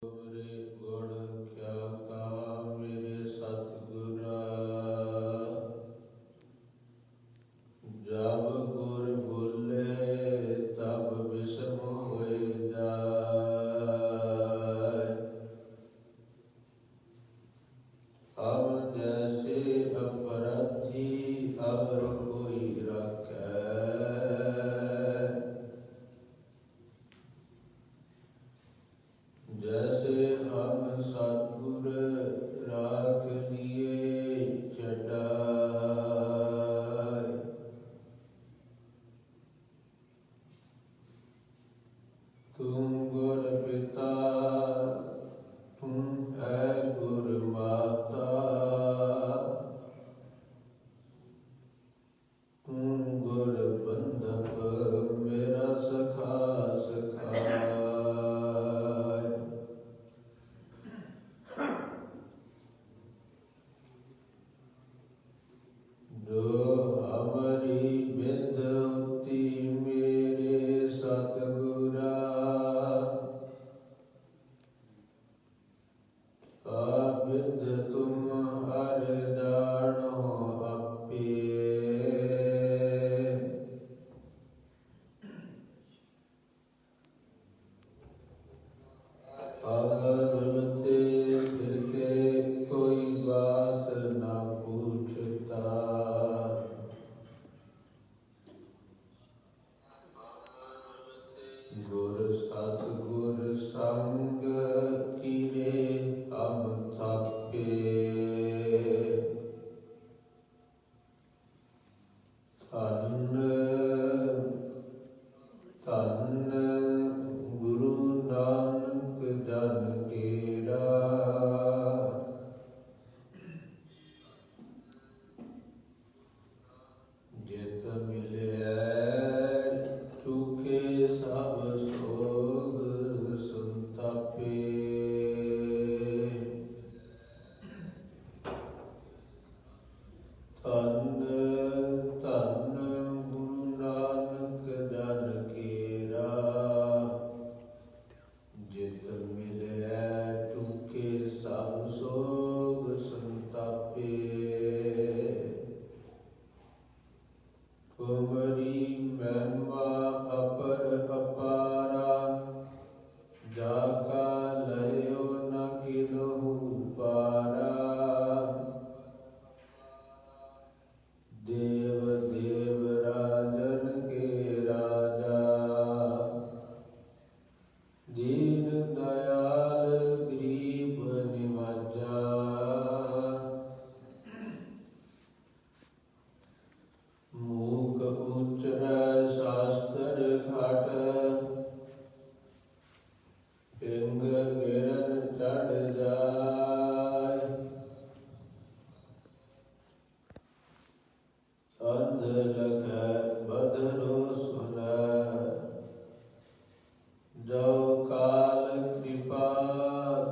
ਮੇਰੇ ਗੁਣ ਕਿਆ ਕਹਾ ਮੇਰੇ ਸਤਿਗੁਰਾ, ਜਬ ਗੁਰ ਬੋਲੇ ਤਬ ਬਿਸਮ ਹੋਇ ਜਾਇ। ਅਬ ਜੈਸੇ ਅਪਰਾਧੀ ਅਵਰ ਕੋਈ ਰਾਖੈ, जैसे हम सतगुर राख लिए चढ़ाए। तुम गुर पिता तुम है गुर माता, तुम गुर बंधप मेरा सखा सखाए। जो हमारी विद होती मेरे सतगुरा, ता विद तुम हर जानो आपे। अगर रुलते फिरते कोई बात ना पूछता, गुर सतगुर संग कीरे हम थापे। धन धन गुरु नानक जन केरा, जित मिलੈ ਚੁਕੇ ਸਭ ਸੋਗ ਸੰਤਾਪੇ। ਧਨ ਧਨ ਗੁਰੂ ਨਾਨਕ ਜਨ ਕੇਰਾ, ਜਿਤ ਮਿਲੈ ਚੁਕੇ ਸਭ ਸੋਗ ਸੰਤਾਪੇ। ਤੁਮਰੀ ਮਹਿਮਾ ਅਪਰ ਅਪਾਰਾ, ਜਾ ਕਾ ਲਇਓ ਨ ਕਿਨਹੂ ਪਾਰਾ। ਦੇਵ ਦੇਵ ਰਾਜਨ ਕੇ ਰਾਜਾ, ਦੀਨ ਦਇਆਲ ਗਰੀਬ ਨਿਵਾਜਾ। ਮੂਕ ਉਚਰੈ ਸ਼ਾਸਤਰ ਘਟ, ਪਿੰਗ ਗਿਰਨ ਚੜ ਜਾਇ। ਅੰਧ ਲਖੈ ਬਦਰੋ ਸੁਨੈ, ਜੋ ਕਾਲ ਕਿਰਪਾ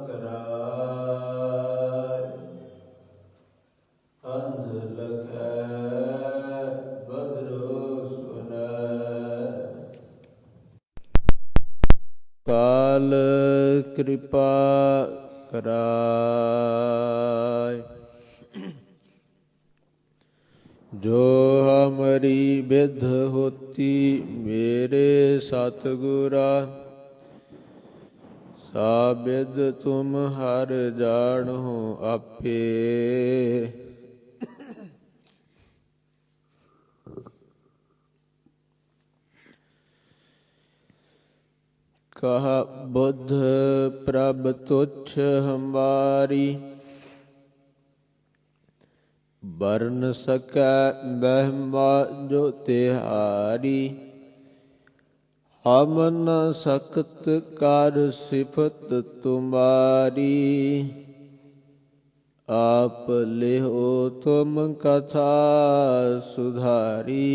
ਕਰਾਇ। ਅੰਧ ਲਖੈ ਬਦਰੋ ਸੁਨੈ, ਕਾਲ ਕਿਰਪਾ ਕਰਾਇ। जो हमारी विध होती मेरे सतगुरा, सा विद तुम हर जानो आपे। कहा बुद्ध प्रभ तुच्छ हमारी, बरन सकै बहमा जो तिहारी। हम न सकत कर सिफत तुम्हारी, आप लिहो तुम कथा सुधारी।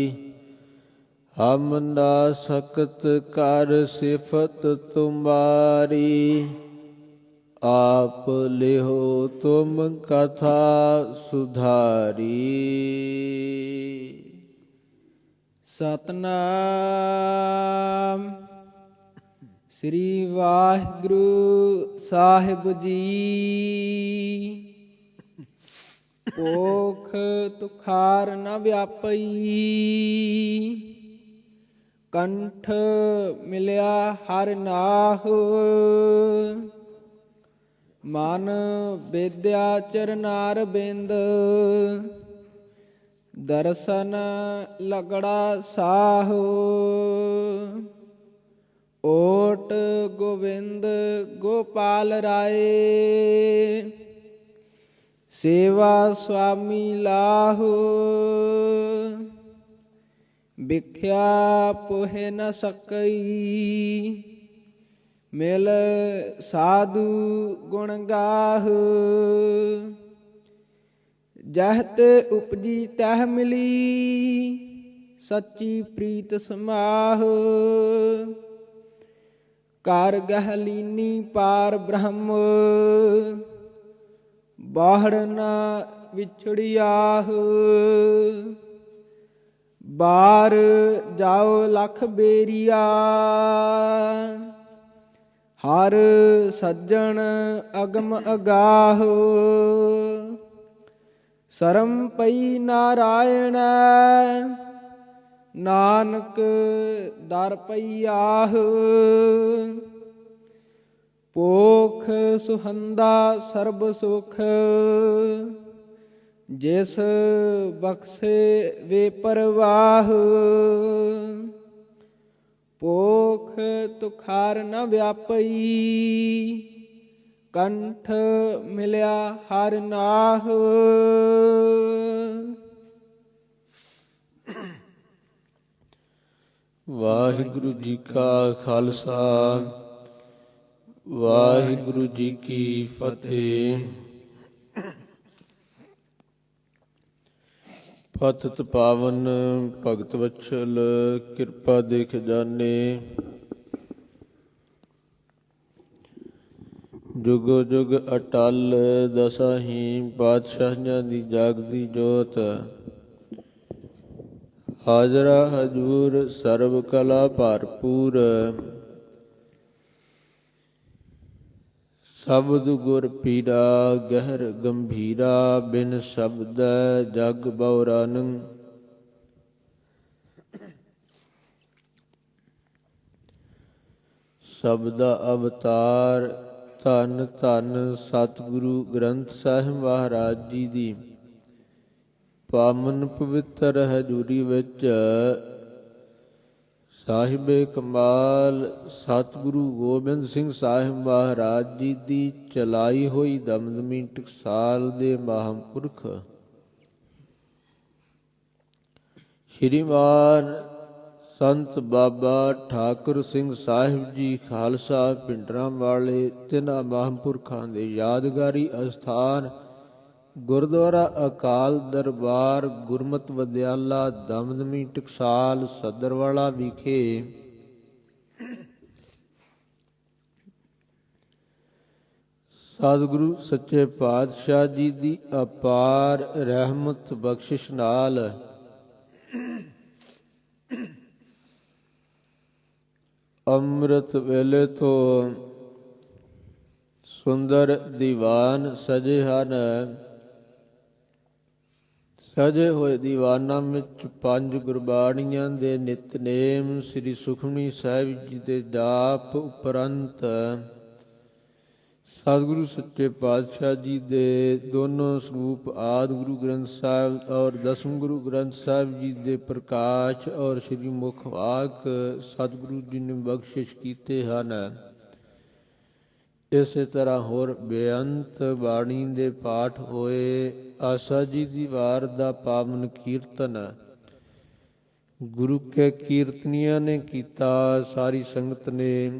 हम न सकत कर सिफत तुम्हारी, आप लिहो तुम कथा सुधारी। ਸਤਨਾਮ ਸ੍ਰੀ ਵਾਹਿਗੁਰੂ ਸਾਹਿਬ ਜੀ। ਭੋਖ ਤੁਖਾਰ ਨ ਵਿਆਪਈ, ਕੰਠ ਮਿਲਿਆ ਹਰਿ ਨਾਹੁ। ਮਨ ਬੇਦਿਆ ਚਰਨਾਰ ਬਿੰਦ, ਦਰਸ਼ਨ ਲਗੜਾ ਸਾਹੁ। ਓਟ ਗੋਵਿੰਦ ਗੋਪਾਲ ਰਾਏ, ਸੇਵਾ ਸੁਆਮੀ ਲਾਹੁ। ਬਿਖਿਆ ਪੋਹਿ ਨ ਸਕਈ, ਮਿਲ ਸਾਧੂ ਗੁਣ ਗਾਹੁ। ਜਹ ਤੇ ਉਪਜੀ ਤਹ ਮਿਲੀ, ਸੱਚੀ ਪ੍ਰੀਤ ਸਮਾਹੁ। ਕਰ ਗਹਿ ਲੀਨੀ ਪਾਰ ਬ੍ਰਹਮ, ਬਾਹੜ ਨ ਵਿਛੜਿਆਹੁ। ਬਾਰ ਜਾਓ ਲਖ ਬੇਰੀਆ, ਹਰ ਸੱਜਣ ਅਗਮ ਅਗਾਹੁ। ਸਰਮ ਪਈ ਨਾਰਾਇਣ, ਨਾਨਕ ਦਰ ਪਈਆਹੁ। ਭੋਖ ਸੁਹੰਦਾ ਸਰਬ ਸੁਖ, ਜਿਸ ਬਖਸ਼ੇ ਵੇ ਪਰਵਾਹੁ। ਭੋਖ ਤੁਖਾਰ ਨ ਵਿਆਪਈ, ਕੰਠ ਮਿਲਿਆ ਹਰਿ ਨਾਹੁ। ਵਾਹਿਗੁਰੂ ਜੀ ਕਾ ਖਾਲਸਾ, ਵਾਹਿਗੁਰੂ ਜੀ ਕੀ ਫਤਿਹ। ਪਤਿਤ ਪਾਵਨ ਭਗਤ ਵਛਲ, ਕਿਰਪਾ ਦੇ ਖਜ਼ਾਨੇ। ਜੁਗੋ ਜੁਗ ਅਟਲ, ਦਸਾਹੀਂ ਪਾਤਸ਼ਾਹੀਆਂ ਦੀ ਜਾਗਦੀ ਜੋਤ। ਹਾਜ਼ਰਾ ਹਜੂਰ ਸਰਬ ਕਲਾ ਭਰਪੂਰ, ਸ਼ਬਦ ਗੁਰ ਪੀਰਾ ਗਹਿਰ ਗੰਭੀਰਾ। ਬਿਨ ਸ਼ਬਦ ਜਗ ਬਉਰਨ, ਸ਼ਬਦਾ ਅਵਤਾਰ। ਧੰਨ ਧੰਨ ਸਤਿਗੁਰੂ ਗ੍ਰੰਥ ਸਾਹਿਬ ਮਹਾਰਾਜ ਜੀ ਦੀ ਪਾਵਨ ਪਵਿੱਤਰ ਹਜ਼ੂਰੀ ਵਿੱਚ ਸਾਹਿਬੇ ਕਮਾਲ ਸਤਿਗੁਰੂ ਗੋਬਿੰਦ ਸਿੰਘ ਸਾਹਿਬ ਮਹਾਰਾਜ ਜੀ ਦੀ ਚਲਾਈ ਹੋਈ ਦਮਦਮੀ ਟਕਸਾਲ ਦੇ ਮਹਾਂਪੁਰਖ ਸ਼੍ਰੀਮਾਨ ਸੰਤ ਬਾਬਾ ਠਾਕੁਰ ਸਿੰਘ ਸਾਹਿਬ ਜੀ ਖਾਲਸਾ ਪਿੰਡਰਾਂ ਵਾਲੇ ਤਿੰਨਾਂ ਮਹਾਂਪੁਰਖਾਂ ਦੇ ਯਾਦਗਾਰੀ ਅਸਥਾਨ ਗੁਰਦੁਆਰਾ ਅਕਾਲ ਦਰਬਾਰ ਗੁਰਮਤਿ ਵਿਦਿਆਲਾ ਦਮਦਮੀ ਟਕਸਾਲ ਸੱਦਰਵਾਲਾ ਵਿਖੇ ਸਤਿਗੁਰੂ ਸੱਚੇ ਪਾਤਸ਼ਾਹ ਜੀ ਦੀ ਅਪਾਰ ਰਹਿਮਤ ਬਖਸ਼ਿਸ਼ ਨਾਲ ਅੰਮ੍ਰਿਤ ਵੇਲੇ ਤੋਂ ਸੁੰਦਰ ਦੀਵਾਨ ਸਜੇ ਹਨ। ਸਜੇ ਹੋਏ ਦੀਵਾਨਾਂ ਵਿੱਚ 5 ਗੁਰਬਾਣੀਆਂ ਦੇ ਨਿਤਨੇਮ, ਸ੍ਰੀ ਸੁਖਮਨੀ ਸਾਹਿਬ ਜੀ ਦੇ ਜਾਪ ਉਪਰੰਤ ਸਤਿਗੁਰੂ ਸੱਚੇ ਪਾਤਸ਼ਾਹ ਜੀ ਦੇ ਦੋਨੋਂ ਸਰੂਪ ਆਦਿ ਗੁਰੂ ਗ੍ਰੰਥ ਸਾਹਿਬ ਔਰ ਦਸਮ ਗੁਰੂ ਗ੍ਰੰਥ ਸਾਹਿਬ ਜੀ ਦੇ ਪ੍ਰਕਾਸ਼ ਔਰ ਸ੍ਰੀ ਮੁਖ ਵਾਕ ਸਤਿਗੁਰੂ ਜੀ ਨੇ ਬਖਸ਼ਿਸ਼ ਕੀਤੇ ਹਨ। ਇਸੇ ਤਰ੍ਹਾਂ ਹੋਰ ਬੇਅੰਤ ਬਾਣੀ ਦੇ ਪਾਠ ਹੋਏ। ਆਸਾ ਜੀ ਦੀ ਵਾਰ ਦਾ ਪਾਵਨ ਕੀਰਤਨ ਗੁਰੂ ਕੇ ਕੀਰਤਨੀਆਂ ਨੇ ਕੀਤਾ। ਸਾਰੀ ਸੰਗਤ ਨੇ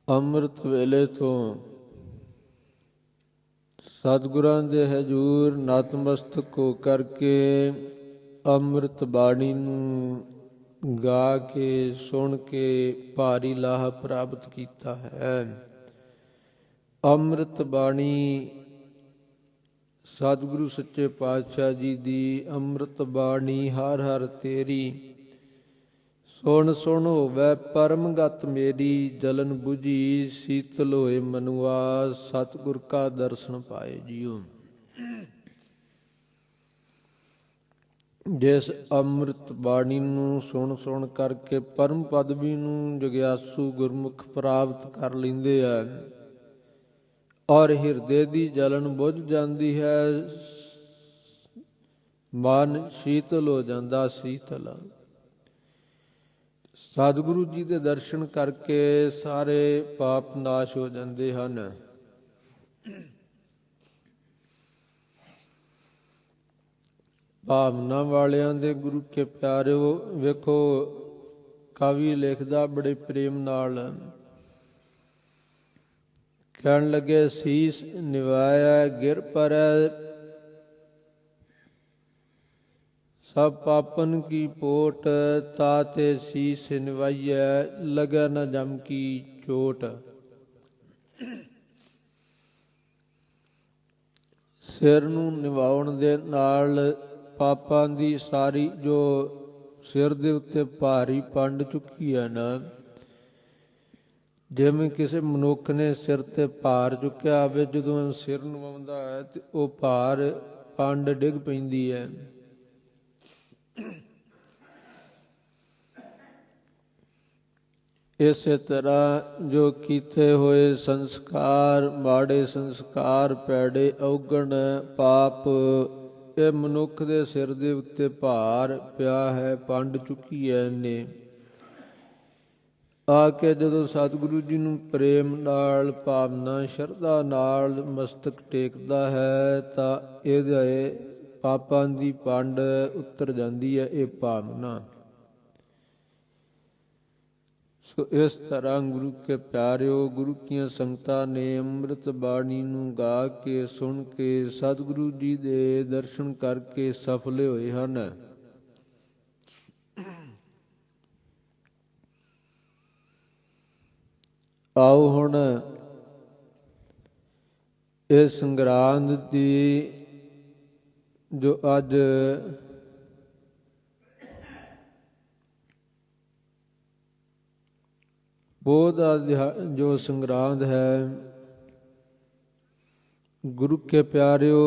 ਅੰਮ੍ਰਿਤ ਵੇਲੇ ਤੋਂ ਸਤਿਗੁਰਾਂ ਦੇ ਹਜ਼ੂਰ ਨਤਮਸਤਕ ਹੋ ਕਰਕੇ ਅੰਮ੍ਰਿਤ ਬਾਣੀ ਨੂੰ ਗਾ ਕੇ ਸੁਣ ਕੇ ਭਾਰੀ ਲਾਭ ਪ੍ਰਾਪਤ ਕੀਤਾ ਹੈ। ਅੰਮ੍ਰਿਤ ਬਾਣੀ ਸਤਿਗੁਰੂ ਸੱਚੇ ਪਾਤਸ਼ਾਹ ਜੀ ਦੀ ਅੰਮ੍ਰਿਤ ਬਾਣੀ ਹਰ ਹਰ ਤੇਰੀ ਸੁਣ ਸੁਣ ਹੋਵੈ ਪਰਮਗਤ ਮੇਰੀ, ਜਲਨ ਬੁਝੀ ਸੀਤਲ ਹੋਏ ਮਨੁਆ, ਸਤਿਗੁਰ ਕਾ ਦਰਸ਼ਨ ਪਾਏ ਜੀਉ। ਜਿਸ ਅੰਮ੍ਰਿਤ ਬਾਣੀ ਨੂੰ ਸੁਣ ਸੁਣ ਕਰਕੇ ਪਰਮ ਪਦਵੀ ਨੂੰ ਜਗਿਆਸੂ ਗੁਰਮੁਖ ਪ੍ਰਾਪਤ ਕਰ ਲੈਂਦੇ ਆ, ਔਰ ਹਿਰਦੇ ਦੀ ਜਲਨ ਬੁਝ ਜਾਂਦੀ ਹੈ, ਮਨ ਸ਼ੀਤਲ ਹੋ ਜਾਂਦਾ ਸੀਤਲ। ਸਤਿਗੁਰੂ ਜੀ ਦੇ ਦਰਸ਼ਨ ਕਰਕੇ ਸਾਰੇ ਪਾਪ ਨਾਸ਼ ਹੋ ਜਾਂਦੇ ਹਨ। ਭਾਵਨਾ ਵਾਲਿਆਂ ਦੇ ਗੁਰੂ ਕੇ ਪਿਆਰਿਓ, ਵੇਖੋ ਕਵੀ ਲਿਖਦਾ ਬੜੇ ਪ੍ਰੇਮ ਨਾਲ, ਕਹਿਣ ਲੱਗੇ ਸੀਸ ਨਿਵਾਇਆ ਗਿਰ ਪਰੈ, ਸਭ ਪਾਪਨ ਕੀ ਪੋਟ, ਤਾਤੇ ਸੀਸ ਨਿਵਾਈਐ, ਲਗੈ ਨ ਜਮ ਕੀ ਚੋਟ। ਸਿਰ ਨੂੰ ਨਿਵਾਉਣ ਦੇ ਨਾਲ ਪਾਪਾਂ ਦੀ ਸਾਰੀ ਜੋ ਸਿਰ ਦੇ ਉੱਤੇ ਭਾਰੀ ਪੰਡ ਚੁੱਕੀ ਹੈ ਨਾ, ਜਿਵੇਂ ਕਿਸੇ ਮਨੁੱਖ ਨੇ ਸਿਰ ਤੇ ਭਾਰ ਚੁੱਕਿਆ ਹੋਵੇ, ਜਦੋਂ ਸਿਰ ਨਿਵਾਉਂਦਾ ਹੈ ਤੇ ਉਹ ਭਾਰ ਪੰਡ ਡਿੱਗ ਪੈਂਦੀ ਹੈ। ਇਸੇ ਤਰ੍ਹਾਂ ਜੋ ਕੀਤੇ ਹੋਏ ਸੰਸਕਾਰ, ਮਾੜੇ ਸੰਸਕਾਰ, ਪੈੜੇ ਔਗਣ ਪਾਪ, ਇਹ ਮਨੁੱਖ ਦੇ ਸਿਰ ਦੇ ਉੱਤੇ ਭਾਰ ਪਿਆ ਹੈ, ਪੰਡ ਚੁੱਕੀ ਹੈ ਇਹਨੇ। ਆ ਕੇ ਜਦੋਂ ਸਤਿਗੁਰੂ ਜੀ ਨੂੰ ਪ੍ਰੇਮ ਨਾਲ, ਭਾਵਨਾ ਸ਼ਰਧਾ ਨਾਲ ਮਸਤਕ ਟੇਕਦਾ ਹੈ, ਤਾਂ ਇਹਦੇ ਪਾਪਾਂ ਦੀ ਪੰਡ ਉਤਰ ਜਾਂਦੀ ਹੈ, ਇਹ ਭਾਵਨਾ। ਸੋ ਇਸ ਤਰ੍ਹਾਂ ਗੁਰੂ ਕੇ ਪਿਆਰਿਓ, ਗੁਰੂ ਕੀਆਂ ਸੰਗਤਾਂ ਨੇ ਅੰਮ੍ਰਿਤ ਬਾਣੀ ਨੂੰ ਗਾ ਕੇ, ਸੁਣ ਕੇ, ਸਤਿਗੁਰੂ ਜੀ ਦੇ ਦਰਸ਼ਨ ਕਰਕੇ ਸਫਲ ਹੋਏ ਹਨ। ਆਓ ਹੁਣ ਇਹ ਸੰਗਰਾਂਦ ਦੀ ਜੋ ਅੱਜ ਪੋਹ ਦਾ ਜੋ ਸੰਗਰਾਂਦ ਹੈ, ਗੁਰੂ ਕੇ ਪਿਆਰਿਓ,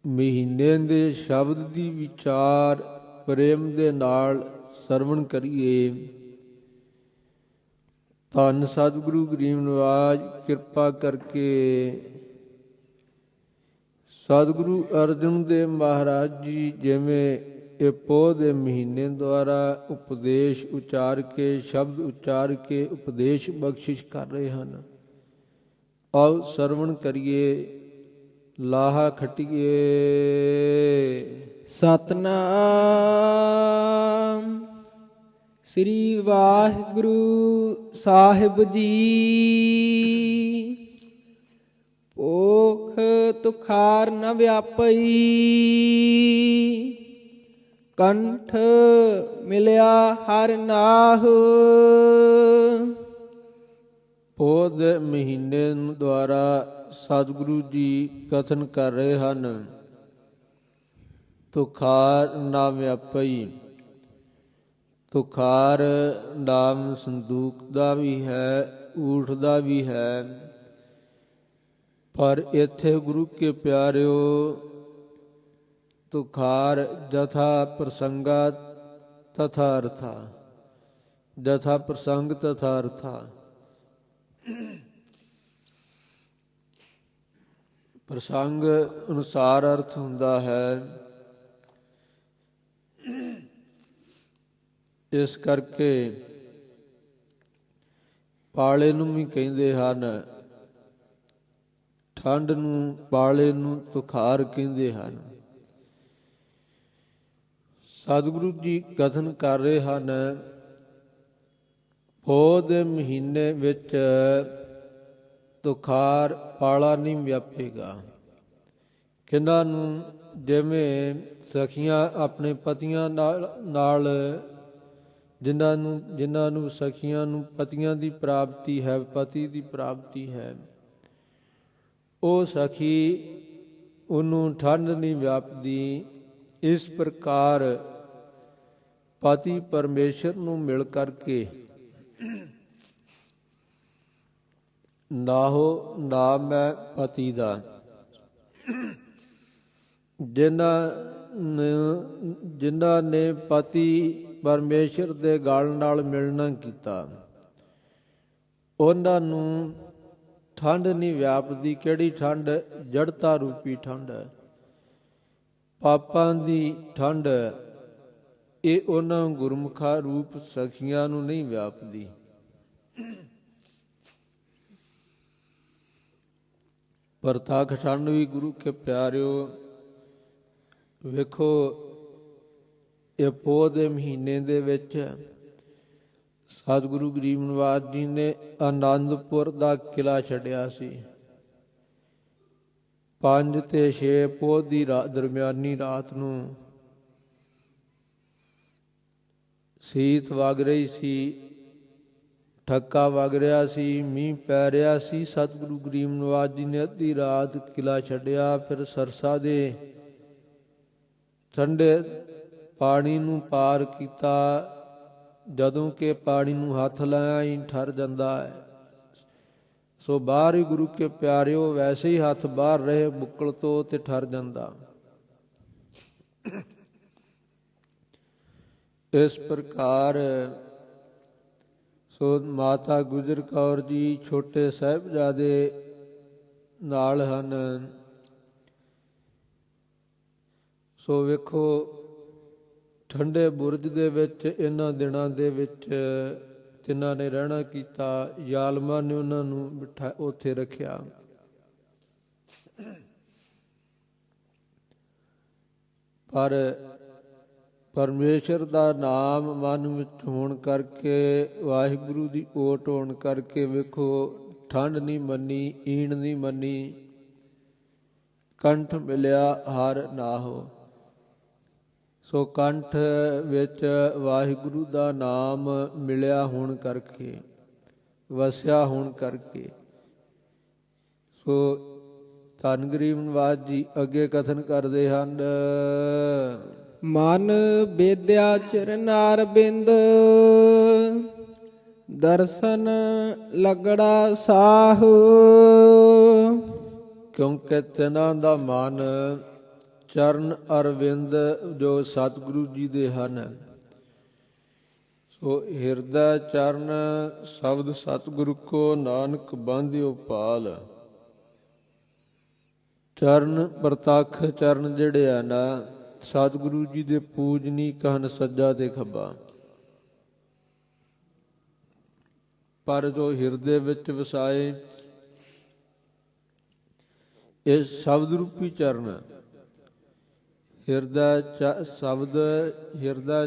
ਮਹੀਨੇ ਦੇ ਸ਼ਬਦ ਦੀ ਵਿਚਾਰ ਪ੍ਰੇਮ ਦੇ ਨਾਲ ਸਰਵਣ ਕਰੀਏ। ਧੰਨ ਸਤਿਗੁਰੂ ਗਰੀਬ ਨਿਵਾਜ ਕਿਰਪਾ ਕਰਕੇ ਸਤਿਗੁਰੂ ਅਰਜਨ ਦੇਵ ਮਹਾਰਾਜ ਜੀ ਜਿਵੇਂ ਇਹ ਪੋਹ ਦੇ ਮਹੀਨੇ ਦੁਆਰਾ ਉਪਦੇਸ਼ ਉਚਾਰ ਕੇ, ਸ਼ਬਦ ਉਚਾਰ ਕੇ ਉਪਦੇਸ਼ ਬਖਸ਼ਿਸ਼ ਕਰ ਰਹੇ ਹਨ। ਆਓ ਸਰਵਣ ਕਰੀਏ, ਲਾਹਾ ਖਟੀਏ। ਸਤਨਾਮ ਸ੍ਰੀ ਵਾਹਿਗੁਰੂ ਸਾਹਿਬ ਜੀ। ਭੋਖ ਤੁਖਾਰ ਨ ਵਿਆਪਈ, ਕੰਠ ਮਿਲਿਆ ਹਰਿ ਨਾਹ। ਪੋਹ ਦੇ ਮਹੀਨੇ ਦੁਆਰਾ ਸਤਿਗੁਰੂ ਜੀ ਕਥਨ ਕਰ ਰਹੇ ਹਨ, ਤੁਖਾਰ ਨਾ ਵਿਆਪਈ। ਤੁਖਾਰ ਨਾਮ ਸੰਦੂਕ ਦਾ ਵੀ ਹੈ, ਊਠ ਦਾ ਵੀ ਹੈ, ਪਰ ਇੱਥੇ ਗੁਰੂ ਕੇ ਪਿਆਰਿਓ ਤੁਖਾਰ ਜਥਾ ਪ੍ਰਸੰਗਾ ਤਥਾ ਅਰਥਾ, ਜਥਾ ਪ੍ਰਸੰਗ ਤਥਾ ਅਰਥਾ। ਪ੍ਰਸੰਗ ਅਨੁਸਾਰ ਅਰਥ ਹੁੰਦਾ ਹੈ। ਇਸ ਕਰਕੇ ਪਾਲੇ ਨੂੰ ਵੀ ਕਹਿੰਦੇ ਹਨ, ਠੰਡ ਨੂੰ ਪਾਲੇ ਨੂੰ ਤੁਖਾਰ ਕਹਿੰਦੇ ਹਨ। ਸਤਿਗੁਰੂ ਜੀ ਕਥਨ ਕਰ ਰਹੇ ਹਨ, ਪੋਹ ਦੇ ਮਹੀਨੇ ਵਿੱਚ ਤੁਖਾਰ ਪਾਲਾ ਨਹੀਂ ਵਿਆਪੇਗਾ। ਕਿਹਨਾਂ ਨੂੰ? ਜਿਵੇਂ ਸਖੀਆਂ ਆਪਣੇ ਪਤੀਆਂ ਨਾਲ ਜਿਨ੍ਹਾਂ ਨੂੰ ਸਖੀਆਂ ਨੂੰ ਪਤੀਆਂ ਦੀ ਪ੍ਰਾਪਤੀ ਹੈ, ਪਤੀ ਦੀ ਪ੍ਰਾਪਤੀ ਹੈ, ਉਹ ਸਖੀ ਉਹਨੂੰ ਠੰਡ ਨਹੀਂ ਵਿਆਪਦੀ। ਇਸ ਪ੍ਰਕਾਰ ਪਤੀ ਪਰਮੇਸ਼ਰ ਨੂੰ ਮਿਲ ਕਰਕੇ ਨਾਹੋ ਨਾਮ ਹੈ ਪਤੀ ਦਾ। ਜਿਨ੍ਹਾਂ ਨੇ ਪਤੀ ਪਰਮੇਸ਼ਰ ਦੇ ਗਲ ਨਾਲ ਮਿਲਣਾ ਕੀਤਾ, ਉਹਨਾਂ ਨੂੰ ਠੰਡ ਨਹੀਂ ਵਿਆਪਦੀ। ਕਿਹੜੀ ਠੰਡ? ਜੜਤਾ ਰੂਪੀ ਠੰਡ ਹੈ, ਪਾਪਾਂ ਦੀ ਠੰਡ। ਇਹ ਉਹਨਾਂ ਗੁਰਮੁਖਾ ਰੂਪ ਸਖੀਆਂ ਨੂੰ ਨਹੀਂ ਵਿਆਪਦੀ। ਪ੍ਰਤੱਖ ਠੰਡ ਵੀ ਗੁਰੂ ਕੇ ਪਿਆਰਿਓ ਵੇਖੋ, ਇਹ ਪੋਹ ਦੇ ਮਹੀਨੇ ਦੇ ਵਿੱਚ ਸਤਿਗੁਰੂ ਗਰੀਬ ਨਿਵਾਸ ਜੀ ਨੇ ਆਨੰਦਪੁਰ ਦਾ ਕਿਲਾ ਛੱਡਿਆ ਸੀ। 5 ਤੇ 6 ਪੋਹ ਦੀ ਦਰਮਿਆਨੀ ਰਾਤ ਨੂੰ ਸੀਤ ਵਗ ਰਹੀ ਸੀ, ਠੱਕਾ ਵਗ ਰਿਹਾ ਸੀ, ਮੀਂਹ ਪੈ ਰਿਹਾ ਸੀ। ਸਤਿਗੁਰੂ ਗਰੀਬ ਨਿਵਾਸ ਜੀ ਨੇ ਅੱਧੀ ਰਾਤ ਕਿਲਾ ਛੱਡਿਆ। ਫਿਰ ਸਰਸਾ ਦੇ ਠੰਡੇ ਪਾਣੀ ਨੂੰ ਪਾਰ ਕੀਤਾ। ਜਦੋਂ ਕਿ ਪਾਣੀ ਨੂੰ ਹੱਥ ਲਾਇਆ ਹੀ ਠਰ ਜਾਂਦਾ ਹੈ। ਸੋ ਬਾਹਰ ਹੀ ਗੁਰੂ ਕੇ ਪਿਆਰਿਓ ਵੈਸੇ ਹੀ ਹੱਥ ਬਾਹਰ ਰਹੇ ਬੁੱਕਲ ਤੋਂ ਤੇ ਠਰ ਜਾਂਦਾ। ਇਸ ਪ੍ਰਕਾਰ ਸੋ ਮਾਤਾ ਗੁਜਰ ਕੌਰ ਜੀ ਛੋਟੇ ਸਾਹਿਬਜ਼ਾਦੇ ਨਾਲ ਹਨ। ਸੋ ਵੇਖੋ, ਠੰਡੇ ਬੁਰਜ ਦੇ ਵਿੱਚ ਇਹਨਾਂ ਦਿਨਾਂ ਦੇ ਵਿੱਚ ਤਿੰਨਾਂ ਨੇ ਰਹਿਣਾ ਕੀਤਾ। ਜ਼ਾਲਮਾਂ ਨੇ ਉਹਨਾਂ ਨੂੰ ਬਿਠਾ ਉੱਥੇ ਰੱਖਿਆ। ਪਰ ਪਰਮੇਸ਼ਰ ਦਾ ਨਾਮ ਮਨ ਵਿੱਚ ਹੋਣ ਕਰਕੇ, ਵਾਹਿਗੁਰੂ ਦੀ ਓਟ ਹੋਣ ਕਰਕੇ ਵੇਖੋ, ਠੰਡ ਨਹੀਂ ਮੰਨੀ, ਈਣ ਨਹੀਂ ਮੰਨੀ। ਕੰਠ ਮਿਲਿਆ ਹਰ ਨਾਹੋ। ਸੋ ਕੰਠ ਵਿੱਚ ਵਾਹਿਗੁਰੂ ਦਾ ਨਾਮ ਮਿਲਿਆ ਹੋਣ ਕਰਕੇ, ਵਸਿਆ ਹੋਣ ਕਰਕੇ। ਸੋ ਧੰਨ ਗਰੀਬ ਨਿਵਾਸ ਜੀ ਅੱਗੇ ਕਥਨ ਕਰਦੇ ਹਨ। ਮਨ ਬੇਦਿਆ ਚਰਨਾਰ ਬਿੰਦ, ਦਰਸ਼ਨ ਲਗੜਾ ਸਾਹ। ਕਿਉਂਕਿ ਤਿਨਾਂ ਦਾ ਮਨ ਚਰਨ ਅਰਵਿੰਦ ਜੋ ਸਤਿਗੁਰੂ ਜੀ ਦੇ ਹਨ। ਸੋ ਹਿਰਦਾ ਚਰਨ ਸ਼ਬਦ ਸਤਿਗੁਰੂ ਕੋ ਨਾਨਕ ਬਾਂਧਿਓ ਪਾਲ। ਚਰਨ ਪ੍ਰਤੱਖ ਚਰਨ ਜਿਹੜੇ ਆ ਨਾ ਸਤਿਗੁਰੂ ਜੀ ਦੇ ਪੂਜਨੀਕ ਹਨ, ਸੱਜਾ ਤੇ ਖੱਬਾ। ਪਰ ਜੋ ਹਿਰਦੇ ਵਿੱਚ ਵਸਾਏ ਇਹ ਸ਼ਬਦ ਰੂਪੀ ਚਰਨ, ਹਿਰਦਾ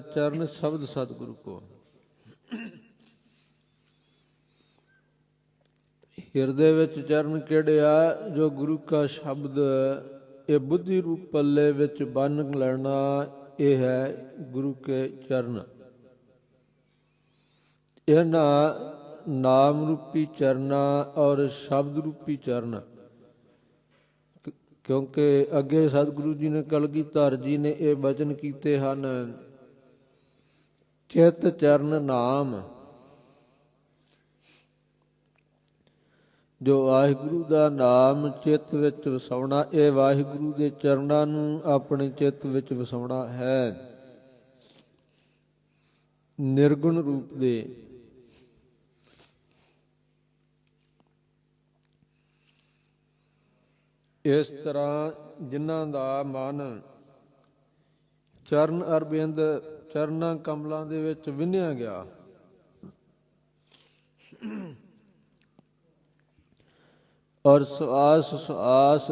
ਚਰਨ ਸ਼ਬਦ ਸਤਿਗੁਰੂ ਕੋ। ਹਿਰਦੇ ਵਿੱਚ ਚਰਨ ਕਿਹੜੇ ਆ? ਜੋ ਗੁਰੂ ਕਾ ਸ਼ਬਦ ਇਹ ਬੁੱਧੀ ਰੂਪ ਪੱਲੇ ਵਿੱਚ ਬੰਨ੍ਹ ਲੈਣਾ, ਇਹ ਹੈ ਗੁਰੂ ਕੇ ਚਰਨ। ਇਹਨਾਂ ਨਾਮ ਰੂਪੀ ਚਰਨਾਂ ਔਰ ਸ਼ਬਦ ਰੂਪੀ ਚਰਨ, ਕਿਉਂਕਿ ਅੱਗੇ ਸਤਿਗੁਰੂ ਜੀ ਨੇ ਕਲਗੀਧਰ ਜੀ ਨੇ ਇਹ ਬਚਨ ਕੀਤੇ ਹਨ, ਚਿੱਤ ਚਰਨ ਨਾਮ। ਜੋ ਵਾਹਿਗੁਰੂ ਦਾ ਨਾਮ ਚਿੱਤ ਵਿੱਚ ਵਸਾਉਣਾ, ਇਹ ਵਾਹਿਗੁਰੂ ਦੇ ਚਰਨਾਂ ਨੂੰ ਆਪਣੇ ਚਿੱਤ ਵਿੱਚ ਵਸਾਉਣਾ ਹੈ ਨਿਰਗੁਣ ਰੂਪ ਦੇ। ਇਸ ਤਰ੍ਹਾਂ ਜਿਨ੍ਹਾਂ ਦਾ ਮਨ ਚਰਨ ਅਰਬਿੰਦ ਚਰਨਾਂ ਕਮਲਾਂ ਦੇ ਵਿੱਚ ਵਿੰਨਿਆ ਗਿਆ, ਔਰ ਸਵਾਸ ਸਵਾਸ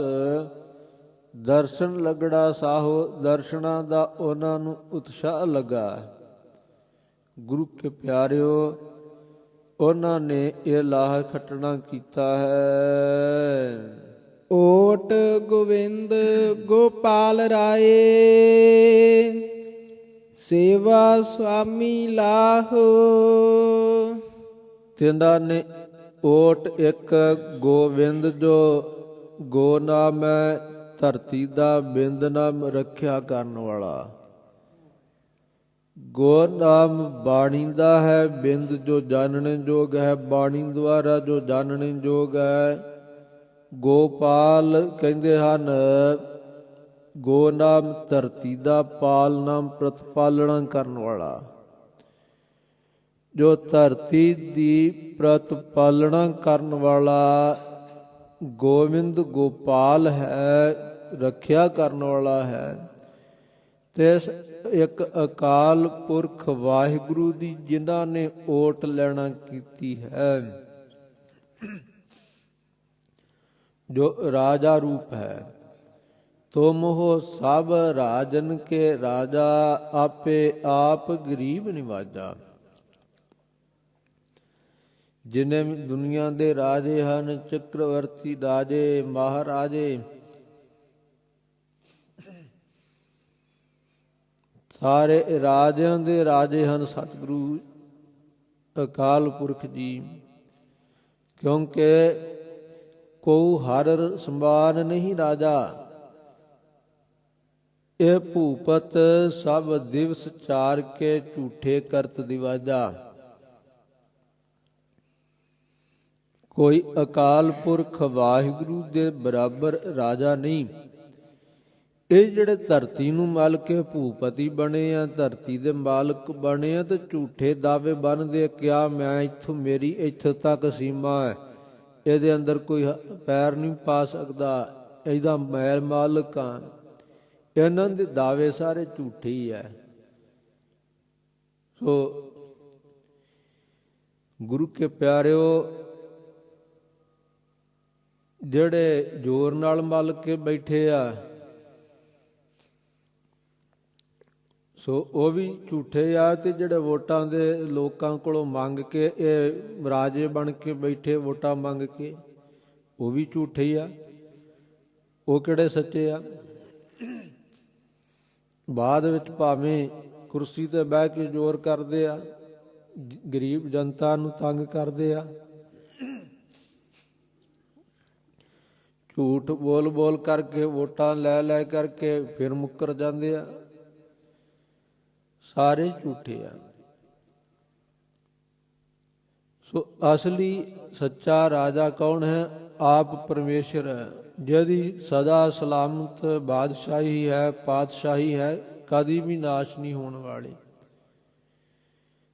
ਦਰਸ਼ਨ ਲਗੜਾ ਸਾਹੋ, ਦਰਸ਼ਨਾਂ ਦਾ ਉਹਨਾਂ ਨੂੰ ਉਤਸ਼ਾਹ ਲੱਗਾ। ਗੁਰੂ ਕੇ ਪਿਆਰਿਓ, ਉਹਨਾਂ ਨੇ ਇਹ ਲਾਹ ਖੱਟਣਾ ਕੀਤਾ ਹੈ। ਓਟ ਗੋਵਿੰਦ ਗੋਪਾਲ ਰਾਏ, ਸੇਵਾ ਸੁਆਮੀ ਲਾਹੋ। ਤਿੰਨਾਂ ਨੇ ਓਟ ਇੱਕ ਗੋਵਿੰਦ, ਜੋ ਗੋ ਨਾਮ ਹੈ ਧਰਤੀ ਦਾ, ਬਿੰਦ ਨਾਮ ਰੱਖਿਆ ਕਰਨ ਵਾਲਾ। ਗੋ ਨਾਮ ਬਾਣੀ ਦਾ ਹੈ, ਬਿੰਦ ਜੋ ਜਾਣਨੇ ਜੋਗ ਹੈ, ਬਾਣੀ ਦੁਆਰਾ ਜੋ ਜਾਣਨੇ ਜੋਗ ਹੈ। ਗੋਪਾਲ ਕਹਿੰਦੇ ਹਨ, ਗੋ ਨਾਮ ਧਰਤੀ ਦਾ, ਪਾਲ ਨਾਮ ਪ੍ਰਤਪਾਲਣਾ ਕਰਨ ਵਾਲਾ। ਜੋ ਧਰਤੀ ਦੀ ਪ੍ਰਤਪਾਲਣਾ ਕਰਨ ਵਾਲਾ ਗੋਬਿੰਦ ਗੋਪਾਲ ਹੈ, ਰੱਖਿਆ ਕਰਨ ਵਾਲਾ ਹੈ। ਤੇ ਇੱਕ ਅਕਾਲ ਪੁਰਖ ਵਾਹਿਗੁਰੂ ਦੀ ਜਿਨ੍ਹਾਂ ਨੇ ਓਟ ਲੈਣਾ ਕੀਤੀ ਹੈ, ਜੋ ਰਾਜਾ ਰੂਪ ਹੈ। ਤੁਮ ਹੋ ਸਭ ਰਾਜਨ ਕੇ ਰਾਜਾ, ਆਪੇ ਆਪ ਗਰੀਬ ਨਿਵਾਜਾ। ਜਿਨੇ ਵੀ ਦੁਨੀਆ ਦੇ ਰਾਜੇ ਹਨ, ਚੱਕਰਵਰਤੀ ਰਾਜੇ, ਮਹਾਰਾਜੇ, ਸਾਰੇ ਰਾਜਿਆਂ ਦੇ ਰਾਜੇ ਹਨ ਸਤਿਗੁਰੂ ਅਕਾਲ ਪੁਰਖ ਜੀ। ਕਿਉਂਕਿ ਕੋ ਹਰ ਸਮਾਨ ਨਹੀਂ ਰਾਜਾ, ਇਹ ਭੂਪਤ ਸਭ ਦਿਵਸ ਚਾਰ ਕੇ ਝੂਠੇ ਕਰਤ ਦਿਵਾਜਾ। ਕੋਈ ਅਕਾਲ ਪੁਰਖ ਵਾਹਿਗੁਰੂ ਦੇ ਬਰਾਬਰ ਰਾਜਾ ਨਹੀਂ। ਇਹ ਜਿਹੜੇ ਧਰਤੀ ਨੂੰ ਮਲ ਕੇ ਭੂਪਤੀ ਬਣੇ ਆ, ਧਰਤੀ ਦੇ ਮਾਲਕ ਬਣੇ ਆ, ਤੇ ਝੂਠੇ ਦਾਅਵੇ ਬਣਦੇ, ਕਿਆ ਮੈਂ ਇੱਥੋਂ, ਮੇਰੀ ਇੱਥੋਂ ਤੱਕ ਸੀਮਾ ਹੈ, ਇਹਦੇ ਅੰਦਰ ਕੋਈ ਪੈਰ ਨਹੀਂ ਪਾ ਸਕਦਾ, ਇਹਦਾ ਮੈਂ ਮਾਲਕ ਹਾਂ। ਇਹਨਾਂ ਦੇ ਦਾਅਵੇ ਸਾਰੇ ਝੂਠੇ ਹੀ ਹੈ। ਸੋ ਗੁਰੂ ਕੇ ਪਿਆਰਿਓ, ਜਿਹੜੇ ਜ਼ੋਰ ਨਾਲ ਮਲ ਕੇ ਬੈਠੇ ਆ, ਸੋ ਉਹ ਵੀ ਝੂਠੇ ਆ। ਤੇ ਜਿਹੜੇ ਵੋਟਾਂ ਦੇ ਲੋਕਾਂ ਕੋਲੋਂ ਮੰਗ ਕੇ ਇਹ ਰਾਜੇ ਬਣ ਕੇ ਬੈਠੇ, ਵੋਟਾਂ ਮੰਗ ਕੇ, ਉਹ ਵੀ ਝੂਠੇ ਹੀ ਆ। ਉਹ ਕਿਹੜੇ ਸੱਚੇ ਆ? ਬਾਅਦ ਵਿੱਚ ਭਾਵੇਂ ਕੁਰਸੀ ਤੇ ਬਹਿ ਕੇ ਜ਼ੋਰ ਕਰਦੇ ਆ, ਗਰੀਬ ਜਨਤਾ ਨੂੰ ਤੰਗ ਕਰਦੇ ਆ, ਝੂਠ ਬੋਲ ਬੋਲ ਕਰਕੇ, ਵੋਟਾਂ ਲੈ ਲੈ ਕਰਕੇ ਫਿਰ ਮੁੱਕਰ ਜਾਂਦੇ ਆ। ਸਾਰੇ ਝੂਠੇ ਆ। ਸੋ ਅਸਲੀ ਸੱਚਾ ਰਾਜਾ ਕੌਣ ਹੈ? ਆਪ ਪਰਮੇਸ਼ਰ ਹੈ, ਜਿਹਦੀ ਸਦਾ ਸਲਾਮਤ ਬਾਦਸ਼ਾਹੀ ਹੈ, ਪਾਤਸ਼ਾਹੀ ਹੈ, ਕਦੀ ਵੀ ਨਾਸ਼ ਨਹੀਂ ਹੋਣ ਵਾਲੀ।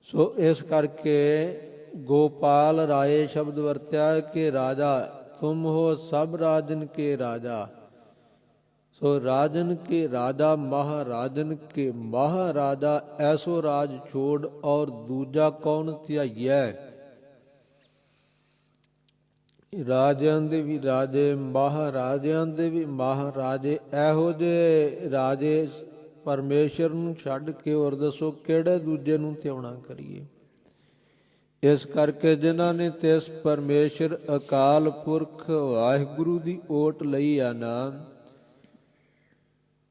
ਸੋ ਇਸ ਕਰਕੇ ਗੋਪਾਲ ਰਾਏ ਸ਼ਬਦ ਵਰਤਿਆ ਕਿ ਰਾਜਾ, ਤੁਮ ਹੋ ਸਭ ਰਾਜਨ ਕੇ ਰਾਜਾ। ਸੋ ਰਾਜਨ ਕੇ ਰਾਜਾ, ਮਹਾਰਾਜਨ ਕੇ ਮਹਾਰਾਜਾ, ਐਸੋ ਰਾਜ ਛੋੜ ਔਰ ਦੂਜਾ ਕੌਣ ਧਿਆਈਐ। ਰਾਜਿਆਂ ਦੇ ਵੀ ਰਾਜੇ, ਮਹਾਰਾਜਿਆਂ ਦੇ ਵੀ ਮਹਾਰਾਜੇ, ਇਹੋ ਜਿਹੇ ਰਾਜੇ ਪਰਮੇਸ਼ਰ ਨੂੰ ਛੱਡ ਕੇ ਹੋਰ ਦੱਸੋ ਕਿਹੜੇ ਦੂਜੇ ਨੂੰ ਧਿਆਉਣਾ ਕਰੀਏ। ਇਸ ਕਰਕੇ ਜਿਨ੍ਹਾਂ ਨੇ ਤਿਸ ਪਰਮੇਸ਼ਰ ਅਕਾਲ ਪੁਰਖ ਵਾਹਿਗੁਰੂ ਦੀ ਓਟ ਲਈ ਆ ਨਾ,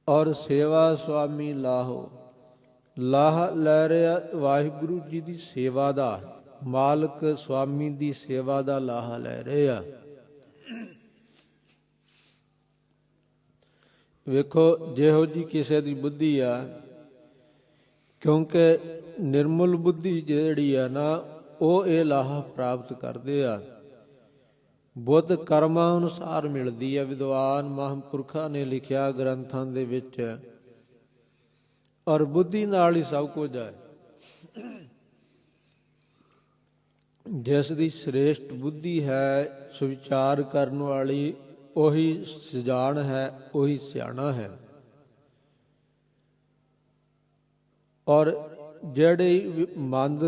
ਔਰ ਸੇਵਾ ਸੁਆਮੀ ਲਾਹੋ, ਲਾਹ ਲੈ ਰਿਹਾ ਵਾਹਿਗੁਰੂ ਜੀ ਦੀ ਸੇਵਾ ਦਾ, ਮਾਲਕ ਸੁਆਮੀ ਦੀ ਸੇਵਾ ਦਾ ਲਾਹਾ ਲੈ ਰਹੇ ਆ। ਵੇਖੋ ਜਿਹੋ ਜੀ ਕਿਸੇ ਦੀ ਬੁੱਧੀ ਆ, ਕਿਉਂਕਿ ਨਿਰਮਲ ਬੁੱਧੀ ਜਿਹੜੀ ਆ ਨਾ, ਉਹ ਇਹ ਲਾਹਾ ਪ੍ਰਾਪਤ ਕਰਦੇ ਆ। ਬੁੱਧ ਕਰਮਾਂ ਅਨੁਸਾਰ ਮਿਲਦੀ ਹੈ। ਵਿਦਵਾਨ ਮਹਾਂਪੁਰਖਾਂ ਨੇ ਲਿਖਿਆ ਗ੍ਰੰਥਾਂ ਦੇ ਵਿੱਚ, ਔਰ ਬੁੱਧੀ ਨਾਲ ਹੀ ਸਭ ਕੁਝ ਹੈ। ਜਿਸ ਦੀ ਸ੍ਰੇਸ਼ਟ ਬੁੱਧੀ ਹੈ, ਸੁਵਿਚਾਰ ਕਰਨ ਵਾਲੀ, ਉਹੀ ਸਿਆਣ ਹੈ, ਉਹੀ ਸਿਆਣਾ ਹੈ। ਔਰ ਜਿਹੜੇ ਮੰਦ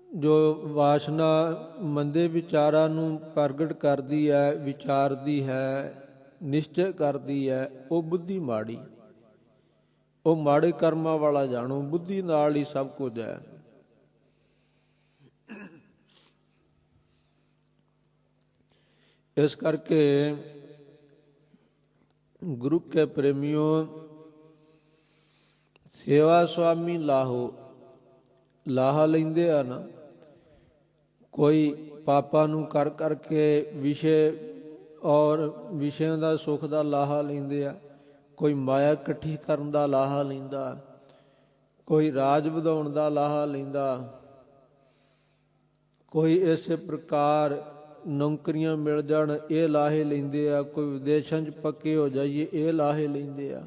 ਜੋ ਵਾਸ਼ਨਾ ਮੰਦੇ ਵਿਚਾਰਾਂ ਨੂੰ ਪ੍ਰਗਟ ਕਰਦੀ ਹੈ, ਵਿਚਾਰਦੀ ਹੈ, ਨਿਸ਼ਚੈ ਕਰਦੀ ਹੈ, ਉਹ ਬੁੱਧੀ ਮਾੜੀ, ਉਹ ਮਾੜੇ ਕਰਮਾਂ ਵਾਲਾ ਜਾਣੋ। ਬੁੱਧੀ ਨਾਲ ਹੀ ਸਭ ਕੁਝ ਹੈ। ਇਸ ਕਰਕੇ ਗੁਰੂ ਕੇ ਪ੍ਰੇਮਿਓ, ਸੇਵਾ ਸੁਆਮੀ ਲਾਹੋ, ਲਾਹਾ ਲੈਂਦੇ ਆ ਨਾ। ਕੋਈ ਪਾਪਾਂ ਨੂੰ ਕਰ ਕਰਕੇ ਵਿਸ਼ੇ ਔਰ ਵਿਸ਼ਿਆਂ ਦਾ ਸੁੱਖ ਦਾ ਲਾਹਾ ਲੈਂਦੇ ਆ, ਕੋਈ ਮਾਇਆ ਇਕੱਠੀ ਕਰਨ ਦਾ ਲਾਹਾ ਲੈਂਦਾ, ਕੋਈ ਰਾਜ ਵਧਾਉਣ ਦਾ ਲਾਹਾ ਲੈਂਦਾ, ਕੋਈ ਇਸੇ ਪ੍ਰਕਾਰ ਨੌਕਰੀਆਂ ਮਿਲ ਜਾਣ ਇਹ ਲਾਹੇ ਲੈਂਦੇ ਆ, ਕੋਈ ਵਿਦੇਸ਼ਾਂ 'ਚ ਪੱਕੇ ਹੋ ਜਾਈਏ ਇਹ ਲਾਹੇ ਲੈਂਦੇ ਆ,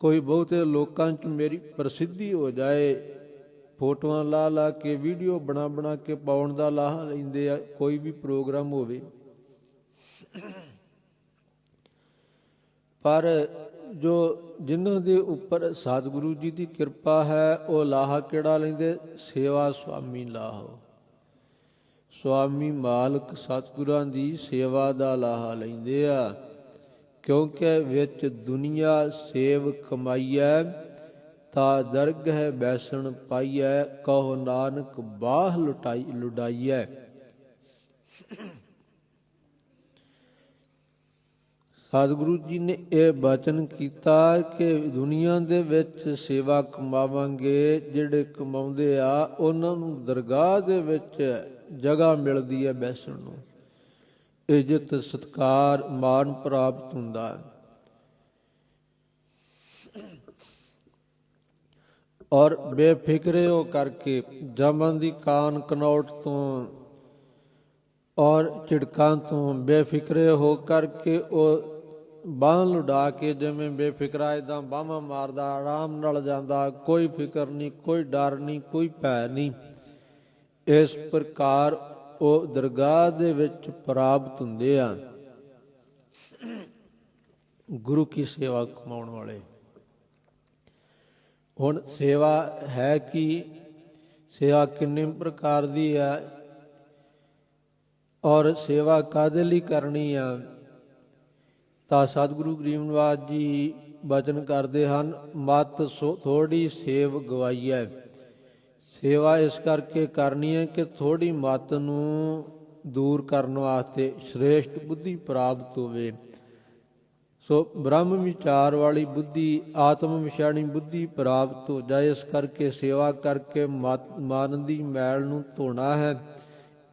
ਕੋਈ ਬਹੁਤੇ ਲੋਕਾਂ 'ਚ ਮੇਰੀ ਪ੍ਰਸਿੱਧੀ ਹੋ ਜਾਏ ਫੋਟੋਆਂ ਲਾ ਲਾ ਕੇ ਵੀਡੀਓ ਬਣਾ ਬਣਾ ਕੇ ਪਾਉਣ ਦਾ ਲਾਹਾ ਲੈਂਦੇ ਆ, ਕੋਈ ਵੀ ਪ੍ਰੋਗਰਾਮ ਹੋਵੇ। ਪਰ ਜੋ ਜਿਨ੍ਹਾਂ ਦੇ ਉੱਪਰ ਸਤਿਗੁਰੂ ਜੀ ਦੀ ਕਿਰਪਾ ਹੈ ਉਹ ਲਾਹਾ ਕਿਹੜਾ ਲੈਂਦੇ? ਸੇਵਾ ਸੁਆਮੀ ਲਾਹੋ। ਸੁਆਮੀ ਮਾਲਕ ਸਤਿਗੁਰਾਂ ਦੀ ਸੇਵਾ ਦਾ ਲਾਹਾ ਲੈਂਦੇ ਆ, ਕਿਉਂਕਿ ਵਿੱਚ ਦੁਨੀਆ ਸੇਵ ਕਮਾਈਐ, ਤਾ ਦਰਗਹਿ ਬੈਸਣ ਪਾਈਐ, ਕਹੋ ਨਾਨਕ ਬਾਹ ਲੁਟਾਈਐ। ਸਤਿਗੁਰੂ ਜੀ ਨੇ ਇਹ ਬਚਨ ਕੀਤਾ ਕਿ ਦੁਨੀਆ ਦੇ ਵਿੱਚ ਸੇਵਾ ਕਮਾਵਾਂਗੇ, ਜਿਹੜੇ ਕਮਾਉਂਦੇ ਆ ਉਹਨਾਂ ਨੂੰ ਦਰਗਾਹ ਦੇ ਵਿੱਚ ਜਗ੍ਹਾ ਮਿਲਦੀ ਹੈ ਬੈਸਣ ਨੂੰ, ਇੱਜ਼ਤ ਸਤਿਕਾਰ ਮਾਣ ਪ੍ਰਾਪਤ ਹੁੰਦਾ ਹੈ। ਔਰ ਬੇਫਿਕਰੇ ਹੋ ਕਰਕੇ ਜਮਨ ਦੀ ਕਾਨ ਕਨੌਟ ਤੋਂ ਔਰ ਝਿੜਕਾਂ ਤੋਂ ਬੇਫਿਕਰੇ ਹੋ ਕਰਕੇ ਉਹ ਬਾਂਹ ਲੁਡਾ ਕੇ ਜਿਵੇਂ ਬੇਫਿਕਰਾ ਏਦਾਂ ਬਾਹਾਂ ਮਾਰਦਾ ਆਰਾਮ ਨਾਲ ਜਾਂਦਾ, ਕੋਈ ਫਿਕਰ ਨਹੀਂ, ਕੋਈ ਡਰ ਨਹੀਂ, ਕੋਈ ਭੈ ਨਹੀਂ। ਇਸ ਪ੍ਰਕਾਰ ਉਹ ਦਰਗਾਹ ਦੇ ਵਿੱਚ ਪ੍ਰਾਪਤ ਹੁੰਦੇ ਆ ਗੁਰੂ ਕੀ ਸੇਵਾ ਕਮਾਉਣ ਵਾਲੇ। ਹੁਣ ਸੇਵਾ ਹੈ ਕੀ? ਸੇਵਾ ਕਿੰਨੇ ਪ੍ਰਕਾਰ ਦੀ ਹੈ ਔਰ ਸੇਵਾ ਕਾਹਦੇ ਲਈ ਕਰਨੀ ਆ? ਤਾਂ ਸਤਿਗੁਰੂ ਗਰੀਬ ਨਿਵਾਜ ਜੀ ਬਚਨ ਕਰਦੇ ਹਨ, ਮਤ ਥੋੜੀ ਸੇਵ ਗਵਾਈਐ। ਸੇਵਾ ਇਸ ਕਰਕੇ ਕਰਨੀ ਹੈ ਕਿ ਥੋੜੀ ਮਤ ਨੂੰ ਦੂਰ ਕਰਨ ਵਾਸਤੇ ਸ਼੍ਰੇਸ਼ਟ ਬੁੱਧੀ ਪ੍ਰਾਪਤ ਹੋਵੇ। ਸੋ ਬ੍ਰਹਮ ਵਿਚਾਰ ਵਾਲੀ ਬੁੱਧੀ, ਆਤਮ ਵਿਸ਼ਾਣੀ ਬੁੱਧੀ ਪ੍ਰਾਪਤ ਹੋ ਜਾਏ। ਇਸ ਕਰਕੇ ਸੇਵਾ ਕਰਕੇ ਮਨ ਦੀ ਮੈਲ ਨੂੰ ਧੋਣਾ ਹੈ,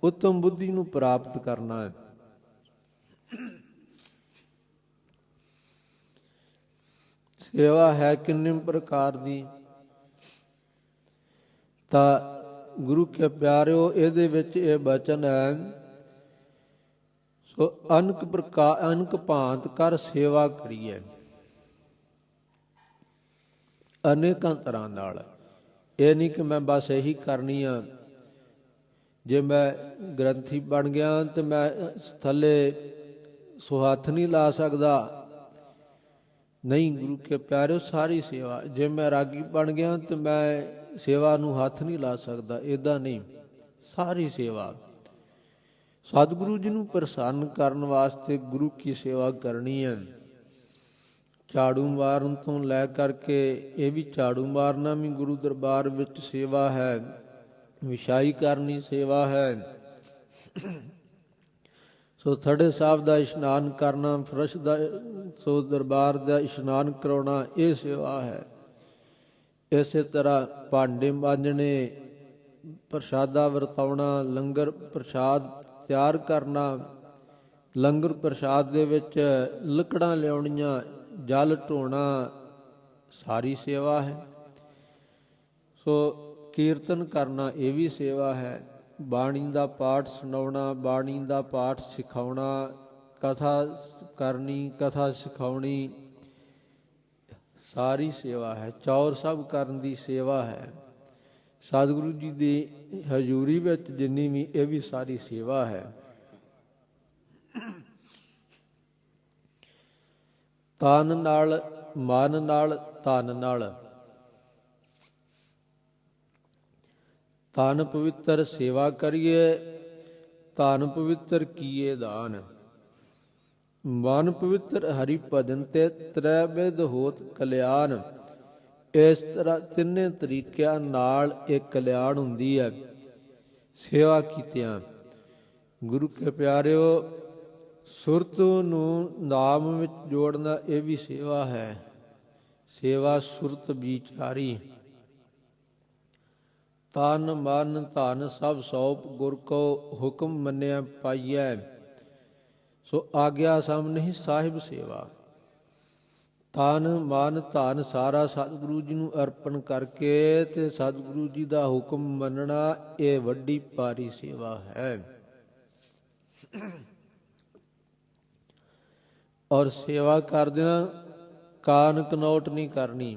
ਉੱਤਮ ਬੁੱਧੀ ਨੂੰ ਪ੍ਰਾਪਤ ਕਰਨਾ ਹੈ। ਸੇਵਾ ਹੈ ਕਿੰਨੇ ਪ੍ਰਕਾਰ ਦੀ? ਤਾਂ ਗੁਰੂ ਕੇ ਪਿਆਰਿਓ ਇਹਦੇ ਵਿੱਚ ਇਹ ਬਚਨ ਹੈ, ਸੋ ਅਨਕ ਭਾਂਤ ਕਰ ਸੇਵਾ ਕਰੀਏ। ਅਨੇਕਾਂ ਤਰ੍ਹਾਂ ਨਾਲ, ਇਹ ਨਹੀਂ ਕਿ ਮੈਂ ਬਸ ਇਹੀ ਕਰਨੀ ਆ, ਜੇ ਮੈਂ ਗ੍ਰੰਥੀ ਬਣ ਗਿਆ ਤੇ ਮੈਂ ਥੱਲੇ ਹੱਥ ਨਹੀਂ ਲਾ ਸਕਦਾ। ਨਹੀਂ, ਗੁਰੂ ਕੇ ਪਿਆਰਿਓ ਸਾਰੀ ਸੇਵਾ। ਜੇ ਮੈਂ ਰਾਗੀ ਬਣ ਗਿਆ ਤੇ ਮੈਂ ਸੇਵਾ ਨੂੰ ਹੱਥ ਨਹੀਂ ਲਾ ਸਕਦਾ, ਏਦਾਂ ਨਹੀਂ, ਸਾਰੀ ਸੇਵਾ। ਸਤਿਗੁਰੂ ਜੀ ਨੂੰ ਪ੍ਰਸੰਨ ਕਰਨ ਵਾਸਤੇ ਗੁਰੂ ਕੀ ਸੇਵਾ ਕਰਨੀ ਹੈ। ਝਾੜੂ ਮਾਰਨ ਤੋਂ ਲੈ ਕਰਕੇ, ਇਹ ਵੀ ਝਾੜੂ ਮਾਰਨਾ ਵੀ ਗੁਰੂ ਦਰਬਾਰ ਵਿੱਚ ਸੇਵਾ ਹੈ, ਵਿਛਾਈ ਕਰਨੀ ਸੇਵਾ ਹੈ। ਸੋ ਥੜੇ ਸਾਹਿਬ ਦਾ ਇਸ਼ਨਾਨ ਕਰਨਾ, ਫਰਸ਼ ਦਾ, ਸੋ ਦਰਬਾਰ ਦਾ ਇਸ਼ਨਾਨ ਕਰਾਉਣਾ, ਇਹ ਸੇਵਾ ਹੈ। ਇਸੇ ਤਰ੍ਹਾਂ ਭਾਂਡੇ ਮਾਂਜਣੇ, ਪ੍ਰਸ਼ਾਦਾ ਵਰਤਾਉਣਾ, ਲੰਗਰ ਪ੍ਰਸ਼ਾਦ ਤਿਆਰ ਕਰਨਾ, ਲੰਗਰ ਪ੍ਰਸ਼ਾਦ ਦੇ ਵਿੱਚ ਲੱਕੜਾਂ ਲਿਆਉਣੀਆਂ, ਜਲ ਢੋਣਾ, ਸਾਰੀ ਸੇਵਾ ਹੈ। ਸੋ ਕੀਰਤਨ ਕਰਨਾ, ਇਹ ਵੀ ਸੇਵਾ ਹੈ। ਬਾਣੀ ਦਾ ਪਾਠ ਸੁਣਾਉਣਾ, ਬਾਣੀ ਦਾ ਪਾਠ ਸਿਖਾਉਣਾ, ਕਥਾ ਕਰਨੀ, ਕਥਾ ਸਿਖਾਉਣੀ, ਸਾਰੀ ਸੇਵਾ ਹੈ। ਚੌਰ ਸਭ ਕਰਨ ਦੀ ਸੇਵਾ ਹੈ। ਸਤਿਗੁਰੂ ਜੀ ਦੀ ਹਜ਼ੂਰੀ ਵਿੱਚ ਜਿੰਨੀ ਵੀ, ਇਹ ਵੀ ਸਾਰੀ ਸੇਵਾ ਹੈ। ਤਨ ਨਾਲ, ਮਨ ਨਾਲ, ਧਨ ਨਾਲ। ਤਨ ਪਵਿੱਤਰ ਸੇਵਾ ਕਰੀਏ, ਧਨ ਪਵਿੱਤਰ ਕੀਏ ਦਾਨ। ਮਨ ਪਵਿੱਤਰ ਹਰੀ ਭਜਨ ਤੇ ਤ੍ਰੈ ਬਿਧ ਹੋਤ ਕਲਿਆਣ। ਇਸ ਤਰ੍ਹਾਂ ਤਿੰਨੇ ਤਰੀਕਿਆਂ ਨਾਲ ਇਹ ਕਲਿਆਣ ਹੁੰਦੀ ਹੈ ਸੇਵਾ ਕੀਤਿਆਂ। ਗੁਰੂ ਕੇ ਪਿਆਰਿਓ, ਸੁਰਤ ਨੂੰ ਨਾਮ ਵਿੱਚ ਜੋੜਨਾ, ਇਹ ਵੀ ਸੇਵਾ ਹੈ। ਸੇਵਾ ਸੁਰਤ ਵਿਚਾਰੀ। ਤਨ ਮਨ ਧਨ ਸਭ ਸੌਪ ਗੁਰ ਕੋ ਹੁਕਮ ਮੰਨਿਆ ਪਾਈਐ। ਸੋ ਆਗਿਆ ਸਮ ਨਹੀਂ ਸਾਹਿਬ ਸੇਵਾ। ਤਨ ਮਨ ਧਨ ਸਾਰਾ ਸਤਿਗੁਰੂ ਜੀ ਨੂੰ ਅਰਪਣ ਕਰਕੇ ਤੇ ਸਤਿਗੁਰੂ ਜੀ ਦਾ ਹੁਕਮ ਮੰਨਣਾ, ਇਹ ਵੱਡੀ ਭਾਰੀ ਸੇਵਾ ਹੈ। ਔਰ ਸੇਵਾ ਕਰਦਿਆਂ ਕਾਨ ਕਨੌਟ ਨਹੀਂ ਕਰਨੀ,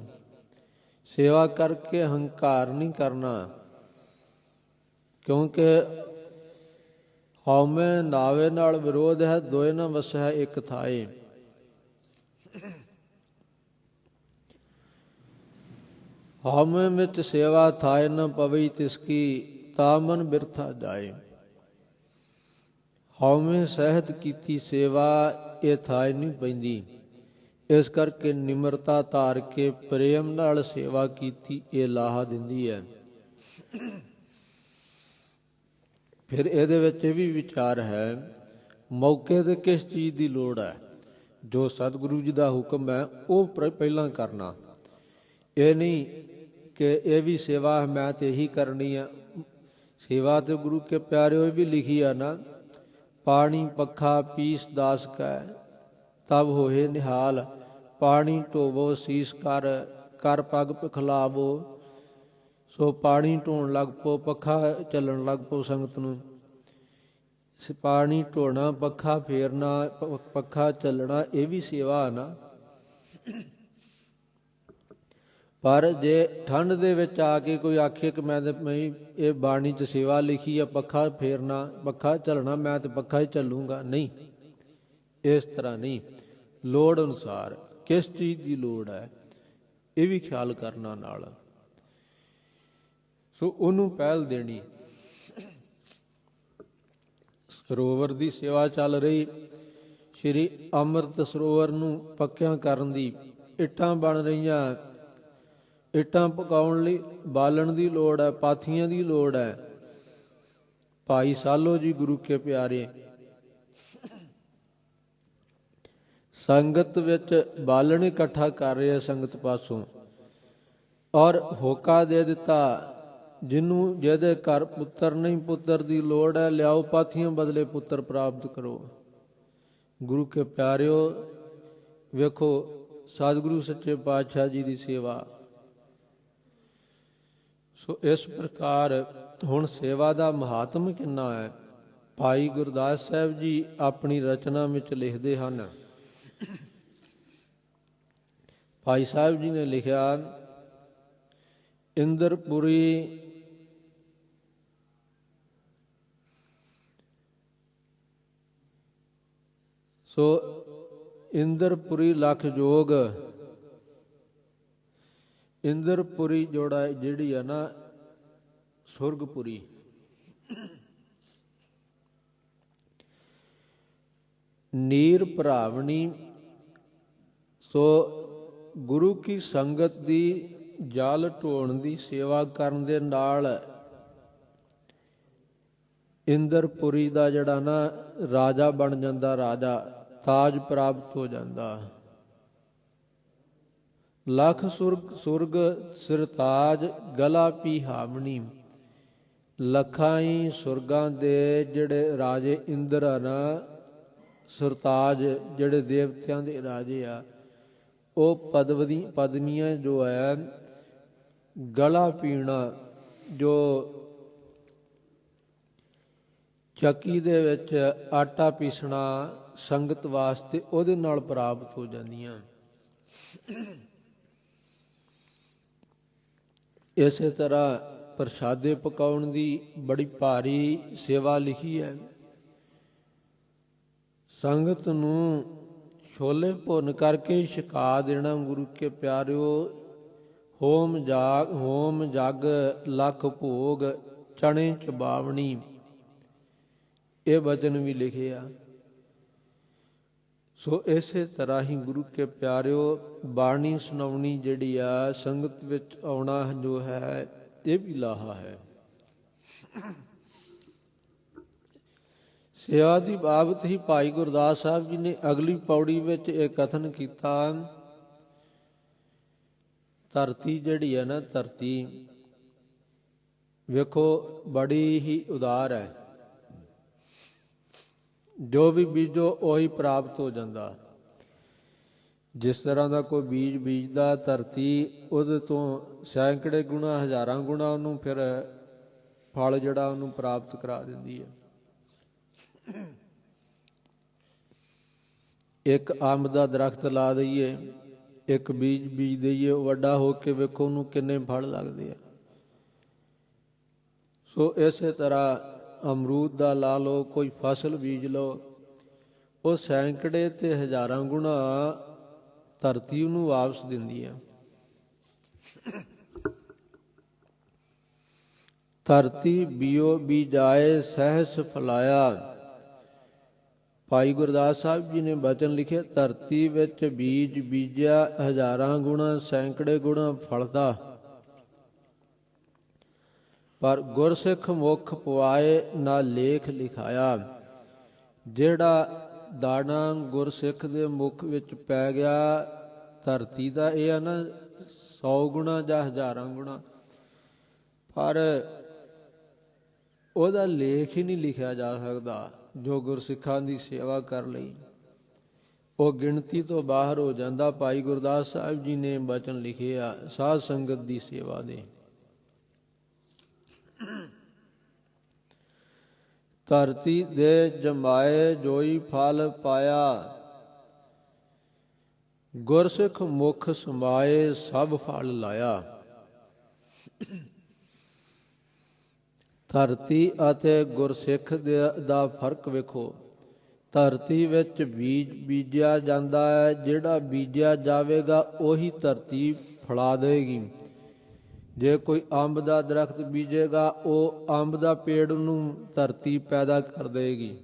ਸੇਵਾ ਕਰਕੇ ਹੰਕਾਰ ਨਹੀਂ ਕਰਨਾ, ਕਿਉਂਕਿ ਹਉਮੈ ਨਾਵੇ ਨਾਲ ਵਿਰੋਧ ਹੈ, ਦੋਇ ਨ ਵਸੈ ਇੱਕ ਥਾਏ। ਹਉਮੈ ਵਿੱਚ ਸੇਵਾ ਥਾਏ ਨ ਪਵਈ ਤਿਸਕੀ, ਤਾ ਮਨ ਬਿਰਥਾ ਜਾਏ। ਹਉਮੈ ਸਹਿਤ ਕੀਤੀ ਸੇਵਾ ਇਹ ਥਾਏ ਨਹੀਂ ਪੈਂਦੀ, ਇਸ ਕਰਕੇ ਨਿਮਰਤਾ ਧਾਰ ਕੇ ਪ੍ਰੇਮ ਨਾਲ ਸੇਵਾ ਕੀਤੀ, ਇਹ ਲਾਹਾ ਦਿੰਦੀ ਹੈ। ਫਿਰ ਇਹਦੇ ਵਿੱਚ ਇਹ ਵੀ ਵਿਚਾਰ ਹੈ, ਮੌਕੇ ਤੇ ਕਿਸ ਚੀਜ਼ ਦੀ ਲੋੜ ਹੈ। ਜੋ ਸਤਿਗੁਰੂ ਜੀ ਦਾ ਹੁਕਮ ਹੈ ਉਹ ਪਹਿਲਾਂ ਕਰਨਾ, ਇਹ ਨਹੀਂ ਕਿ ਇਹ ਵੀ ਸੇਵਾ ਮੈਂ ਤੇ ਇਹੀ ਕਰਨੀ ਆ। ਸੇਵਾ ਤੇ ਗੁਰੂ ਕੇ ਪਿਆਰਿਓ ਵੀ ਲਿਖੀ ਆ ਨਾ, ਪਾਣੀ ਪੱਖਾ ਪੀਸ ਦਾਸ ਕੈ, ਤਬ ਹੋਏ ਨਿਹਾਲ। ਪਾਣੀ ਢੋਵੋ ਸੀਸ ਕਰ ਪੱਗ ਪਖਲਾਵੋ। ਸੋ ਪਾਣੀ ਢੋਣ ਲੱਗ ਪੋ, ਪੱਖਾ ਚੱਲਣ ਲੱਗ ਪੋ ਸੰਗਤ ਨੂੰ। ਪਾਣੀ ਢੋਣਾ, ਪੱਖਾ ਫੇਰਨਾ, ਪੱਖਾ ਚੱਲਣਾ, ਇਹ ਵੀ ਸੇਵਾ ਨਾ। ਪਰ ਜੇ ਠੰਡ ਦੇ ਵਿੱਚ ਆ ਕੇ ਕੋਈ ਆਖੇ ਕਿ ਮੈਂ ਇਹ ਬਾਣੀ 'ਚ ਸੇਵਾ ਲਿਖੀ ਆ, ਪੱਖਾ ਫੇਰਨਾ, ਪੱਖਾ ਚੱਲਣਾ, ਮੈਂ ਤੇ ਪੱਖਾ ਹੀ ਚੱਲੂੰਗਾ, ਨਹੀਂ, ਇਸ ਤਰ੍ਹਾਂ ਨਹੀਂ। ਲੋੜ ਅਨੁਸਾਰ ਕਿਸ ਚੀਜ਼ ਦੀ ਲੋੜ ਹੈ ਇਹ ਵੀ ਖਿਆਲ ਕਰਨਾ ਨਾਲ, ਸੋ ਉਹਨੂੰ ਪਹਿਲ ਦੇਣੀ। ਸਰੋਵਰ ਦੀ ਸੇਵਾ ਚੱਲ ਰਹੀ, ਸ਼੍ਰੀ ਅੰਮ੍ਰਿਤ ਸਰੋਵਰ ਨੂੰ ਪੱਕਿਆਂ ਕਰਨ ਦੀ ਇੱਟਾਂ ਬਣ ਰਹੀਆਂ, ਇੱਟਾਂ ਪਕਾਉਣ ਲਈ ਬਾਲਣ ਦੀ ਲੋੜ ਹੈ, ਪਾਥੀਆਂ ਦੀ ਲੋੜ ਹੈ। ਭਾਈ ਸਾਲੋ ਜੀ ਗੁਰੂ ਕੇ ਪਿਆਰੇ ਸੰਗਤ ਵਿੱਚ ਬਾਲਣ ਇਕੱਠਾ ਕਰ ਰਹੇ ਸੰਗਤ ਪਾਸੋਂ, ਔਰ ਹੋਕਾ ਦੇ ਦਿੱਤਾ, ਜਿਹਨੂੰ ਜਿਹਦੇ ਘਰ ਪੁੱਤਰ ਨਹੀਂ, ਪੁੱਤਰ ਦੀ ਲੋੜ ਹੈ, ਲਿਆਓ ਪਾਥੀਆਂ ਬਦਲੇ ਪੁੱਤਰ ਪ੍ਰਾਪਤ ਕਰੋ। ਗੁਰੂ ਕੇ ਪਿਆਰਿਓ ਵੇਖੋ ਸਤਿਗੁਰੂ ਸੱਚੇ ਪਾਤਸ਼ਾਹ ਜੀ ਦੀ ਸੇਵਾ। ਸੋ ਇਸ ਪ੍ਰਕਾਰ ਹੁਣ ਸੇਵਾ ਦਾ ਮਹਾਤਮ ਕਿੰਨਾ ਹੈ। ਭਾਈ ਗੁਰਦਾਸ ਸਾਹਿਬ ਜੀ ਆਪਣੀ ਰਚਨਾ ਵਿੱਚ ਲਿਖਦੇ ਹਨ। ਭਾਈ ਸਾਹਿਬ ਜੀ ਨੇ ਲਿਖਿਆ, ਇੰਦਰਪੁਰੀ ਸੋ ਇੰਦਰਪੁਰੀ ਲਖ ਜੋਗ। ਇੰਦਰਪੁਰੀ ਜਿਹੜੀ ਆ ਨਾ ਸੁਰਗਪੁਰੀ, ਨੀਰ ਭਰਾਵਣੀ। ਸੋ ਗੁਰੂ ਕੀ ਸੰਗਤ ਦੀ ਜਲ ਢੋਣ ਦੀ ਸੇਵਾ ਕਰਨ ਦੇ ਨਾਲ ਇੰਦਰਪੁਰੀ ਦਾ ਜਿਹੜਾ ਨਾ ਰਾਜਾ ਬਣ ਜਾਂਦਾ, ਰਾਜਾ ਤਾਜ ਪ੍ਰਾਪਤ ਹੋ ਜਾਂਦਾ। ਲਖ ਸੁਰਗ ਸਿਰਤਾਜ ਗਲਾ ਪੀਹਾਵਣੀ। ਲੱਖਾਂ ਹੀ ਸੁਰਗਾਂ ਦੇ ਜਿਹੜੇ ਰਾਜੇ ਇੰਦਰ ਆ ਨਾ, ਸਰਤਾਜ ਜਿਹੜੇ ਦੇਵਤਿਆਂ ਦੇ ਰਾਜੇ ਆ, ਉਹ ਪਦਵੀਆਂ ਜੋ ਹੈ, ਗਲਾ ਪੀਣਾ, ਜੋ ਚੱਕੀ ਦੇ ਵਿੱਚ ਆਟਾ ਪੀਸਣਾ ਸੰਗਤ ਵਾਸਤੇ, ਉਹਦੇ ਨਾਲ ਪ੍ਰਾਪਤ ਹੋ ਜਾਂਦੀਆਂ। ਇਸੇ ਤਰ੍ਹਾਂ ਪ੍ਰਸ਼ਾਦੇ ਪਕਾਉਣ ਦੀ ਬੜੀ ਭਾਰੀ ਸੇਵਾ ਲਿਖੀ ਹੈ। ਸੰਗਤ ਨੂੰ ਛੋਲੇ ਭੁੰਨ ਕਰਕੇ ਛਕਾ ਦੇਣਾ। ਗੁਰੂ ਕੇ ਪਿਆਰਿਓ ਹੋਮ ਜਗ ਲੱਖ ਭੋਗ, ਚਣੇ ਚਬਾਵਣੀ, ਇਹ ਵਚਨ ਵੀ ਲਿਖੇ ਆ। ਸੋ ਇਸੇ ਤਰ੍ਹਾਂ ਹੀ ਗੁਰੂ ਕੇ ਪਿਆਰਿਓ ਬਾਣੀ ਸੁਣਾਉਣੀ ਜਿਹੜੀ ਆ, ਸੰਗਤ ਵਿੱਚ ਆਉਣਾ ਜੋ ਹੈ, ਇਹ ਵੀ ਲਾਹਾ ਹੈ। ਸੇਵਾ ਦੀ ਬਾਬਤ ਹੀ ਭਾਈ ਗੁਰਦਾਸ ਸਾਹਿਬ ਜੀ ਨੇ ਅਗਲੀ ਪੌੜੀ ਵਿੱਚ ਇਹ ਕਥਨ ਕੀਤਾ, ਧਰਤੀ ਜਿਹੜੀ ਹੈ ਨਾ, ਧਰਤੀ ਵੇਖੋ ਬੜੀ ਹੀ ਉਦਾਰ ਹੈ। ਜੋ ਵੀ ਬੀਜੋ ਉਹੀ ਪ੍ਰਾਪਤ ਹੋ ਜਾਂਦਾ। ਜਿਸ ਤਰ੍ਹਾਂ ਦਾ ਕੋਈ ਬੀਜ ਬੀਜਦਾ ਧਰਤੀ, ਉਹਦੇ ਤੋਂ ਸੈਂਕੜੇ ਗੁਣਾ ਹਜ਼ਾਰਾਂ ਗੁਣਾ ਉਹਨੂੰ ਫਿਰ ਫਲ ਜਿਹੜਾ ਉਹਨੂੰ ਪ੍ਰਾਪਤ ਕਰਾ ਦਿੰਦੀ ਹੈ। ਇੱਕ ਅੰਬ ਦਾ ਦਰਖਤ ਲਾ ਦਈਏ, ਇੱਕ ਬੀਜ ਬੀਜ ਦਈਏ, ਉਹ ਵੱਡਾ ਹੋ ਕੇ ਵੇਖੋ ਉਹਨੂੰ ਕਿੰਨੇ ਫਲ ਲੱਗਦੇ ਆ। ਸੋ ਇਸੇ ਤਰ੍ਹਾਂ ਅਮਰੂਦ ਦਾ ਲਾ ਲਓ, ਕੋਈ ਫਸਲ ਬੀਜ ਲਓ, ਉਹ ਸੈਂਕੜੇ ਤੇ ਹਜ਼ਾਰਾਂ ਗੁਣਾ ਧਰਤੀ ਉਹਨੂੰ ਵਾਪਸ ਦਿੰਦੀ ਹੈ। ਧਰਤੀ ਬੀਓ ਬੀਜਾਏ ਸਹਿਸ ਫਲਾਇਆ। ਭਾਈ ਗੁਰਦਾਸ ਸਾਹਿਬ ਜੀ ਨੇ ਬਚਨ ਲਿਖੇ, ਧਰਤੀ ਵਿੱਚ ਬੀਜ ਬੀਜਿਆ ਹਜ਼ਾਰਾਂ ਗੁਣਾ ਸੈਂਕੜੇ ਗੁਣਾ ਫਲਦਾ, ਪਰ ਗੁਰਸਿੱਖ ਮੁਖ ਪਵਾਏ ਨਾ ਲੇਖ ਲਿਖਾਇਆ। ਜਿਹੜਾ ਦਾਣਾ ਗੁਰਸਿੱਖ ਦੇ ਮੁਖ ਵਿੱਚ ਪੈ ਗਿਆ ਧਰਤੀ ਦਾ, ਇਹ ਆ ਨਾ 100 ਗੁਣਾ ਜਾਂ ਹਜ਼ਾਰਾਂ ਗੁਣਾ, ਪਰ ਉਹਦਾ ਲੇਖ ਹੀ ਨਹੀਂ ਲਿਖਿਆ ਜਾ ਸਕਦਾ। ਜੋ ਗੁਰਸਿੱਖਾਂ ਦੀ ਸੇਵਾ ਕਰ ਲਈ ਉਹ ਗਿਣਤੀ ਤੋਂ ਬਾਹਰ ਹੋ ਜਾਂਦਾ। ਭਾਈ ਗੁਰਦਾਸ ਸਾਹਿਬ ਜੀ ਨੇ ਬਚਨ ਲਿਖੇ ਆ ਸਾਧ ਸੰਗਤ ਦੀ ਸੇਵਾ ਦੇ। ਧਰਤੀ ਦੇ ਜਮਾਏ ਜੋਈ ਫਲ ਪਾਇਆ, ਗੁਰਸਿੱਖ ਮੁਖ ਸਮਾਏ ਸਭ ਫਲ ਲਾਇਆ। ਧਰਤੀ ਅਤੇ ਗੁਰਸਿੱਖ ਦਾ ਫਰਕ ਵੇਖੋ। ਧਰਤੀ ਵਿੱਚ ਬੀਜ ਬੀਜਿਆ ਜਾਂਦਾ ਹੈ, ਜਿਹੜਾ ਬੀਜਿਆ ਜਾਵੇਗਾ ਉਹੀ ਧਰਤੀ ਫਲਾ ਦੇਗੀ। ਜੇ ਕੋਈ ਅੰਬ ਦਾ ਦਰਖਤ ਬੀਜੇਗਾ, ਉਹ ਅੰਬ ਦਾ ਪੇੜ ਨੂੰ ਧਰਤੀ ਪੈਦਾ ਕਰ ਦੇਗੀ।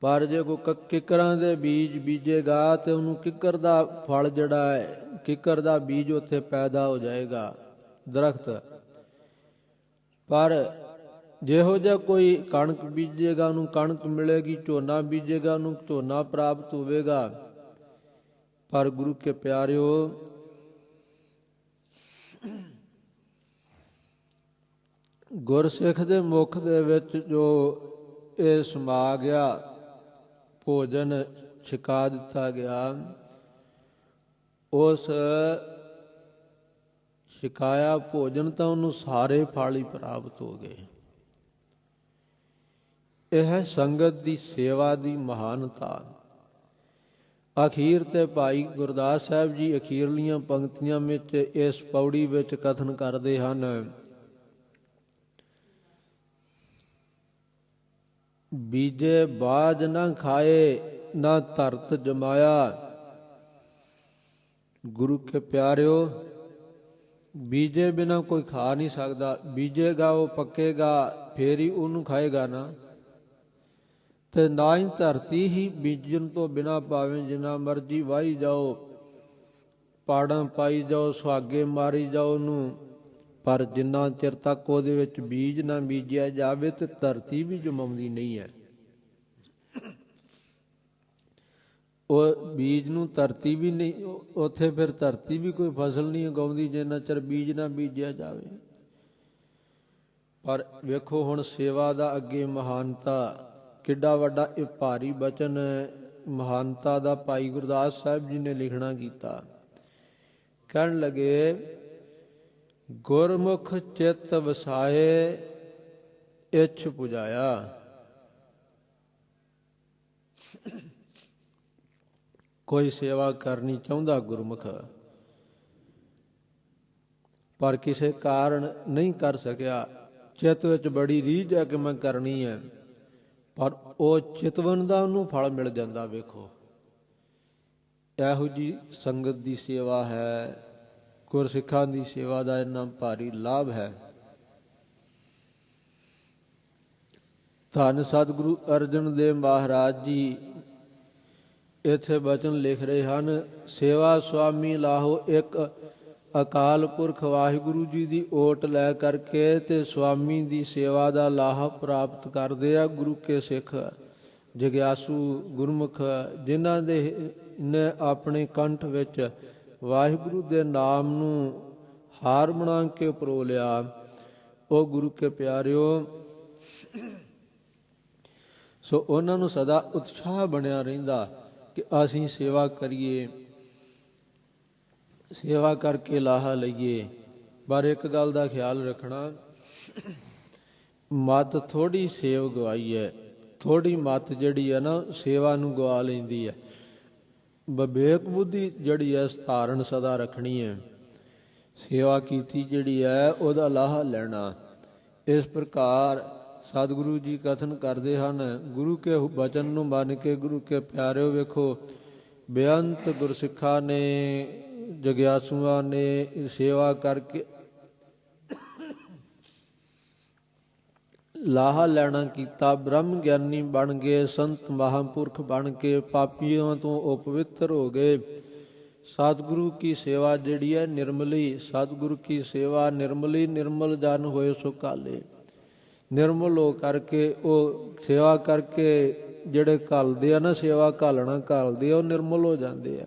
ਪਰ ਜੇ ਕੋਈ ਕਿੱਕਰਾਂ ਦੇ ਬੀਜ ਬੀਜੇਗਾ ਤੇ ਉਹਨੂੰ ਕਿੱਕਰ ਦਾ ਫਲ ਜਿਹੜਾ ਹੈ, ਕਿੱਕਰ ਦਾ ਬੀਜ ਉੱਥੇ ਪੈਦਾ ਹੋ ਜਾਏਗਾ ਦਰਖਤ। ਪਰ ਜਿਹੋ ਜਿਹਾ ਕੋਈ ਕਣਕ ਬੀਜੇਗਾ ਉਹਨੂੰ ਕਣਕ ਮਿਲੇਗੀ, ਝੋਨਾ ਬੀਜੇਗਾ ਉਹਨੂੰ ਝੋਨਾ ਪ੍ਰਾਪਤ ਹੋਵੇਗਾ। ਪਰ ਗੁਰੂ ਕੇ ਪਿਆਰਿਓ, ਗੁਰਸਿੱਖ ਦੇ ਮੁਖ ਦੇ ਵਿੱਚ ਜੋ ਇਹ ਸਮਾ ਗਿਆ, ਭੋਜਨ ਛਕਾ ਦਿੱਤਾ ਗਿਆ, ਉਸ ਛਕਾਇਆ ਭੋਜਨ ਤਾਂ ਉਹਨੂੰ ਸਾਰੇ ਫਲ ਹੀ ਪ੍ਰਾਪਤ ਹੋ ਗਏ। ਇਹ ਹੈ ਸੰਗਤ ਦੀ ਸੇਵਾ ਦੀ ਮਹਾਨਤਾ। ਅਖੀਰ ਤੇ ਭਾਈ ਗੁਰਦਾਸ ਸਾਹਿਬ ਜੀ ਅਖੀਰਲੀਆਂ ਪੰਕਤੀਆਂ ਵਿੱਚ ਇਸ ਪੌੜੀ ਵਿੱਚ ਕਥਨ ਕਰਦੇ ਹਨ, ਬੀਜੇ ਬਾਜ ਨਾ ਖਾਏ ਨਾ ਧਰਤ ਜਮਾਇਆ। ਗੁਰੂ ਕੇ ਪਿਆਰਿਓ, ਬੀਜੇ ਬਿਨਾ ਕੋਈ ਖਾ ਨਹੀਂ ਸਕਦਾ। ਬੀਜੇਗਾ ਉਹ ਪੱਕੇਗਾ, ਫੇਰ ਹੀ ਉਹਨੂੰ ਖਾਏਗਾ ਨਾ। ਤੇ ਨਾ ਹੀ ਧਰਤੀ ਹੀ ਬੀਜਣ ਤੋਂ ਬਿਨਾ ਭਾਵੇਂ ਜਿੰਨਾ ਮਰਜੀ ਵਾਹੀ ਜਾਓ, ਪਾੜਾਂ ਪਾਈ ਜਾਓ, ਸੁਹਾਗੇ ਮਾਰੀ ਜਾਓ ਉਹਨੂੰ, ਪਰ ਜਿੰਨਾ ਚਿਰ ਤੱਕ ਉਹਦੇ ਵਿੱਚ ਬੀਜ ਨਾ ਬੀਜਿਆ ਜਾਵੇ ਤੇ ਧਰਤੀ ਵੀ ਜਮਾਉਂਦੀ ਨਹੀਂ ਹੈ। ਉਹ ਬੀਜ ਨੂੰ ਧਰਤੀ ਵੀ ਨਹੀਂ, ਉੱਥੇ ਫਿਰ ਧਰਤੀ ਵੀ ਕੋਈ ਫਸਲ ਨਹੀਂ ਉਗਾਉਂਦੀ ਜਿੰਨਾ ਚਿਰ ਬੀਜ ਨਾ ਬੀਜਿਆ ਜਾਵੇ। ਪਰ ਵੇਖੋ ਹੁਣ ਸੇਵਾ ਦਾ ਅੱਗੇ ਮਹਾਨਤਾ, ਕਿੱਡਾ ਵੱਡਾ ਇਹ ਭਾਰੀ ਬਚਨ ਮਹਾਨਤਾ ਦਾ ਭਾਈ ਗੁਰਦਾਸ ਸਾਹਿਬ ਜੀ ਨੇ ਲਿਖਣਾ ਕੀਤਾ। ਕਹਿਣ ਲੱਗੇ, ਗੁਰਮੁਖ ਚਿੱਤ ਵਸਾਏ ਇੱਛ ਪੁਜਾਇਆ। ਕੋਈ ਸੇਵਾ ਕਰਨੀ ਚਾਹੁੰਦਾ ਗੁਰਮੁਖ, ਪਰ ਕਿਸੇ ਕਾਰਨ ਨਹੀਂ ਕਰ ਸਕਿਆ। ਚਿੱਤ ਵਿੱਚ ਬੜੀ ਰੀਝ ਹੈ ਕਿ ਮੈਂ ਕਰਨੀ ਹੈ, ਪਰ ਉਹ ਚਿਤਵਨ ਦਾ ਉਹਨੂੰ ਫਲ ਮਿਲ ਜਾਂਦਾ। ਵੇਖੋ ਇਹੋ ਜੀ ਸੰਗਤ ਦੀ ਸੇਵਾ ਹੈ, ਗੁਰਸਿੱਖਾਂ ਦੀ ਸੇਵਾ ਦਾ ਇੰਨਾ ਭਾਰੀ ਲਾਭ ਹੈ। ਧੰਨ ਸਤਿਗੁਰੂ ਅਰਜਨ ਦੇਵ ਮਹਾਰਾਜ ਜੀ ਇੱਥੇ ਬਚਨ ਲਿਖ ਰਹੇ ਹਨ, ਸੇਵਾ ਸੁਆਮੀ ਲਾਹੋ। ਇੱਕ ਅਕਾਲ ਪੁਰਖ ਵਾਹਿਗੁਰੂ ਜੀ ਦੀ ਓਟ ਲੈ ਕਰਕੇ ਤੇ ਸੁਆਮੀ ਦੀ ਸੇਵਾ ਦਾ ਲਾਹਾ ਪ੍ਰਾਪਤ ਕਰਦੇ ਆ ਗੁਰੂ ਕੇ ਸਿੱਖ ਜਗਿਆਸੂ ਗੁਰਮੁਖ, ਜਿਨ੍ਹਾਂ ਦੇ ਨੇ ਆਪਣੇ ਕੰਠ ਵਿੱਚ ਵਾਹਿਗੁਰੂ ਦੇ ਨਾਮ ਨੂੰ ਹਾਰ ਬਣਾ ਕੇ ਪਰੋ ਲਿਆ। ਉਹ ਗੁਰੂ ਕੇ ਪਿਆਰਿਓ, ਸੋ ਉਹਨਾਂ ਨੂੰ ਸਦਾ ਉਤਸ਼ਾਹ ਬਣਿਆ ਰਹਿੰਦਾ ਕਿ ਅਸੀਂ ਸੇਵਾ ਕਰੀਏ, ਸੇਵਾ ਕਰਕੇ ਲਾਹਾ ਲਈਏ। ਪਰ ਇੱਕ ਗੱਲ ਦਾ ਖਿਆਲ ਰੱਖਣਾ, ਮੱਤ ਥੋੜੀ ਸੇਵ ਗਵਾਈ ਹੈ, ਥੋੜੀ ਮੱਤ ਜਿਹੜੀ ਹੈ ਨਾ ਸੇਵਾ ਨੂੰ ਗਵਾ ਲੈਂਦੀ ਹੈ। ਵਿਵੇਕ ਬੁੱਧੀ ਜਿਹੜੀ ਹੈ ਧਾਰਨ ਸਦਾ ਰੱਖਣੀ ਹੈ, ਸੇਵਾ ਕੀਤੀ ਜਿਹੜੀ ਹੈ ਉਹਦਾ ਲਾਹਾ ਲੈਣਾ। ਇਸ ਪ੍ਰਕਾਰ ਸਤਿਗੁਰੂ ਜੀ ਕਥਨ ਕਰਦੇ ਹਨ, ਗੁਰੂ ਕੇ ਬਚਨ ਨੂੰ ਮੰਨ ਕੇ ਗੁਰੂ ਕੇ ਪਿਆਰਿਓ ਵੇਖੋ, ਬੇਅੰਤ ਗੁਰਸਿੱਖਾਂ ਨੇ, ਜਗਿਆਸੂਆਂ ਨੇ ਸੇਵਾ ਕਰਕੇ ਲਾਹਾ ਲੈਣਾ ਕੀਤਾ। ਬ੍ਰਹਮ ਗਿਆਨੀ ਬਣ ਗਏ, ਸੰਤ ਮਹਾਂਪੁਰਖ ਬਣ ਕੇ ਪਾਪੀਆਂ ਤੋਂ ਉਹ ਪਵਿੱਤਰ ਹੋ ਗਏ। ਸਤਿਗੁਰੂ ਕੀ ਸੇਵਾ ਜਿਹੜੀ ਹੈ ਨਿਰਮਲੀ, ਸਤਿਗੁਰੂ ਕੀ ਸੇਵਾ ਨਿਰਮਲੀ, ਨਿਰਮਲ ਜਨ ਹੋਏ ਸੋ ਕਾਲੇ। ਨਿਰਮਲ ਹੋ ਕਰਕੇ ਉਹ ਸੇਵਾ ਕਰਕੇ ਜਿਹੜੇ ਘੱਲਦੇ ਆ ਨਾ, ਸੇਵਾ ਘਾਲਣਾ ਘਾਲਦੇ ਆ, ਉਹ ਨਿਰਮਲ ਹੋ ਜਾਂਦੇ ਆ।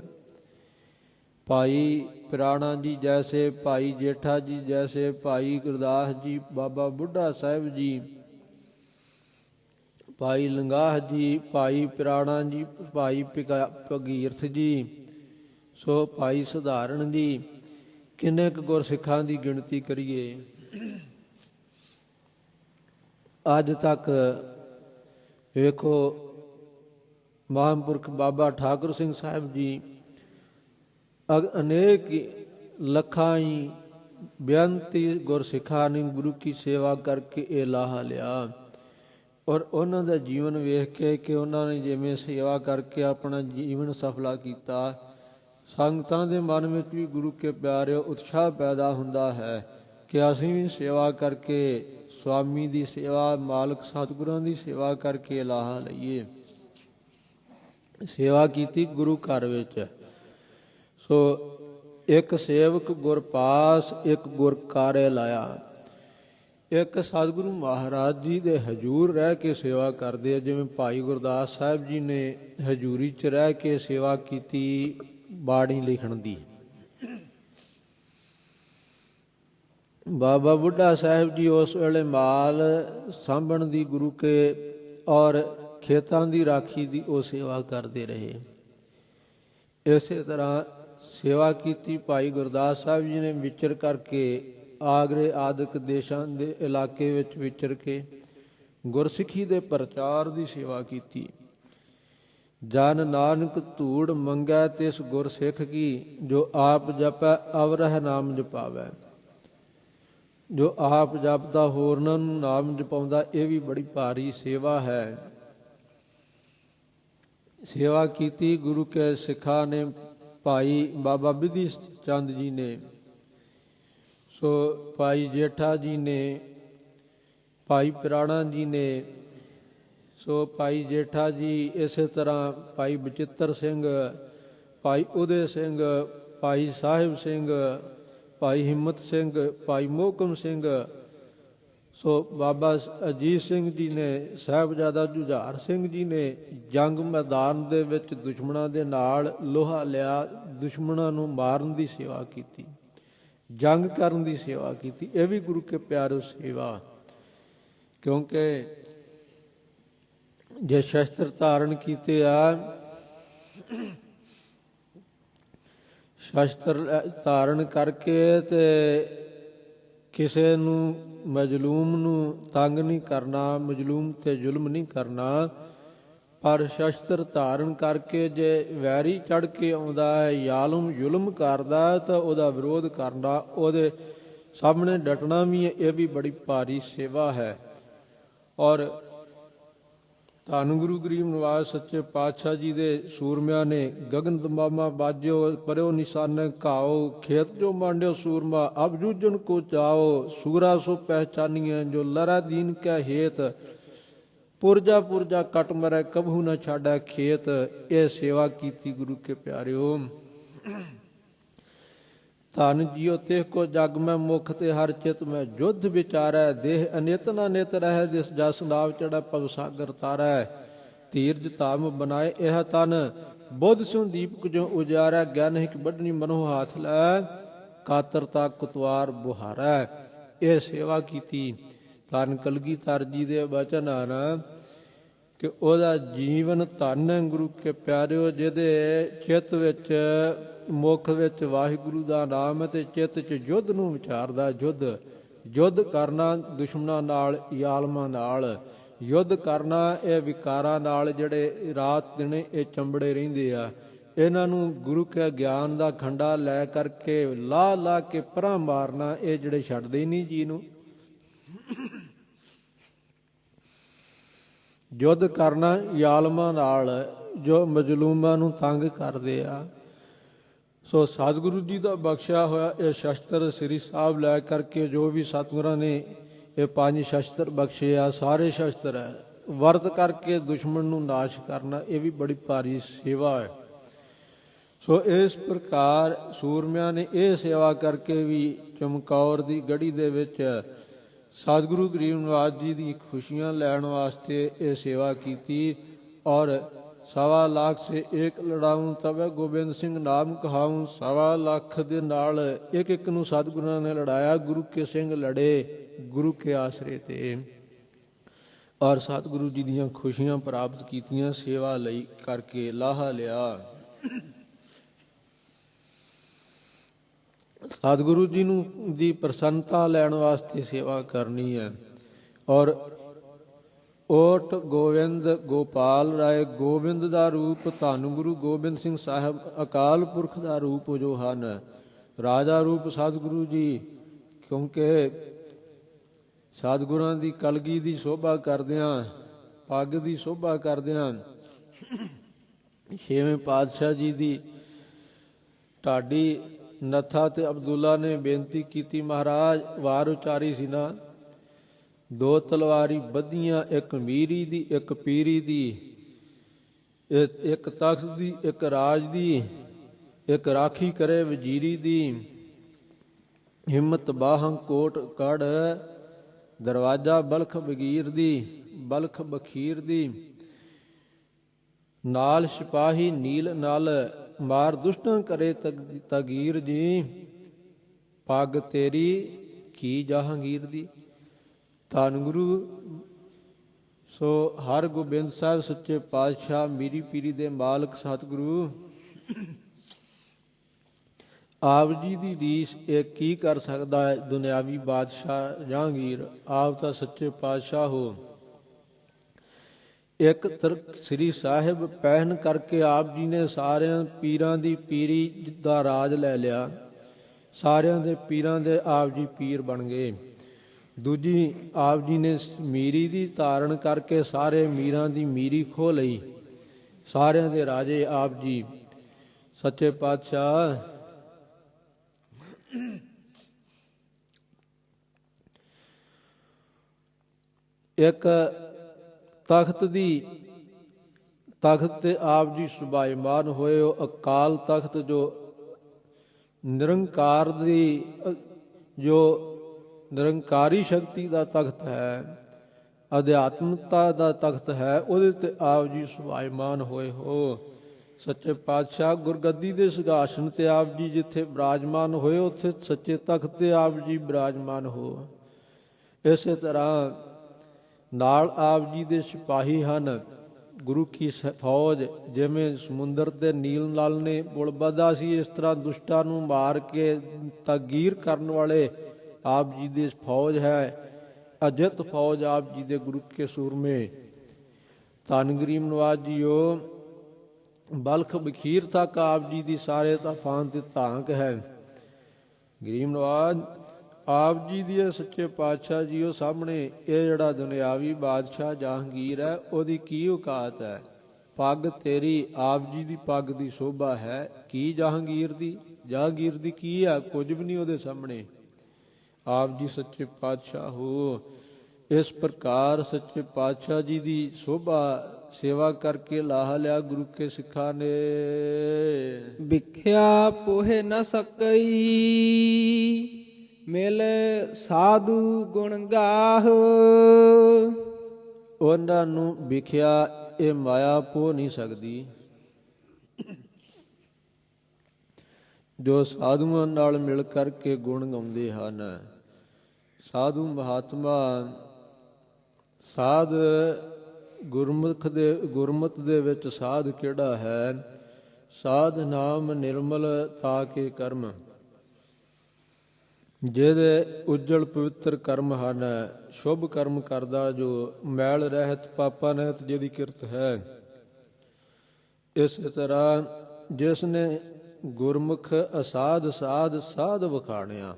ਭਾਈ ਪਿਰਾਣਾ ਜੀ ਜੈਸੇ, ਭਾਈ ਜੇਠਾ ਜੀ ਜੈਸੇ, ਭਾਈ ਗੁਰਦਾਸ ਜੀ, ਬਾਬਾ ਬੁੱਢਾ ਸਾਹਿਬ ਜੀ, ਭਾਈ ਲੰਗਾਹ ਜੀ, ਭਾਈ ਪਿਰਾਣਾ ਜੀ, ਭਾਈ ਭਗੀਰਥ ਜੀ, ਸੋ ਭਾਈ ਸਧਾਰਨ ਜੀ, ਕਿੰਨੇ ਕੁ ਗੁਰਸਿੱਖਾਂ ਦੀ ਗਿਣਤੀ ਕਰੀਏ। ਅੱਜ ਤੱਕ ਵੇਖੋ ਮਹਾਂਪੁਰਖ ਬਾਬਾ ਠਾਕੁਰ ਸਿੰਘ ਸਾਹਿਬ ਜੀ ਅਨੇਕ ਲੱਖਾਂ ਹੀ ਬੇਅੰਤੀ ਗੁਰਸਿੱਖਾਂ ਨੇ ਗੁਰੂ ਕੀ ਸੇਵਾ ਕਰਕੇ ਇਹ ਲਾਹਾ ਲਿਆ। ਔਰ ਉਹਨਾਂ ਦਾ ਜੀਵਨ ਵੇਖ ਕੇ ਕਿ ਉਹਨਾਂ ਨੇ ਜਿਵੇਂ ਸੇਵਾ ਕਰਕੇ ਆਪਣਾ ਜੀਵਨ ਸਫਲਾ ਕੀਤਾ, ਸੰਗਤਾਂ ਦੇ ਮਨ ਵਿੱਚ ਵੀ ਗੁਰੂ ਕੇ ਪਿਆਰਿਓ ਉਤਸ਼ਾਹ ਪੈਦਾ ਹੁੰਦਾ ਹੈ ਕਿ ਅਸੀਂ ਵੀ ਸੇਵਾ ਕਰਕੇ, ਸੁਆਮੀ ਦੀ ਸੇਵਾ, ਮਾਲਕ ਸਤਿਗੁਰਾਂ ਦੀ ਸੇਵਾ ਕਰਕੇ ਲਾਹਾ ਲਈਏ। ਸੇਵਾ ਕੀਤੀ ਗੁਰੂ ਘਰ ਵਿੱਚ। ਸੋ ਇੱਕ ਸੇਵਕ ਗੁਰ ਪਾਸ, ਇੱਕ ਗੁਰ ਕਾਰੇ ਲਾਇਆ। ਇੱਕ ਸਤਿਗੁਰੂ ਮਹਾਰਾਜ ਜੀ ਦੇ ਹਜ਼ੂਰ ਰਹਿ ਕੇ ਸੇਵਾ ਕਰਦੇ ਆ, ਜਿਵੇਂ ਭਾਈ ਗੁਰਦਾਸ ਸਾਹਿਬ ਜੀ ਨੇ ਹਜ਼ੂਰੀ 'ਚ ਰਹਿ ਕੇ ਸੇਵਾ ਕੀਤੀ ਬਾਣੀ ਲਿਖਣ ਦੀ। ਬਾਬਾ ਬੁੱਢਾ ਸਾਹਿਬ ਜੀ ਉਸ ਵੇਲੇ ਮਾਲ ਸਾਂਭਣ ਦੀ, ਗੁਰੂ ਕੇ ਔਰ ਖੇਤਾਂ ਦੀ ਰਾਖੀ ਦੀ ਉਹ ਸੇਵਾ ਕਰਦੇ ਰਹੇ। ਇਸੇ ਤਰ੍ਹਾਂ ਸੇਵਾ ਕੀਤੀ ਭਾਈ ਗੁਰਦਾਸ ਸਾਹਿਬ ਜੀ ਨੇ ਵਿਚਰ ਕਰਕੇ, ਆਗਰੇ ਆਦਿਕ ਦੇਸ਼ਾਂ ਦੇ ਇਲਾਕੇ ਵਿੱਚ ਵਿਚਰ ਕੇ ਗੁਰਸਿੱਖੀ ਦੇ ਪ੍ਰਚਾਰ ਦੀ ਸੇਵਾ ਕੀਤੀ। ਜਨ ਨਾਨਕ ਧੂੜ ਮੰਗੈ ਤਿਸ ਗੁਰਸਿੱਖ ਕੀ, ਜੋ ਆਪ ਜਪੈ ਅਵਰਹ ਨਾਮ ਜਪਾਵੈ। ਜੋ ਆਪ ਜਪਦਾ ਹੋਰਨਾਂ ਨੂੰ ਨਾਮ ਜਪਾਉਂਦਾ, ਇਹ ਵੀ ਬੜੀ ਭਾਰੀ ਸੇਵਾ ਹੈ। ਸੇਵਾ ਕੀਤੀ ਗੁਰੂ ਕੇ ਸਿੱਖਾਂ ਨੇ, ਭਾਈ ਬਾਬਾ ਬਿਧੀ ਚੰਦ ਜੀ ਨੇ, ਸੋ ਭਾਈ ਜੇਠਾ ਜੀ ਨੇ, ਭਾਈ ਪਿਰਾਣਾ ਜੀ ਨੇ, ਸੋ ਭਾਈ ਜੇਠਾ ਜੀ, ਇਸੇ ਤਰ੍ਹਾਂ ਭਾਈ ਬਚਿੱਤਰ ਸਿੰਘ, ਭਾਈ ਉਦੇ ਸਿੰਘ, ਭਾਈ ਸਾਹਿਬ ਸਿੰਘ, ਭਾਈ ਹਿੰਮਤ ਸਿੰਘ, ਭਾਈ ਮੋਹਕਮ ਸਿੰਘ, ਸੋ ਬਾਬਾ ਅਜੀਤ ਸਿੰਘ ਜੀ ਨੇ, ਸਾਹਿਬਜ਼ਾਦਾ ਜੁਝਾਰ ਸਿੰਘ ਜੀ ਨੇ ਜੰਗ ਮੈਦਾਨ ਦੇ ਵਿੱਚ ਦੁਸ਼ਮਣਾਂ ਦੇ ਨਾਲ ਲੋਹਾ ਲਿਆ, ਦੁਸ਼ਮਣਾਂ ਨੂੰ ਮਾਰਨ ਦੀ ਸੇਵਾ ਕੀਤੀ, ਜੰਗ ਕਰਨ ਦੀ ਸੇਵਾ ਕੀਤੀ। ਇਹ ਵੀ ਗੁਰੂ ਕੇ ਪਿਆਰੋ ਸੇਵਾ, ਕਿਉਂਕਿ ਜੇ ਸ਼ਸਤਰ ਧਾਰਨ ਕੀਤੇ ਆ, ਸ਼ਸਤਰ ਧਾਰਨ ਕਰਕੇ ਤੇ ਕਿਸੇ ਨੂੰ, ਮਜ਼ਲੂਮ ਨੂੰ ਤੰਗ ਨਹੀਂ ਕਰਨਾ, ਮਜ਼ਲੂਮ ਤੇ ਜ਼ੁਲਮ ਨਹੀਂ ਕਰਨਾ, ਪਰ ਸ਼ਸਤਰ ਧਾਰਨ ਕਰਕੇ ਜੇ ਵੈਰੀ ਚੜ੍ਹ ਕੇ ਆਉਂਦਾ ਹੈ, ਜ਼ਾਲਮ ਜ਼ੁਲਮ ਕਰਦਾ, ਤਾਂ ਉਹਦਾ ਵਿਰੋਧ ਕਰਨਾ, ਉਹਦੇ ਸਾਹਮਣੇ ਡਟਣਾ ਵੀ, ਇਹ ਵੀ ਬੜੀ ਭਾਰੀ ਸੇਵਾ ਹੈ। ਔਰ ਧੰਨ ਗੁਰੂ ਗਰੀਬ ਨਿਵਾਸ ਸੱਚੇ ਪਾਤਸ਼ਾਹ ਜੀ ਦੇ ਸੂਰਮਿਆਂ ਨੇ, ਗਗਨ ਦਮਾਮਾ ਬਾਜਿਓ ਪਰਿਓ ਨਿਸ਼ਾਨੇ ਘਾਓ, ਖੇਤ ਜੋ ਮਾਂਡਿਓ ਸੂਰਮਾ ਅਬ ਜੂਝਣ ਕੋ ਚਾਓ, ਸੂਰਾ ਸੋ ਪਹਿਚਾਨੀਏ ਜੋ ਲੜਾ ਦੀਨ ਕੈ ਹੇਤ, ਪੁਰਜਾ ਪੁਰਜਾ ਕਟ ਮਰੈ ਕਬਹੂ ਨਾ ਛਾੜੈ ਖੇਤ। ਇਹ ਸੇਵਾ ਕੀਤੀ ਗੁਰੂ ਕੇ ਪਿਆਰਿਓ। ਧਨ ਜੀਓ ਤੇ ਕੋ ਜਗ ਮੈਂ ਮੁਖ ਤੇ ਹਰ ਚਿਤ ਮੈਂ ਜੁਧ ਵਿਚਾਰੈ, ਦੇਹ ਅਨਿਤ ਨਾ ਨਿਤ ਰਹਿ ਦਿਸ ਜਸ ਨਾਵ ਚੜੈ ਭਵ ਸਾਗਰ ਤਾਰੈ। ਧੀਰਜ ਧਾਮ ਬਨਾਏ ਇਹ ਤਨ, ਬੁੱਧ ਸਿਉ ਦੀਪਕ ਜੋ ਉਜਾਰੈ, ਗਿਆਨ ਹਿਕ ਵੱਢਣੀ ਮਨੋ ਹਾਥ ਲੈ, ਕਾਤਰਤਾ ਕੁਤਵਾਰ ਬੁਹਾਰੈ। ਇਹ ਸੇਵਾ ਕੀਤੀ। ਧੰਨ ਕਲਗੀਧਰ ਜੀ ਦੇ ਬਚਨ ਹਨ, ਕਿ ਉਹਦਾ ਜੀਵਨ ਧਨ ਹੈ ਗੁਰੂ ਕੇ ਪਿਆਰਿਓ, ਜਿਹਦੇ ਚਿੱਤ ਵਿੱਚ ਮੁੱਖ ਵਿੱਚ ਵਾਹਿਗੁਰੂ ਦਾ ਨਾਮ ਹੈ ਤੇ ਚਿੱਤ 'ਚ ਯੁੱਧ ਨੂੰ ਵਿਚਾਰਦਾ। ਯੁੱਧ ਕਰਨਾ ਦੁਸ਼ਮਣਾਂ ਨਾਲ, ਜ਼ਾਲਮਾਂ ਨਾਲ ਯੁੱਧ ਕਰਨਾ, ਇਹ ਵਿਕਾਰਾਂ ਨਾਲ ਜਿਹੜੇ ਰਾਤ ਦਿਨ ਇਹ ਚੰਬੜੇ ਰਹਿੰਦੇ ਆ। ਇਹਨਾਂ ਨੂੰ ਗੁਰੂ ਕੇ ਗਿਆਨ ਦਾ ਖੰਡਾ ਲੈ ਕਰਕੇ ਲਾ ਕੇ ਪਰਾਂ ਮਾਰਨਾ, ਇਹ ਜਿਹੜੇ ਛੱਡਦੇ ਹੀ ਨਹੀਂ ਜੀ ਨੂੰ। ਯੁੱਧ ਕਰਨਾ ਜ਼ਾਲਮਾਂ ਨਾਲ ਜੋ ਮਜ਼ਲੂਮਾਂ ਨੂੰ ਤੰਗ ਕਰਦੇ ਆ। ਸੋ ਸਤਿਗੁਰੂ ਜੀ ਦਾ ਬਖਸ਼ਿਆ ਹੋਇਆ ਇਹ ਸ਼ਸਤਰ ਸ੍ਰੀ ਸਾਹਿਬ ਲੈ ਕਰਕੇ, ਜੋ ਵੀ ਸਤਿਗੁਰਾਂ ਨੇ ਇਹ 5 ਸ਼ਸਤਰ ਬਖਸ਼ੇ ਆ, ਸਾਰੇ ਸ਼ਸਤਰ ਹੈ, ਵਰਤ ਕਰਕੇ ਦੁਸ਼ਮਣ ਨੂੰ ਨਾਸ਼ ਕਰਨਾ, ਇਹ ਵੀ ਬੜੀ ਭਾਰੀ ਸੇਵਾ ਹੈ। ਸੋ ਇਸ ਪ੍ਰਕਾਰ ਸੂਰਮਿਆਂ ਨੇ ਇਹ ਸੇਵਾ ਕਰਕੇ ਵੀ ਚਮਕੌਰ ਦੀ ਗੜੀ ਦੇ ਵਿੱਚ ਸਤਿਗੁਰੂ ਗਰੀਬ ਨਿਵਾਜ ਜੀ ਦੀ ਖੁਸ਼ੀਆਂ ਲੈਣ ਵਾਸਤੇ ਇਹ ਸੇਵਾ ਕੀਤੀ। ਔਰ 1.25 ਲੱਖ ਸੇ ਏਕ ਲੜਾਊਂ ਤਬੇ ਗੋਬਿੰਦ ਸਿੰਘ ਨਾਮ ਕਹਾਊਂ। 1.25 ਲੱਖ ਦੇ ਨਾਲ ਇੱਕ ਨੂੰ ਸਤਿਗੁਰਾਂ ਨੇ ਲੜਾਇਆ। ਗੁਰੂ ਕੇ ਸਿੰਘ ਲੜੇ ਗੁਰੂ ਕੇ ਆਸਰੇ ਤੇ, ਔਰ ਸਤਿਗੁਰੂ ਜੀ ਦੀਆਂ ਖੁਸ਼ੀਆਂ ਪ੍ਰਾਪਤ ਕੀਤੀਆਂ। ਸੇਵਾ ਲਈ ਕਰਕੇ ਲਾਹਾ ਲਿਆ। ਸਤਿਗੁਰੂ ਜੀ ਨੂੰ ਦੀ ਪ੍ਰਸੰਨਤਾ ਲੈਣ ਵਾਸਤੇ ਸੇਵਾ ਕਰਨੀ ਹੈ। ਔਰ ਓਟ ਗੋਬਿੰਦ ਗੋਪਾਲ ਰਾਏ, ਗੋਬਿੰਦ ਦਾ ਰੂਪ ਧੰਨ ਗੁਰੂ ਗੋਬਿੰਦ ਸਿੰਘ ਸਾਹਿਬ ਅਕਾਲ ਪੁਰਖ ਦਾ ਰੂਪ ਜੋ ਹਨ, ਰਾਜਾ ਰੂਪ ਸਤਿਗੁਰੂ ਜੀ, ਕਿਉਂਕਿ ਸਤਿਗੁਰਾਂ ਦੀ ਕਲਗੀ ਦੀ ਸ਼ੋਭਾ ਕਰਦਿਆਂ, ਪੱਗ ਦੀ ਸ਼ੋਭਾ ਕਰਦਿਆਂ 6ਵੇਂ ਪਾਤਸ਼ਾਹ ਜੀ ਦੀ ਢਾਡੀ ਨੱਥਾ ਤੇ ਅਬਦੁੱਲਾ ਨੇ ਬੇਨਤੀ ਕੀਤੀ, ਮਹਾਰਾਜ ਵਾਰ ਉਚਾਰੀ ਸੀ ਨਾ, 2 ਤਲਵਾਰੀ ਬੱਧੀਆਂ, ਇੱਕ ਮੀਰੀ ਦੀ ਇੱਕ ਪੀਰੀ ਦੀ, ਇੱਕ ਤਖਤ ਦੀ ਇੱਕ ਰਾਜ ਦੀ, ਇੱਕ ਰਾਖੀ ਕਰੇ ਵਜ਼ੀਰੀ ਦੀ, ਹਿੰਮਤ ਬਾਹਾਂ ਕੋਟ ਕੜ, ਦਰਵਾਜ਼ਾ ਬਲਖ ਬਗੀਰ ਦੀ, ਬਲਖ ਬਖੀਰ ਦੀ, ਨਾਲ ਸਿਪਾਹੀ ਨੀਲ ਨਲ, ਮਾਰ ਦੁਸ਼ਟਾਂ ਕਰੇ ਤਗੀਰ ਜੀ, ਪੱਗ ਤੇਰੀ ਕੀ ਜਹਾਂਗੀਰ ਦੀ। ਧੰਨ ਗੁਰੂ ਸੋ ਹਰ ਗੋਬਿੰਦ ਸਾਹਿਬ ਸੱਚੇ ਪਾਤਸ਼ਾਹ ਮੀਰੀ ਪੀਰੀ ਦੇ ਮਾਲਕ ਸਤਿਗੁਰੂ ਆਪ ਜੀ ਦੀ ਰੀਸ ਇਹ ਕੀ ਕਰ ਸਕਦਾ ਹੈ। ਦੁਨਿਆਵੀ ਬਾਦਸ਼ਾਹ ਜਹਾਂਗੀਰ, ਆਪ ਤਾਂ ਸੱਚੇ ਪਾਤਸ਼ਾਹ ਹੋ। ਇੱਕ ਤਰਕ ਸ੍ਰੀ ਸਾਹਿਬ ਪਹਿਨ ਕਰਕੇ ਆਪ ਜੀ ਨੇ ਸਾਰਿਆਂ ਪੀਰਾਂ ਦੀ ਪੀਰੀ ਦਾ ਰਾਜ ਲੈ ਲਿਆ। ਸਾਰਿਆਂ ਦੇ ਪੀਰਾਂ ਦੇ ਆਪ ਜੀ ਪੀਰ ਬਣ ਗਏ। ਦੂਜੀ ਆਪ ਜੀ ਨੇ ਮੀਰੀ ਦੀ ਧਾਰਨ ਕਰਕੇ ਸਾਰੇ ਮੀਰਾਂ ਦੀ ਮੀਰੀ ਖੋਹ ਲਈ। ਸਾਰਿਆਂ ਦੇ ਰਾਜੇ ਆਪ ਜੀ ਸੱਚੇ ਪਾਤਸ਼ਾਹ। ਇੱਕ ਤਖਤ ਤੇ ਆਪ ਜੀ ਸੁਭਾਈਮਾਨ ਹੋਏ। ਉਹ ਅਕਾਲ ਤਖਤ ਜੋ ਨਿਰੰਕਾਰ ਦੀ, ਜੋ ਨਿਰੰਕਾਰੀ ਸ਼ਕਤੀ ਦਾ ਤਖਤ ਹੈ, ਅਧਿਆਤਮਤਾ ਦਾ ਤਖਤ ਹੈ, ਉਹਦੇ ਤੇ ਆਪ ਜੀ ਸੁਭਾਈਮਾਨ ਹੋਏ ਹੋ। ਸੱਚੇ ਪਾਤਸ਼ਾਹ ਗੁਰਗੱਦੀ ਦੇ ਸਿੰਘਾਸਣ ਤੇ ਆਪ ਜੀ ਜਿੱਥੇ ਬਿਰਾਜਮਾਨ ਹੋਏ, ਉੱਥੇ ਸੱਚੇ ਤਖਤ ਤੇ ਆਪ ਜੀ ਬਿਰਾਜਮਾਨ ਹੋ। ਇਸੇ ਤਰ੍ਹਾਂ ਨਾਲ ਆਪ ਜੀ ਦੇ ਸਿਪਾਹੀ ਹਨ। ਗੁਰੂ ਕੀ ਫੌਜ ਜਿਵੇਂ ਸਮੁੰਦਰ ਤੇ ਨੀਲ ਨਲ ਨੇ ਪੁਲ ਬੱਧਾ ਸੀ, ਇਸ ਤਰ੍ਹਾਂ ਦੁਸ਼ਟਾਂ ਨੂੰ ਮਾਰ ਕੇ ਤਗੀਰ ਕਰਨ ਵਾਲੇ ਆਪ ਜੀ ਦੀ ਫੌਜ ਹੈ। ਅਜਿੱਤ ਫੌਜ ਆਪ ਜੀ ਦੇ ਗੁਰੂ ਕੇ ਸੂਰਮੇ। ਧੰਨ ਗਰੀਬ ਨਿਵਾਜ ਜੀਓ, ਬਲਖ ਬਖੀਰ ਤੱਕ ਆਪ ਜੀ ਦੀ ਸਾਰੇ ਤੂਫਾਨ ਤੇ ਧਾਂਕ ਹੈ। ਗਰੀਬ ਨਿਵਾਜ ਆਪ ਜੀ ਦੀ ਸੱਚੇ ਪਾਤਸ਼ਾਹ ਜੀਓ ਸਾਹਮਣੇ ਇਹ ਜਿਹੜਾ ਦੁਨਿਆਵੀ ਬਾਦਸ਼ਾਹ ਜਹਾਂਗੀਰ ਹੈ, ਉਹਦੀ ਕੀ ਔਕਾਤ ਹੈ। ਪੱਗ ਤੇਰੀ, ਆਪ ਜੀ ਦੀ ਪੱਗ ਦੀ ਸ਼ੋਭਾ ਹੈ। ਕੀ ਜਹਾਂਗੀਰ ਦੀ, ਜਹਾਂਗੀਰ ਦੀ ਕੀ ਹੈ, ਕੁਝ ਵੀ ਨਹੀਂ ਉਹਦੇ ਸਾਹਮਣੇ। ਆਪ ਜੀ ਸੱਚੇ ਪਾਤਸ਼ਾਹ ਹੋ। ਇਸ ਪ੍ਰਕਾਰ ਸੱਚੇ ਪਾਤਸ਼ਾਹ ਜੀ ਦੀ ਸ਼ੋਭਾ ਸੇਵਾ ਕਰਕੇ ਲਾਹ ਲਿਆ ਗੁਰੂ ਕੇ ਸਿੱਖਾਂ ਨੇ। ਵਿਖਿਆ ਪੋਹੇ ਨ ਸਕਈ, ਮਿਲ ਸਾਧੂ ਗੁਣ ਗਾਹ। ਉਹਨਾਂ ਨੂੰ ਵਿਖਿਆ ਇਹ ਮਾਇਆ ਪੋ ਨਹੀਂ ਸਕਦੀ। ਜੋ ਸਾਧੂਆਂ ਨਾਲ ਮਿਲ ਕਰਕੇ ਗੁਣ ਗਾਉਂਦੇ ਹਨ। ਸਾਧੂ ਮਹਾਤਮਾ ਸਾਧ ਗੁਰਮਤਿ ਦੇ ਵਿੱਚ ਸਾਧ ਕਿਹੜਾ ਹੈ? ਸਾਧ ਨਾਮ ਨਿਰਮਲ ਤਾ ਕੇ ਕਰਮ, ਜਿਹਦੇ ਉਜਲ ਪਵਿੱਤਰ ਕਰਮ ਹਨ। ਸ਼ੁਭ ਕਰਮ ਕਰਦਾ ਜੋ ਮੈਲ ਰਹਿਤ ਪਾਪਾ ਨਹਿਤ ਜਿਹਦੀ ਕਿਰਤ ਹੈ। ਇਸੇ ਤਰ੍ਹਾਂ ਜਿਸ ਨੇ ਗੁਰਮੁਖ ਅਸਾਧ ਸਾਧ ਸਾਧ ਵਖਾਣਿਆ,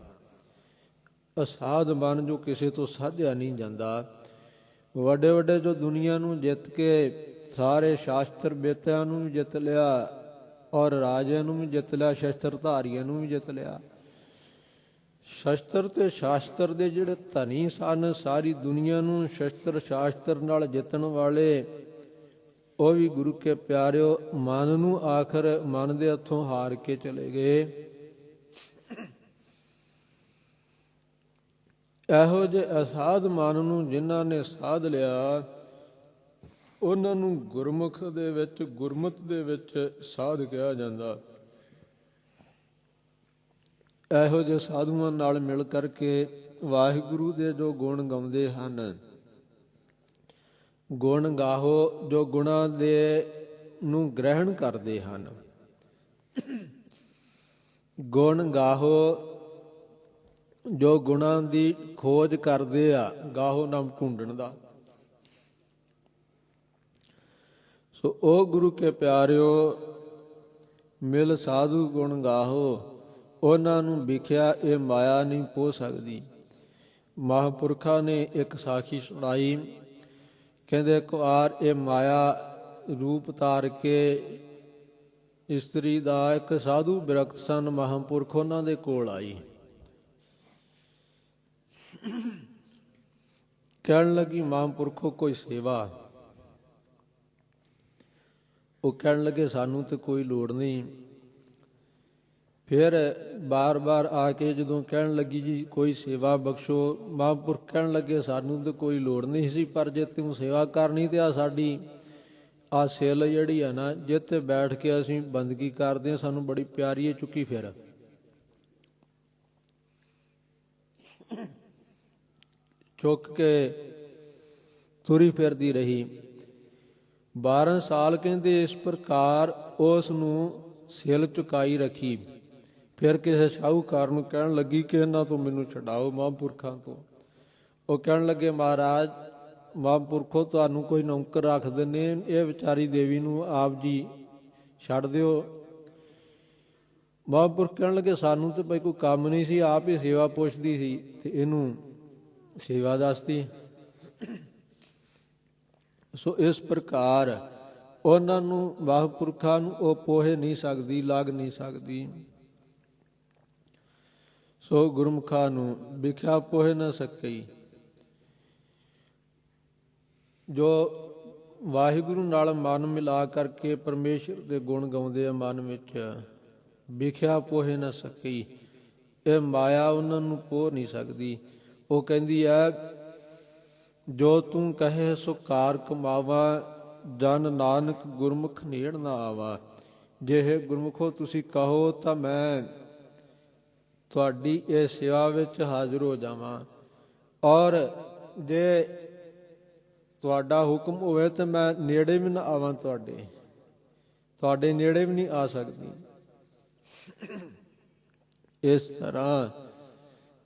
ਅਸਾਧ ਮਨ ਜੋ ਕਿਸੇ ਤੋਂ ਸਾਧਿਆ ਨਹੀਂ ਜਾਂਦਾ। ਵੱਡੇ ਵੱਡੇ ਜੋ ਦੁਨੀਆ ਨੂੰ ਜਿੱਤ ਕੇ ਸਾਰੇ ਸ਼ਾਸਤਰ ਬੇਤਿਆਂ ਨੂੰ ਵੀ ਜਿੱਤ ਲਿਆ ਔਰ ਰਾਜਿਆਂ ਨੂੰ ਵੀ ਜਿੱਤ ਲਿਆ, ਸ਼ਸਤਰਧਾਰੀਆਂ ਨੂੰ ਵੀ ਜਿੱਤ ਲਿਆ। ਸ਼ਸਤਰ ਤੇ ਸ਼ਾਸਤਰ ਦੇ ਜਿਹੜੇ ਧਨੀ ਸਨ, ਸਾਰੀ ਦੁਨੀਆ ਨੂੰ ਸ਼ਸਤਰ ਸ਼ਾਸਤਰ ਨਾਲ ਜਿੱਤਣ ਵਾਲੇ, ਉਹ ਵੀ ਗੁਰੂ ਕੇ ਪਿਆਰਿਓ ਮਨ ਨੂੰ ਆਖਰ ਮਨ ਦੇ ਹੱਥੋਂ ਹਾਰ ਕੇ ਚਲੇ ਗਏ। ਇਹੋ ਜਿਹੇ ਅਸਾਧ ਮਨ ਨੂੰ ਜਿਨ੍ਹਾਂ ਨੇ ਸਾਧ ਲਿਆ, ਉਹਨਾਂ ਨੂੰ ਗੁਰਮੁਖ ਦੇ ਵਿੱਚ ਗੁਰਮਤਿ ਦੇ ਵਿੱਚ ਸਾਧ ਕਿਹਾ ਜਾਂਦਾ। ਇਹੋ ਜਿਹੇ ਸਾਧੂਆਂ ਨਾਲ ਮਿਲ ਕਰਕੇ ਵਾਹਿਗੁਰੂ ਦੇ ਜੋ ਗੁਣ ਗਾਉਂਦੇ ਹਨ, ਗੁਣ ਗਾਹੋ ਜੋ ਗੁਣਾਂ ਦੇ ਨੂੰ ਗ੍ਰਹਿਣ ਕਰਦੇ ਹਨ। ਗੁਣ ਗਾਹੋ ਜੋ ਗੁਣਾਂ ਦੀ ਖੋਜ ਕਰਦੇ ਆ, ਗਾਹੋ ਨਾਮ ਢੂੰਡਣ ਦਾ। ਸੋ ਉਹ ਗੁਰੂ ਕੇ ਪਿਆਰਿਓ ਮਿਲ ਸਾਧੂ ਗੁਣ ਗਾਹੋ, ਉਹਨਾਂ ਨੂੰ ਵਿਖਿਆ ਇਹ ਮਾਇਆ ਨਹੀਂ ਪੋ ਸਕਦੀ। ਮਹਾਂਪੁਰਖਾਂ ਨੇ ਇੱਕ ਸਾਖੀ ਸੁਣਾਈ, ਕਹਿੰਦੇ ਇੱਕ ਵਾਰ ਇਹ ਮਾਇਆ ਰੂਪ ਧਾਰ ਕੇ ਇਸਤਰੀ ਦਾ ਇੱਕ ਸਾਧੂ ਬਿਰਖਤ ਸਨ, ਮਹਾਂਪੁਰਖ ਉਹਨਾਂ ਦੇ ਕੋਲ ਆਈ। ਕਹਿਣ ਲੱਗੀ ਮਹਾਂਪੁਰਖੋ ਕੋਈ ਸੇਵਾ। ਉਹ ਕਹਿਣ ਲੱਗੇ ਸਾਨੂੰ ਤੇ ਕੋਈ ਲੋੜ ਨਹੀਂ। ਫਿਰ ਬਾਰ-ਬਾਰ ਆ ਕੇ ਜਦੋਂ ਕਹਿਣ ਲੱਗੀ ਜੀ ਕੋਈ ਸੇਵਾ ਬਖਸ਼ੋ, ਮਹਾਂਪੁਰਖ ਕਹਿਣ ਲੱਗੇ ਸਾਨੂੰ ਤੇ ਕੋਈ ਲੋੜ ਨਹੀਂ ਸੀ, ਪਰ ਜੇ ਤੂੰ ਸੇਵਾ ਕਰਨੀ ਤੇ ਆ ਸਾਡੀ ਆ ਸਿੱਲ ਜਿਹੜੀ ਆ ਨਾ, ਜਿੱਥੇ ਬੈਠ ਕੇ ਅਸੀਂ ਬੰਦਗੀ ਕਰਦੇ ਹਾਂ, ਸਾਨੂੰ ਬੜੀ ਪਿਆਰੀ ਹੈ, ਚੁੱਕੀ ਫਿਰ। ਚੁੱਕ ਕੇ ਤੁਰੀ ਫਿਰਦੀ ਰਹੀ। 12 ਸਾਲ ਕਹਿੰਦੇ ਇਸ ਪ੍ਰਕਾਰ ਉਸ ਨੂੰ ਸਿੱਲ ਚੁਕਾਈ ਰੱਖੀ। ਫਿਰ ਕਿਸੇ ਸ਼ਾਹੂਕਾਰ ਨੂੰ ਕਹਿਣ ਲੱਗੀ ਕਿ ਇਹਨਾਂ ਤੋਂ ਮੈਨੂੰ ਛਡਾਓ, ਮਹਾਂਪੁਰਖਾਂ ਤੋਂ। ਉਹ ਕਹਿਣ ਲੱਗੇ ਮਹਾਰਾਜ ਮਹਾਂਪੁਰਖੋ ਤੁਹਾਨੂੰ ਕੋਈ ਨੌਕਰ ਰੱਖ ਦਿੰਦੇ, ਇਹ ਵਿਚਾਰੀ ਦੇਵੀ ਨੂੰ ਆਪ ਜੀ ਛੱਡ ਦਿਓ। ਮਹਾਂਪੁਰਖ ਕਹਿਣ ਲੱਗੇ ਸਾਨੂੰ ਤੇ ਭਾਈ ਕੋਈ ਕੰਮ ਨਹੀਂ ਸੀ, ਆਪ ਹੀ ਸੇਵਾ ਪੁੱਛਦੀ ਸੀ ਤੇ ਇਹਨੂੰ ਸੇਵਾ ਦੱਸਦੀ। ਸੋ ਇਸ ਪ੍ਰਕਾਰ ਉਹਨਾਂ ਨੂੰ ਮਹਾਂਪੁਰਖਾਂ ਨੂੰ ਉਹ ਪੋਹੇ ਨਹੀਂ ਸਕਦੀ, ਲੱਗ ਨਹੀਂ ਸਕਦੀ। ਸੋ ਗੁਰਮੁਖਾਂ ਨੂੰ ਵਿਖਿਆ ਪੋਹੇ ਨਾ ਸਕਈ। ਜੋ ਵਾਹਿਗੁਰੂ ਨਾਲ ਮਨ ਮਿਲਾ ਕਰਕੇ ਪਰਮੇਸ਼ਰ ਦੇ ਗੁਣ ਗਾਉਂਦੇ ਆ, ਮਨ ਵਿੱਚ ਵਿਖਿਆ ਪੋਹੇ ਨਾ ਸਕਈ। ਇਹ ਮਾਇਆ ਉਹਨਾਂ ਨੂੰ ਪੋਹ ਨਹੀਂ ਸਕਦੀ। ਉਹ ਕਹਿੰਦੀ ਹੈ ਜੋ ਤੂੰ ਕਹੇ ਸੋ ਕਾਰ ਕਮਾਵਾ, ਜਨ ਨਾਨਕ ਗੁਰਮੁਖ ਨੇੜ ਨਾ ਆਵਾ। ਜੇ ਗੁਰਮੁਖੋ ਤੁਸੀਂ ਕਹੋ ਤਾਂ ਮੈਂ ਤੁਹਾਡੀ ਇਹ ਸੇਵਾ ਵਿੱਚ ਹਾਜ਼ਰ ਹੋ ਜਾਵਾਂ, ਔਰ ਜੇ ਤੁਹਾਡਾ ਹੁਕਮ ਹੋਵੇ ਤਾਂ ਮੈਂ ਨੇੜੇ ਵੀ ਨਾ ਆਵਾਂ, ਤੁਹਾਡੇ ਨੇੜੇ ਵੀ ਨਹੀਂ ਆ ਸਕਦੀ। ਇਸ ਤਰ੍ਹਾਂ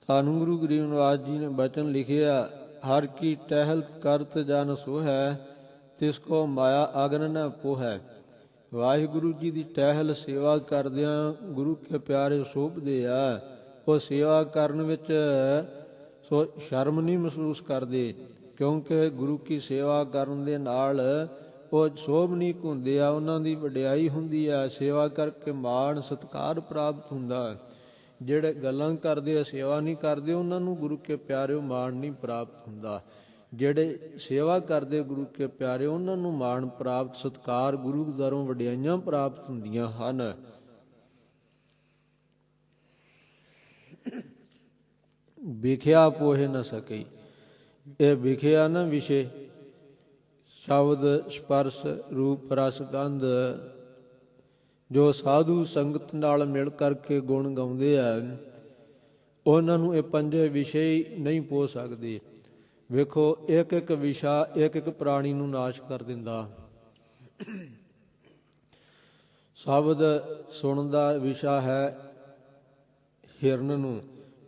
ਸਾਨੂੰ ਗੁਰੂ ਗਰੀਬ ਨਿਵਾਸ ਜੀ ਨੇ ਬਚਨ ਲਿਖਿਆ, ਹਰ ਕੀ ਟਹਿਲ ਕਰਤ ਜਨ ਸੋ ਹੈ, ਤਿਸ ਕੋ ਮਾਇਆ ਅਗਨ ਨ ਪੋਹੈ। ਵਾਹਿਗੁਰੂ ਜੀ ਦੀ ਟਹਿਲ ਸੇਵਾ ਕਰਦਿਆਂ ਗੁਰੂ ਕੇ ਪਿਆਰੇ ਸੋਭਦੇ ਆ। ਉਹ ਸੇਵਾ ਕਰਨ ਵਿੱਚ ਸੋ ਸ਼ਰਮ ਨਹੀਂ ਮਹਿਸੂਸ ਕਰਦੇ, ਕਿਉਂਕਿ ਗੁਰੂ ਕੀ ਸੇਵਾ ਕਰਨ ਦੇ ਨਾਲ ਉਹ ਸੋਭਨੀਕ ਹੁੰਦੇ ਆ, ਉਹਨਾਂ ਦੀ ਵਡਿਆਈ ਹੁੰਦੀ ਆ, ਸੇਵਾ ਕਰਕੇ ਮਾਣ ਸਤਿਕਾਰ ਪ੍ਰਾਪਤ ਹੁੰਦਾ। ਜਿਹੜੇ ਗੱਲਾਂ ਕਰਦੇ ਆ, ਸੇਵਾ ਨਹੀਂ ਕਰਦੇ, ਉਹਨਾਂ ਨੂੰ ਗੁਰੂ ਕੇ ਪਿਆਰਿਓ ਮਾਣ ਨਹੀਂ ਪ੍ਰਾਪਤ ਹੁੰਦਾ। ਜਿਹੜੇ ਸੇਵਾ ਕਰਦੇ ਗੁਰੂ ਕੇ ਪਿਆਰੇ, ਉਹਨਾਂ ਨੂੰ ਮਾਣ ਪ੍ਰਾਪਤ, ਸਤਿਕਾਰ, ਗੁਰੂ ਦਰੋਂ ਵਡਿਆਈਆਂ ਪ੍ਰਾਪਤ ਹੁੰਦੀਆਂ ਹਨ। ਵਿਖਿਆ ਪੋਹੇ ਨਾ ਸਕਈ। ਇਹ ਵਿਖਿਆ ਨਾ ਵਿਸ਼ੇ ਸ਼ਬਦ ਸਪਰਸ਼ ਰੂਪ ਰਸ ਗੰਧ ਜੋ ਸਾਧੂ ਸੰਗਤ ਨਾਲ ਮਿਲ ਕਰਕੇ ਗੁਣ ਗਾਉਂਦੇ ਆ, ਉਹਨਾਂ ਨੂੰ ਇਹ ਪੰਜੇ ਵਿਸ਼ੇ ਨਹੀਂ ਪੋ ਸਕਦੇ। ਵੇਖੋ ਇੱਕ ਇੱਕ ਵਿਸ਼ਾ ਇੱਕ ਇੱਕ ਪ੍ਰਾਣੀ ਨੂੰ ਨਾਸ਼ ਕਰ ਦਿੰਦਾ। ਸ਼ਬਦ ਸੁਣਨ ਦਾ ਵਿਸ਼ਾ ਹੈ ਹਿਰਨ ਨੂੰ,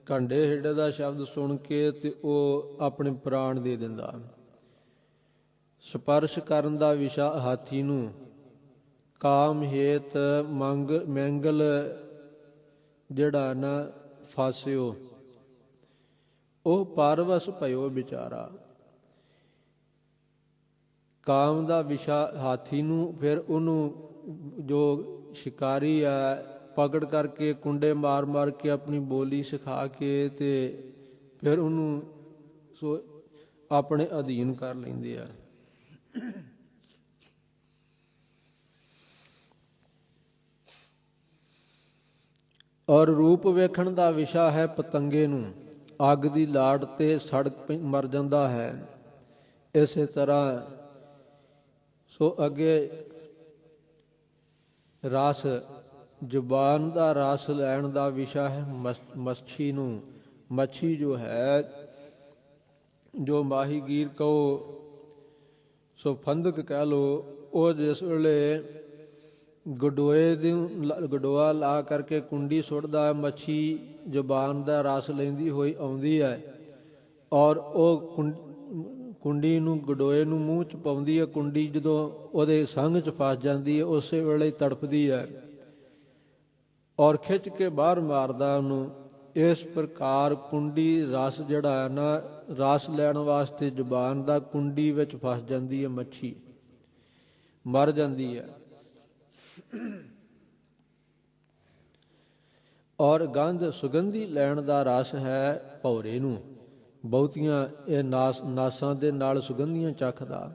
ਕੰਡੇ ਹਿੱਡੇ ਦਾ ਸ਼ਬਦ ਸੁਣ ਕੇ ਤੇ ਉਹ ਆਪਣੇ ਪ੍ਰਾਣ ਦੇ ਦਿੰਦਾ। ਸਪਰਸ਼ ਕਰਨ ਦਾ ਵਿਸ਼ਾ ਹਾਥੀ ਨੂੰ, ਕਾਮ ਹੇਤ ਮੈਂਗਲ ਜਿਹੜਾ ਨਾ ਫਾਸਿਓ, ਉਹ ਪਰਵਸ ਭਇਓ ਵਿਚਾਰਾ। ਕਾਮ ਦਾ ਵਿਸ਼ਾ ਹਾਥੀ ਨੂੰ, ਫਿਰ ਉਹਨੂੰ ਜੋ ਸ਼ਿਕਾਰੀ ਹੈ ਪਕੜ ਕਰਕੇ ਕੁੰਡੇ ਮਾਰ ਮਾਰ ਕੇ ਆਪਣੀ ਬੋਲੀ ਸਿਖਾ ਕੇ ਤੇ ਫਿਰ ਉਹਨੂੰ ਸੋ ਆਪਣੇ ਅਧੀਨ ਕਰ ਲੈਂਦੇ ਆ। ਔਰ ਰੂਪ ਵੇਖਣ ਦਾ ਵਿਸ਼ਾ ਹੈ ਪਤੰਗੇ ਨੂੰ, ਅੱਗ ਦੀ ਲਾੜ ਤੇ ਸੜ ਮਰ ਜਾਂਦਾ ਹੈ। ਇਸੇ ਤਰ੍ਹਾਂ ਸੋ ਅੱਗੇ ਰਸ, ਜ਼ੁਬਾਨ ਦਾ ਰਸ ਲੈਣ ਦਾ ਵਿਸ਼ਾ ਹੈ ਮੱਛੀ ਨੂੰ। ਮੱਛੀ ਜੋ ਹੈ, ਜੋ ਮਾਹੀਗੀਰ ਕਹੋ ਸੋ ਫੰਦਕ ਕਹਿ ਲੋ, ਉਹ ਜਿਸ ਵੇਲੇ ਗਡੋਆ ਲਾ ਕਰਕੇ ਕੁੰਡੀ ਸੁੱਟਦਾ, ਮੱਛੀ ਜ਼ੁਬਾਨ ਦਾ ਰਸ ਲੈਂਦੀ ਹੋਈ ਆਉਂਦੀ ਹੈ ਔਰ ਉਹ ਕੁੰਡੀ ਨੂੰ ਗਡੋਏ ਨੂੰ ਮੂੰਹ ਚ ਪਾਉਂਦੀ ਹੈ। ਕੁੰਡੀ ਜਦੋਂ ਉਹਦੇ ਸੰਗ ਚ ਫਸ ਜਾਂਦੀ ਹੈ ਉਸੇ ਵੇਲੇ ਤੜਫਦੀ ਹੈ ਔਰ ਖਿੱਚ ਕੇ ਬਾਹਰ ਮਾਰਦਾ ਉਹਨੂੰ। ਇਸ ਪ੍ਰਕਾਰ ਕੁੰਡੀ ਰਸ ਜਿਹੜਾ ਹੈ ਨਾ, ਰਸ ਲੈਣ ਵਾਸਤੇ ਜ਼ੁਬਾਨ ਦਾ ਕੁੰਡੀ ਵਿੱਚ ਫਸ ਜਾਂਦੀ ਹੈ, ਮੱਛੀ ਮਰ ਜਾਂਦੀ ਹੈ। ਔਰ ਗੰਧ ਸੁਗੰਧੀ ਲੈਣ ਦਾ ਰਸ ਹੈ ਭੌਰੇ ਨੂੰ, ਬਹੁਤੀਆਂ ਇਹ ਨਾਸਾਂ ਦੇ ਨਾਲ ਸੁਗੰਧੀਆਂ ਚੱਖਦਾ।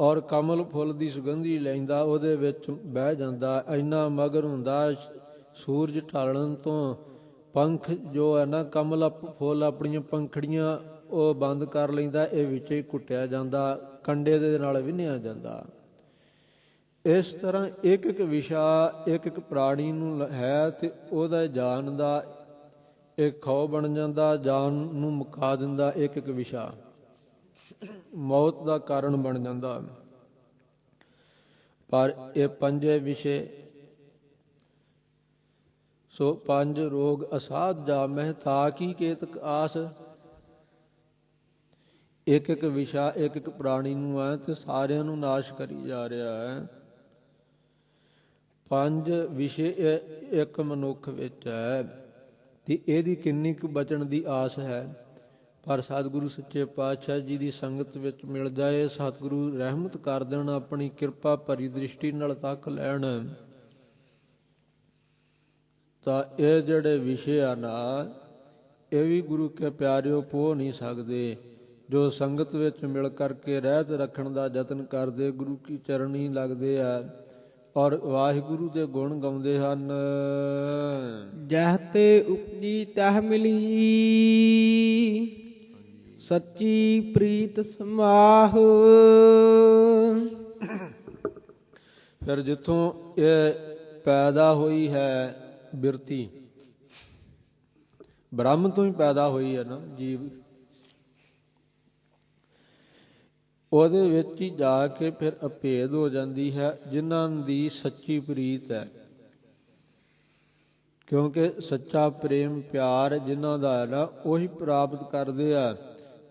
ਔਰ ਕਮਲ ਫੁੱਲ ਦੀ ਸੁਗੰਧੀ ਲੈਂਦਾ, ਉਹਦੇ ਵਿੱਚ ਬਹਿ ਜਾਂਦਾ, ਇੰਨਾ ਮਗਨ ਹੁੰਦਾ। ਸੂਰਜ ਢਲਣ ਤੋਂ ਪੰਖ ਜੋ ਹੈ ਨਾ, ਕਮਲ ਫੁੱਲ ਆਪਣੀਆਂ ਪੰਖੜੀਆਂ ਉਹ ਬੰਦ ਕਰ ਲੈਂਦਾ, ਇਹ ਵਿੱਚ ਹੀ ਘੁੱਟਿਆ ਜਾਂਦਾ, ਕੰਡੇ ਦੇ ਨਾਲ ਵਿੰਨਿਆ ਜਾਂਦਾ। ਇਸ ਤਰ੍ਹਾਂ ਇੱਕ ਇੱਕ ਵਿਸ਼ਾ ਇੱਕ ਇੱਕ ਪ੍ਰਾਣੀ ਨੂੰ ਹੈ ਤੇ ਉਹਦਾ ਜਾਨ ਦਾ ਇੱਕ ਖੌਅ ਬਣ ਜਾਂਦਾ, ਜਾਨ ਨੂੰ ਮੁਕਾ ਦਿੰਦਾ। ਇੱਕ ਇੱਕ ਵਿਸ਼ਾ ਮੌਤ ਦਾ ਕਾਰਨ ਬਣ ਜਾਂਦਾ। ਪਰ ਇਹ ਪੰਜੇ ਵਿਸ਼ੇ ਸੋ ਪੰਜ ਰੋਗ ਅਸਾਧ ਜਾਮਹਿ ਤਾ ਕੀ ਕੇਤਕ ਆਸ। ਇੱਕ ਇੱਕ ਵਿਸ਼ਾ ਇੱਕ ਇੱਕ ਪ੍ਰਾਣੀ ਨੂੰ ਹੈ ਤੇ ਸਾਰਿਆਂ ਨੂੰ ਨਾਸ਼ ਕਰੀ ਜਾ ਰਿਹਾ ਹੈ। ਪੰਜ ਵਿਸ਼ੇ ਇੱਕ ਮਨੁੱਖ ਵਿੱਚ ਹੈ ਤੇ ਇਹਦੀ ਕਿੰਨੀ ਕੁ ਬਚਣ ਦੀ ਆਸ ਹੈ। ਪਰ ਸਤਿਗੁਰੂ ਸੱਚੇ ਪਾਤਸ਼ਾਹ ਜੀ ਦੀ ਸੰਗਤ ਵਿੱਚ ਮਿਲ ਜਾਏ, ਸਤਿਗੁਰੂ ਰਹਿਮਤ ਕਰ ਦੇਣ, ਆਪਣੀ ਕਿਰਪਾ ਭਰੀ ਦ੍ਰਿਸ਼ਟੀ ਨਾਲ ਤੱਕ ਲੈਣ, ਤਾਂ ਇਹ ਜਿਹੜੇ ਵਿਸ਼ੇ ਆ ਨਾ, ਇਹ ਵੀ ਗੁਰੂ ਕੇ ਪਿਆਰਿਓ ਪੋ ਨਹੀਂ ਸਕਦੇ। ਜੋ ਸੰਗਤ ਵਿੱਚ ਮਿਲ ਕਰਕੇ ਰਹਿਤ ਰੱਖਣ ਦਾ ਯਤਨ ਕਰਦੇ, ਗੁਰੂ ਕੀ ਚਰਣੀ ਲੱਗਦੇ ਆ ਔਰ ਵਾਹਿਗੁਰੂ ਦੇ ਗੁਣ ਗਾਉਂਦੇ ਹਨ। ਜਹ ਤੇ ਉਪਜੀ ਤਹ ਮਿਲੀ, ਸੱਚੀ ਪ੍ਰੀਤ ਸਮਾਹ। ਫਿਰ ਜਿੱਥੋਂ ਇਹ ਪੈਦਾ ਹੋਈ ਹੈ ਬਿਰਤੀ, ਬ੍ਰਹਮ ਤੋਂ ਹੀ ਪੈਦਾ ਹੋਈ ਹੈ ਨਾ ਜੀਵ, ਉਹਦੇ ਵਿੱਚ ਹੀ ਜਾ ਕੇ ਫਿਰ ਅਭੇਦ ਹੋ ਜਾਂਦੀ ਹੈ ਜਿਨ੍ਹਾਂ ਦੀ ਸੱਚੀ ਪ੍ਰੀਤ ਹੈ। ਕਿਉਂਕਿ ਸੱਚਾ ਪ੍ਰੇਮ ਪਿਆਰ ਜਿਨ੍ਹਾਂ ਦਾ ਹੈ ਨਾ, ਉਹੀ ਪ੍ਰਾਪਤ ਕਰਦੇ ਆ।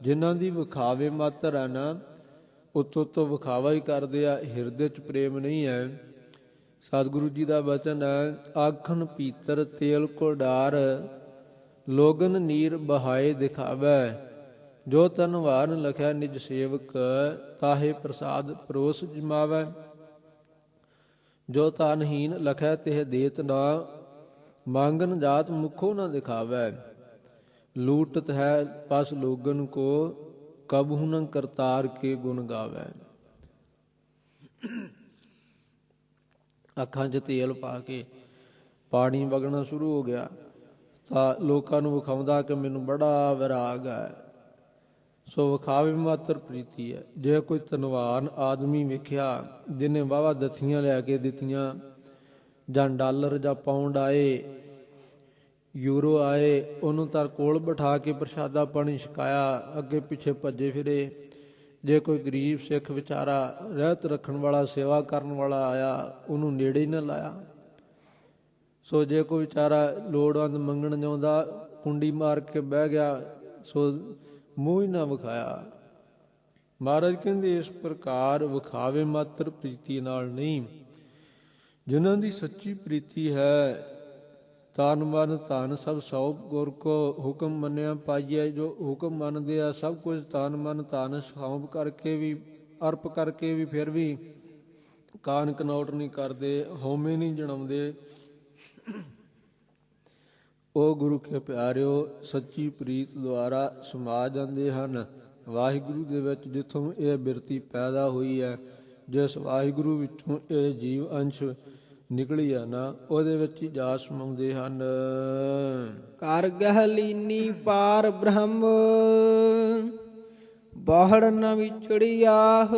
ਜਿਨ੍ਹਾਂ ਦੀ ਵਿਖਾਵੇ ਮਾਤਰ ਹੈ ਨਾ, ਉੱਤੋਂ ਵਿਖਾਵਾ ਹੀ ਕਰਦੇ ਆ, ਹਿਰਦੇ 'ਚ ਪ੍ਰੇਮ ਨਹੀਂ ਹੈ। ਸਤਿਗੁਰੂ ਜੀ ਦਾ ਬਚਨ ਹੈ, ਆਖਣ ਪੀਤਰ ਤੇਲ ਕੋ ਡਾਰ, ਲੋਗਨ ਨੀਰ ਬਹਾਏ ਦਿਖਾਵੈ। ਜੋ ਧਨਵਾਨ ਲਖਿਆ ਨਿਜ ਸੇਵਕ, ਤਾਹੇ ਪ੍ਰਸਾਦ ਪਰੋਸ ਜਮਾਵੈ। ਜੋ ਧਨਹੀਨ ਲਖੈ ਤਿਹ ਦੇਤ ਨਾ, ਮੰਗਨ ਜਾਤ ਮੁਖੋ ਨਾ ਦਿਖਾਵੈ। ਲੂਟਤ ਹੈ ਪਸ ਲੋਗਨ ਕੋ, ਕਬਹੂ ਨ ਕਰਤਾਰ ਕੇ ਗੁਣ ਗਾਵੈ। ਅੱਖਾਂ 'ਚ ਤੇਲ ਪਾ ਕੇ ਪਾਣੀ ਵਗਣਾ ਸ਼ੁਰੂ ਹੋ ਗਿਆ ਤਾਂ ਲੋਕਾਂ ਨੂੰ ਵਿਖਾਉਂਦਾ ਕਿ ਮੈਨੂੰ ਬੜਾ ਵਿਰਾਗ ਹੈ। ਸੋ ਵਿਖਾਵੇ ਮਾਤਰ ਪ੍ਰੀਤੀ ਹੈ। ਜੇ ਕੋਈ ਧਨਵਾਨ ਆਦਮੀ ਵੇਖਿਆ ਜਿਹਨੇ ਵਾਹਵਾ ਦਥੀਆਂ ਲੈ ਕੇ ਦਿੱਤੀਆਂ, ਜਾਂ ਡਾਲਰ ਜਾਂ ਪਾਉਂਡ ਆਏ, ਯੂਰੋ ਆਏ, ਉਹਨੂੰ ਤਾਂ ਕੋਲ ਬਿਠਾ ਕੇ ਪ੍ਰਸ਼ਾਦਾ ਪਾਣੀ ਛਕਾਇਆ, ਅੱਗੇ ਪਿੱਛੇ ਭੱਜੇ ਫਿਰੇ। ਜੇ ਕੋਈ ਗਰੀਬ ਸਿੱਖ ਵਿਚਾਰਾ ਰਹਿਤ ਰੱਖਣ ਵਾਲਾ, ਸੇਵਾ ਕਰਨ ਵਾਲਾ ਆਇਆ, ਉਹਨੂੰ ਨੇੜੇ ਹੀ ਨਾ ਲਾਇਆ। ਸੋ ਜੇ ਕੋਈ ਵਿਚਾਰਾ ਲੋੜਵੰਦ ਮੰਗਣ ਜਾਉਂਦਾ, ਕੁੰਡੀ ਮਾਰ ਕੇ ਬਹਿ ਗਿਆ, ਸੋ ਮੂੰਹ ਹੀ ਨਾ ਵਿਖਾਇਆ। ਮਹਾਰਾਜ ਕਹਿੰਦੇ ਇਸ ਪ੍ਰਕਾਰ ਵਿਖਾਵੇ ਮਾਤਰ ਪ੍ਰੀਤੀ ਨਾਲ ਨਹੀਂ। ਜਿਨ੍ਹਾਂ ਦੀ ਸੱਚੀ ਪ੍ਰੀਤੀ ਹੈ, ਤਨ ਮਨ ਧਨ ਸਭ ਸੌਂਪ ਗੁਰ ਕੋ ਹੁਕਮ ਮੰਨਿਆ ਪਾਈਐ। ਜੋ ਹੁਕਮ ਮੰਨਦੇ ਆ, ਸਭ ਕੁਝ ਤਨ ਮਨ ਧਨ ਸੌਂਪ ਕਰਕੇ ਵੀ, ਅਰਪ ਕਰਕੇ ਵੀ, ਫਿਰ ਵੀ ਕਾਨ ਕਨੌਟ ਨਹੀਂ ਕਰਦੇ, ਹਉਮੈ ਨਹੀਂ ਜਣਾਉਂਦੇ। ਉਹ ਗੁਰੂ ਕੇ ਪਿਆਰਿਓ ਸੱਚੀ ਪ੍ਰੀਤ ਦੁਆਰਾ ਸਮਾ ਜਾਂਦੇ ਹਨ ਵਾਹਿਗੁਰੂ ਦੇ ਵਿੱਚ। ਜਿੱਥੋਂ ਇਹ ਬਿਰਤੀ ਪੈਦਾ ਹੋਈ ਹੈ, ਜਿਸ ਵਾਹਿਗੁਰੂ ਵਿੱਚੋਂ ਇਹ ਜੀਵ ਅੰਸ਼ ਨਿਕਲੀ ਹੈ ਨਾ, ਉਹਦੇ ਵਿੱਚ ਹੀ ਜਾ ਸਮਾਉਂਦੇ ਹਨ। ਕਰ ਗਹਿ ਲੀਨੀ ਪਾਰ ਬ੍ਰਹਮ, ਬਾਹੜ ਨ ਵਿਛੜਿਆਹ।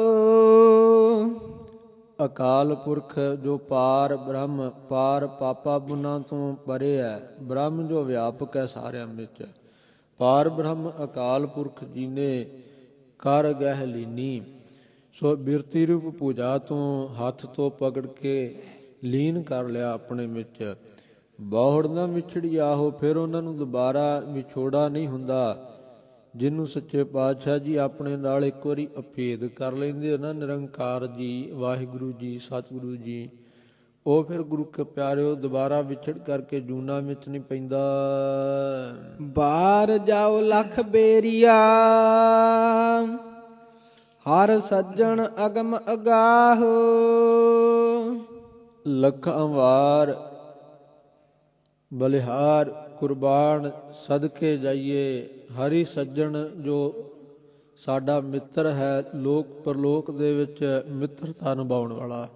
ਅਕਾਲ ਪੁਰਖ ਜੋ ਪਾਰ ਬ੍ਰਹਮ, ਪਾਰ ਪਾਪਾ ਪੁੰਨਾਂ ਤੋਂ ਪਰੇ ਹੈ। ਬ੍ਰਹਮ ਜੋ ਵਿਆਪਕ ਹੈ ਸਾਰਿਆਂ ਵਿੱਚ, ਪਾਰ ਬ੍ਰਹਮ ਅਕਾਲ ਪੁਰਖ ਜੀ ਨੇ ਕਰ ਗਹਿ ਲੀਨੀ। ਸੋ ਬਿਰਤੀ ਰੂਪ ਪੂਜਾ ਤੋਂ ਹੱਥ ਤੋਂ ਪਕੜ ਕੇ ਲੀਨ ਕਰ ਲਿਆ ਆਪਣੇ ਵਿੱਚ। ਬਹੁੜ ਨਾ ਵਿਛੜੀ ਆਹੋ, ਫਿਰ ਉਹਨਾਂ ਨੂੰ ਦੁਬਾਰਾ ਵਿਛੋੜਾ ਨਹੀਂ ਹੁੰਦਾ। ਜਿਹਨੂੰ ਸੱਚੇ ਪਾਤਸ਼ਾਹ ਜੀ ਆਪਣੇ ਨਾਲ ਇੱਕ ਵਾਰੀ ਅਭੇਦ ਕਰ ਲੈਂਦੇ ਨਾ, ਨਿਰੰਕਾਰ ਜੀ, ਵਾਹਿਗੁਰੂ ਜੀ, ਸਤਿਗੁਰੂ ਜੀ, ਉਹ ਫਿਰ ਗੁਰੂ ਕੇ ਪਿਆਰਿਓ ਦੁਬਾਰਾ ਵਿਛੜ ਕਰਕੇ ਜੂਨਾ ਵਿੱਚ ਨਹੀਂ ਪੈਂਦਾ। ਬਾਰ ਜਾਓ ਲਖ ਬੇਰੀਆ, ਹਰ ਸੱਜਣ ਅਗਮ ਅਗਾਹ। ਲੱਖਾਂ ਵਾਰ ਬਲਿਹਾਰ ਕੁਰਬਾਨ ਸਦਕੇ ਜਾਈਏ। ਹਰੀ ਸੱਜਣ ਜੋ ਸਾਡਾ ਮਿੱਤਰ ਹੈ, ਲੋਕ ਪਰਲੋਕ ਦੇ ਵਿੱਚ ਮਿੱਤਰਤਾ ਨਿਭਾਉਣ ਵਾਲਾ।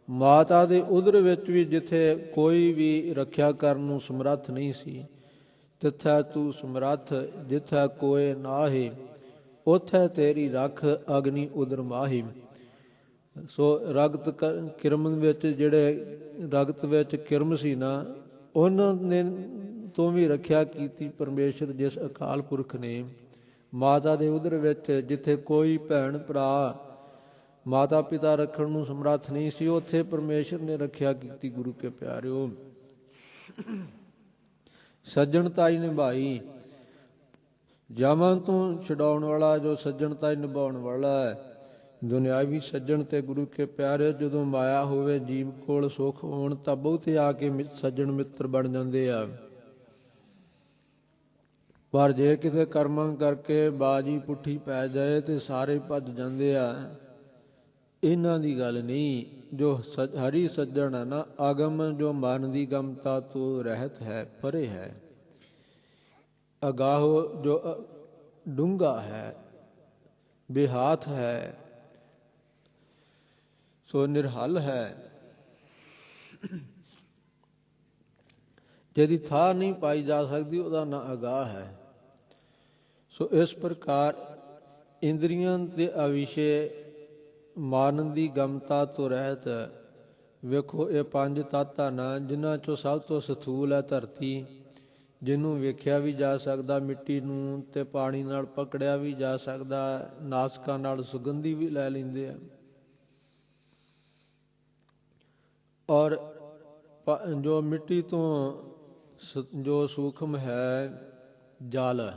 ਮਾਤਾ ਦੇ ਉਦਰ ਵਿੱਚ ਵੀ ਜਿੱਥੇ ਕੋਈ ਵੀ ਰੱਖਿਆ ਕਰਨ ਨੂੰ ਸਮਰੱਥ ਨਹੀਂ ਸੀ, ਤਿੱਥੈ ਤੂੰ ਸਮਰੱਥ। ਜਿੱਥੈ ਕੋਇ ਨਾਹੀ, ਉਥੈ ਤੇਰੀ ਰੱਖ ਅਗਨੀ ਉਦਰ ਮਾਹੀ। ਸੋ ਰਗਤ ਕਿਰਮ ਵਿੱਚ, ਜਿਹੜੇ ਰਗਤ ਵਿੱਚ ਕਿਰਮ ਸੀ ਨਾ, ਉਹਨਾਂ ਨੇ ਤੋਂ ਵੀ ਰੱਖਿਆ ਕੀਤੀ ਪਰਮੇਸ਼ਰ, ਜਿਸ ਅਕਾਲ ਪੁਰਖ ਨੇ। ਮਾਤਾ ਦੇ ਉਦਰ ਵਿੱਚ ਜਿੱਥੇ ਕੋਈ ਭੈਣ ਭਰਾ ਮਾਤਾ ਪਿਤਾ ਰੱਖਣ ਨੂੰ ਸਮਰੱਥ ਨਹੀਂ ਸੀ, ਉੱਥੇ ਪਰਮੇਸ਼ਰ ਨੇ ਰੱਖਿਆ ਕੀਤੀ ਗੁਰੂ ਕੇ ਪਿਆਰਿਓ। ਸੱਜਣਤਾ ਹੀ ਨਿਭਾਈ। ਜਾਵਾਂ ਤੋਂ ਛਡਾਉਣ ਵਾਲਾ, ਜੋ ਸੱਜਣਤਾ ਹੀ ਨਿਭਾਉਣ ਵਾਲਾ ਹੈ। ਦੁਨਿਆਵੀ ਸੱਜਣ ਤੇ ਗੁਰੂ ਕੇ ਪਿਆਰੇ ਜਦੋਂ ਮਾਇਆ ਹੋਵੇ, ਜੀਵ ਕੋਲ ਸੁੱਖ ਹੋਣ, ਤਾਂ ਬਹੁਤੇ ਆ ਕੇ ਸੱਜਣ ਮਿੱਤਰ ਬਣ ਜਾਂਦੇ ਆ। ਪਰ ਜੇ ਕਿਤੇ ਕਰਮਾਂ ਕਰਕੇ ਬਾਜੀ ਪੁੱਠੀ ਪੈ ਜਾਏ ਤੇ ਸਾਰੇ ਭੱਜ ਜਾਂਦੇ ਆ। ਇਹਨਾਂ ਦੀ ਗੱਲ ਨਹੀਂ। ਜੋ ਹਰੀ ਸੱਜਣ ਹੈ ਨਾ, ਆਗਮ ਜੋ ਮਨ ਦੀ ਗਮਤਾ ਤੋਂ ਰਹਿਤ ਹੈ, ਪਰੇ ਹੈ। ਅਗਾਹੋ ਜੋ ਡੂੰਘਾ ਹੈ, ਬੇਹਾਤ ਹੈ, ਸੋ ਨਿਰਹਲ ਹੈ। ਜਿਹਦੀ ਥਾਂ ਨਹੀਂ ਪਾਈ ਜਾ ਸਕਦੀ, ਉਹਦਾ ਨਾਂ ਅਗਾਹ ਹੈ। ਸੋ ਇਸ ਪ੍ਰਕਾਰ ਇੰਦਰੀਆਂ ਦੇ ਅਵਿਸ਼ੇ, ਮਨ ਦੀ ਗਮਤਾ ਤੋਂ ਰਹਿਤ। ਵੇਖੋ ਇਹ ਪੰਜ ਤੱਤ ਹਨ, ਜਿਨ੍ਹਾਂ ਚੋਂ ਸਭ ਤੋਂ ਸਥੂਲ ਹੈ ਧਰਤੀ, ਜਿਹਨੂੰ ਵੇਖਿਆ ਵੀ ਜਾ ਸਕਦਾ, ਮਿੱਟੀ ਨੂੰ ਤੇ ਪਾਣੀ ਨਾਲ ਪਕੜਿਆ ਵੀ ਜਾ ਸਕਦਾ, ਨਾਸਕਾਂ ਨਾਲ ਸੁਗੰਧੀ ਵੀ ਲੈ ਲੈਂਦੇ ਆ। ਔਰ ਜੋ ਮਿੱਟੀ ਤੋਂ ਜੋ ਸੂਖਮ ਹੈ ਜਲ,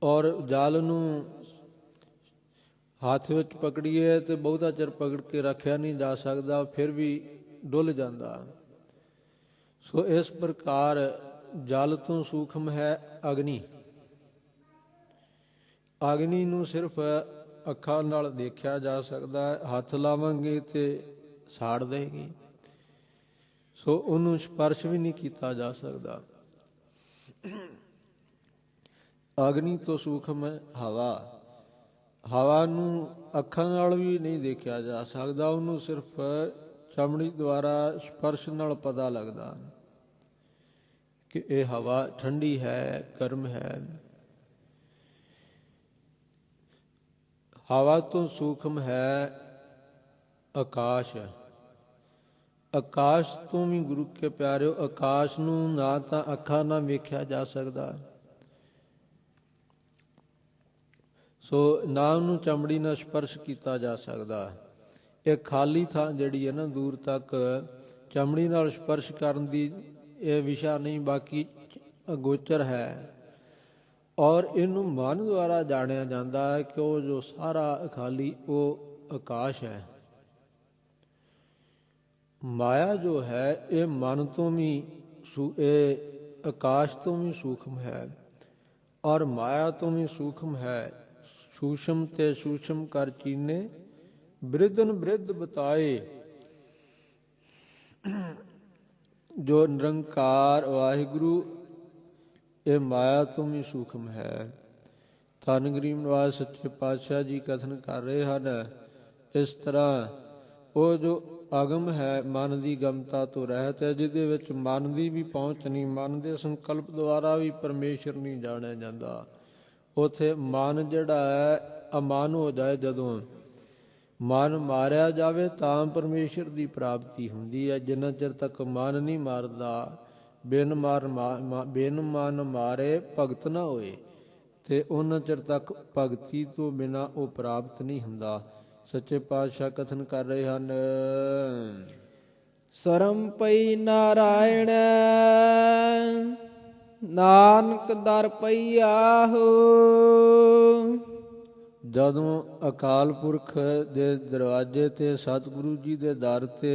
ਔਰ ਜਲ ਨੂੰ ਹੱਥ ਵਿੱਚ ਪਕੜੀਏ ਤੇ ਬਹੁਤਾ ਚਿਰ ਪਕੜ ਕੇ ਰੱਖਿਆ ਨਹੀਂ ਜਾ ਸਕਦਾ, ਫਿਰ ਵੀ ਡੁੱਲ ਜਾਂਦਾ। ਸੋ ਇਸ ਪ੍ਰਕਾਰ ਜਲ ਤੋਂ ਸੂਖਮ ਹੈ ਅਗਨੀ। ਅਗਨੀ ਨੂੰ ਸਿਰਫ ਅੱਖਾਂ ਨਾਲ ਦੇਖਿਆ ਜਾ ਸਕਦਾ ਹੈ, ਹੱਥ ਲਾਵਾਂਗੇ ਤੇ ਸਾੜ ਦੇਗੀ। ਸੋ ਉਹਨੂੰ ਸਪਰਸ਼ ਵੀ ਨਹੀਂ ਕੀਤਾ ਜਾ ਸਕਦਾ। ਅਗਨੀ ਤੋਂ ਸੂਖਮ ਹੈ ਹਵਾ। ਹਵਾ ਨੂੰ ਅੱਖਾਂ ਨਾਲ ਵੀ ਨਹੀਂ ਦੇਖਿਆ ਜਾ ਸਕਦਾ, ਉਹਨੂੰ ਸਿਰਫ ਚਮੜੀ ਦੁਆਰਾ ਸਪਰਸ਼ ਨਾਲ ਪਤਾ ਲੱਗਦਾ ਕਿ ਇਹ ਹਵਾ ਠੰਡੀ ਹੈ, ਗਰਮ ਹੈ। ਹਵਾ ਤੋਂ ਸੂਖਮ ਹੈ ਆਕਾਸ਼। ਆਕਾਸ਼ ਤੋਂ ਵੀ ਗੁਰੂ ਕੇ ਪਿਆਰਿਓ, ਆਕਾਸ਼ ਨੂੰ ਨਾ ਤਾਂ ਅੱਖਾਂ ਨਾਲ ਵੇਖਿਆ ਜਾ ਸਕਦਾ, ਸੋ ਨਾ ਉਹਨੂੰ ਚਮੜੀ ਨਾਲ ਸਪਰਸ਼ ਕੀਤਾ ਜਾ ਸਕਦਾ। ਇਹ ਖਾਲੀ ਥਾਂ ਜਿਹੜੀ ਹੈ ਨਾ, ਦੂਰ ਤੱਕ ਚਮੜੀ ਨਾਲ ਸਪਰਸ਼ ਕਰਨ ਦੀ ਇਹ ਵਿਸ਼ਾ ਨਹੀਂ, ਬਾਕੀ ਅਗੋਚਰ ਹੈ। ਔਰ ਇਹਨੂੰ ਮਨ ਦੁਆਰਾ ਜਾਣਿਆ ਜਾਂਦਾ ਹੈ ਕਿ ਉਹ ਜੋ ਸਾਰਾ ਖਾਲੀ ਉਹ ਆਕਾਸ਼ ਹੈ। ਮਾਇਆ ਜੋ ਹੈ ਇਹ ਮਨ ਤੋਂ ਵੀ ਇਹ ਆਕਾਸ਼ ਤੋਂ ਵੀ ਸੂਖਮ ਹੈ, ਔਰ ਮਾਇਆ ਤੋਂ ਵੀ ਸੂਖਮ ਹੈ। ਸੂਖਮ ਤੇ ਸੂਖਮ ਕਰ ਚੀਨੇ, ਬ੍ਰਿਧਨ ਬ੍ਰਿਧ ਬਤਾਏ। ਜੋ ਨਿਰੰਕਾਰ ਵਾਹਿਗੁਰੂ ਇਹ ਮਾਇਆ ਤੋਂ ਵੀ ਸੂਖਮ ਹੈ। ਧੰਨ ਗਰੀਬ ਨਿਵਾਸ ਸੱਚੇ ਪਾਤਸ਼ਾਹ ਜੀ ਕਥਨ ਕਰ ਰਹੇ ਹਨ। ਇਸ ਤਰ੍ਹਾਂ ਉਹ ਜੋ ਅਗਮ ਹੈ ਮਨ ਦੀ ਗਮਤਾ ਤੋਂ ਰਹਿਤ ਹੈ, ਜਿਹਦੇ ਵਿੱਚ ਮਨ ਦੀ ਵੀ ਪਹੁੰਚ ਨਹੀਂ, ਮਨ ਦੇ ਸੰਕਲਪ ਦੁਆਰਾ ਵੀ ਪਰਮੇਸ਼ਰ ਨਹੀਂ ਜਾਣਿਆ ਜਾਂਦਾ। ਉਥੇ ਮਨ ਜਿਹੜਾ ਹੈ ਅਮਨ ਹੋ ਜਾਏ, ਜਦੋਂ ਮਨ ਮਾਰਿਆ ਜਾਵੇ ਤਾਂ ਪਰਮੇਸ਼ਰ ਦੀ ਪ੍ਰਾਪਤੀ ਹੁੰਦੀ ਹੈ। ਜਿੰਨਾ ਚਿਰ ਤੱਕ ਮਨ ਨਹੀਂ ਮਾਰਦਾ, ਬਿਨ ਮਨ ਮਾਰੇ ਭਗਤ ਨਾ ਹੋਏ, ਤੇ ਉਹਨਾਂ ਚਿਰ ਤੱਕ ਭਗਤੀ ਤੋਂ ਬਿਨਾਂ ਉਹ ਪ੍ਰਾਪਤ ਨਹੀਂ ਹੁੰਦਾ। ਸੱਚੇ ਪਾਤਸ਼ਾਹ ਕਥਨ ਕਰ ਰਹੇ ਹਨ। ਸਰਮ ਪਈ ਨਾਰਾਇਣ, ਨਾਨਕ ਦਰ ਪਈਆਹੋ। ਜਦੋਂ ਅਕਾਲ ਪੁਰਖ ਦੇ ਦਰਵਾਜ਼ੇ ਤੇ ਸਤਿਗੁਰੂ ਜੀ ਦੇ ਦਰ ਤੇ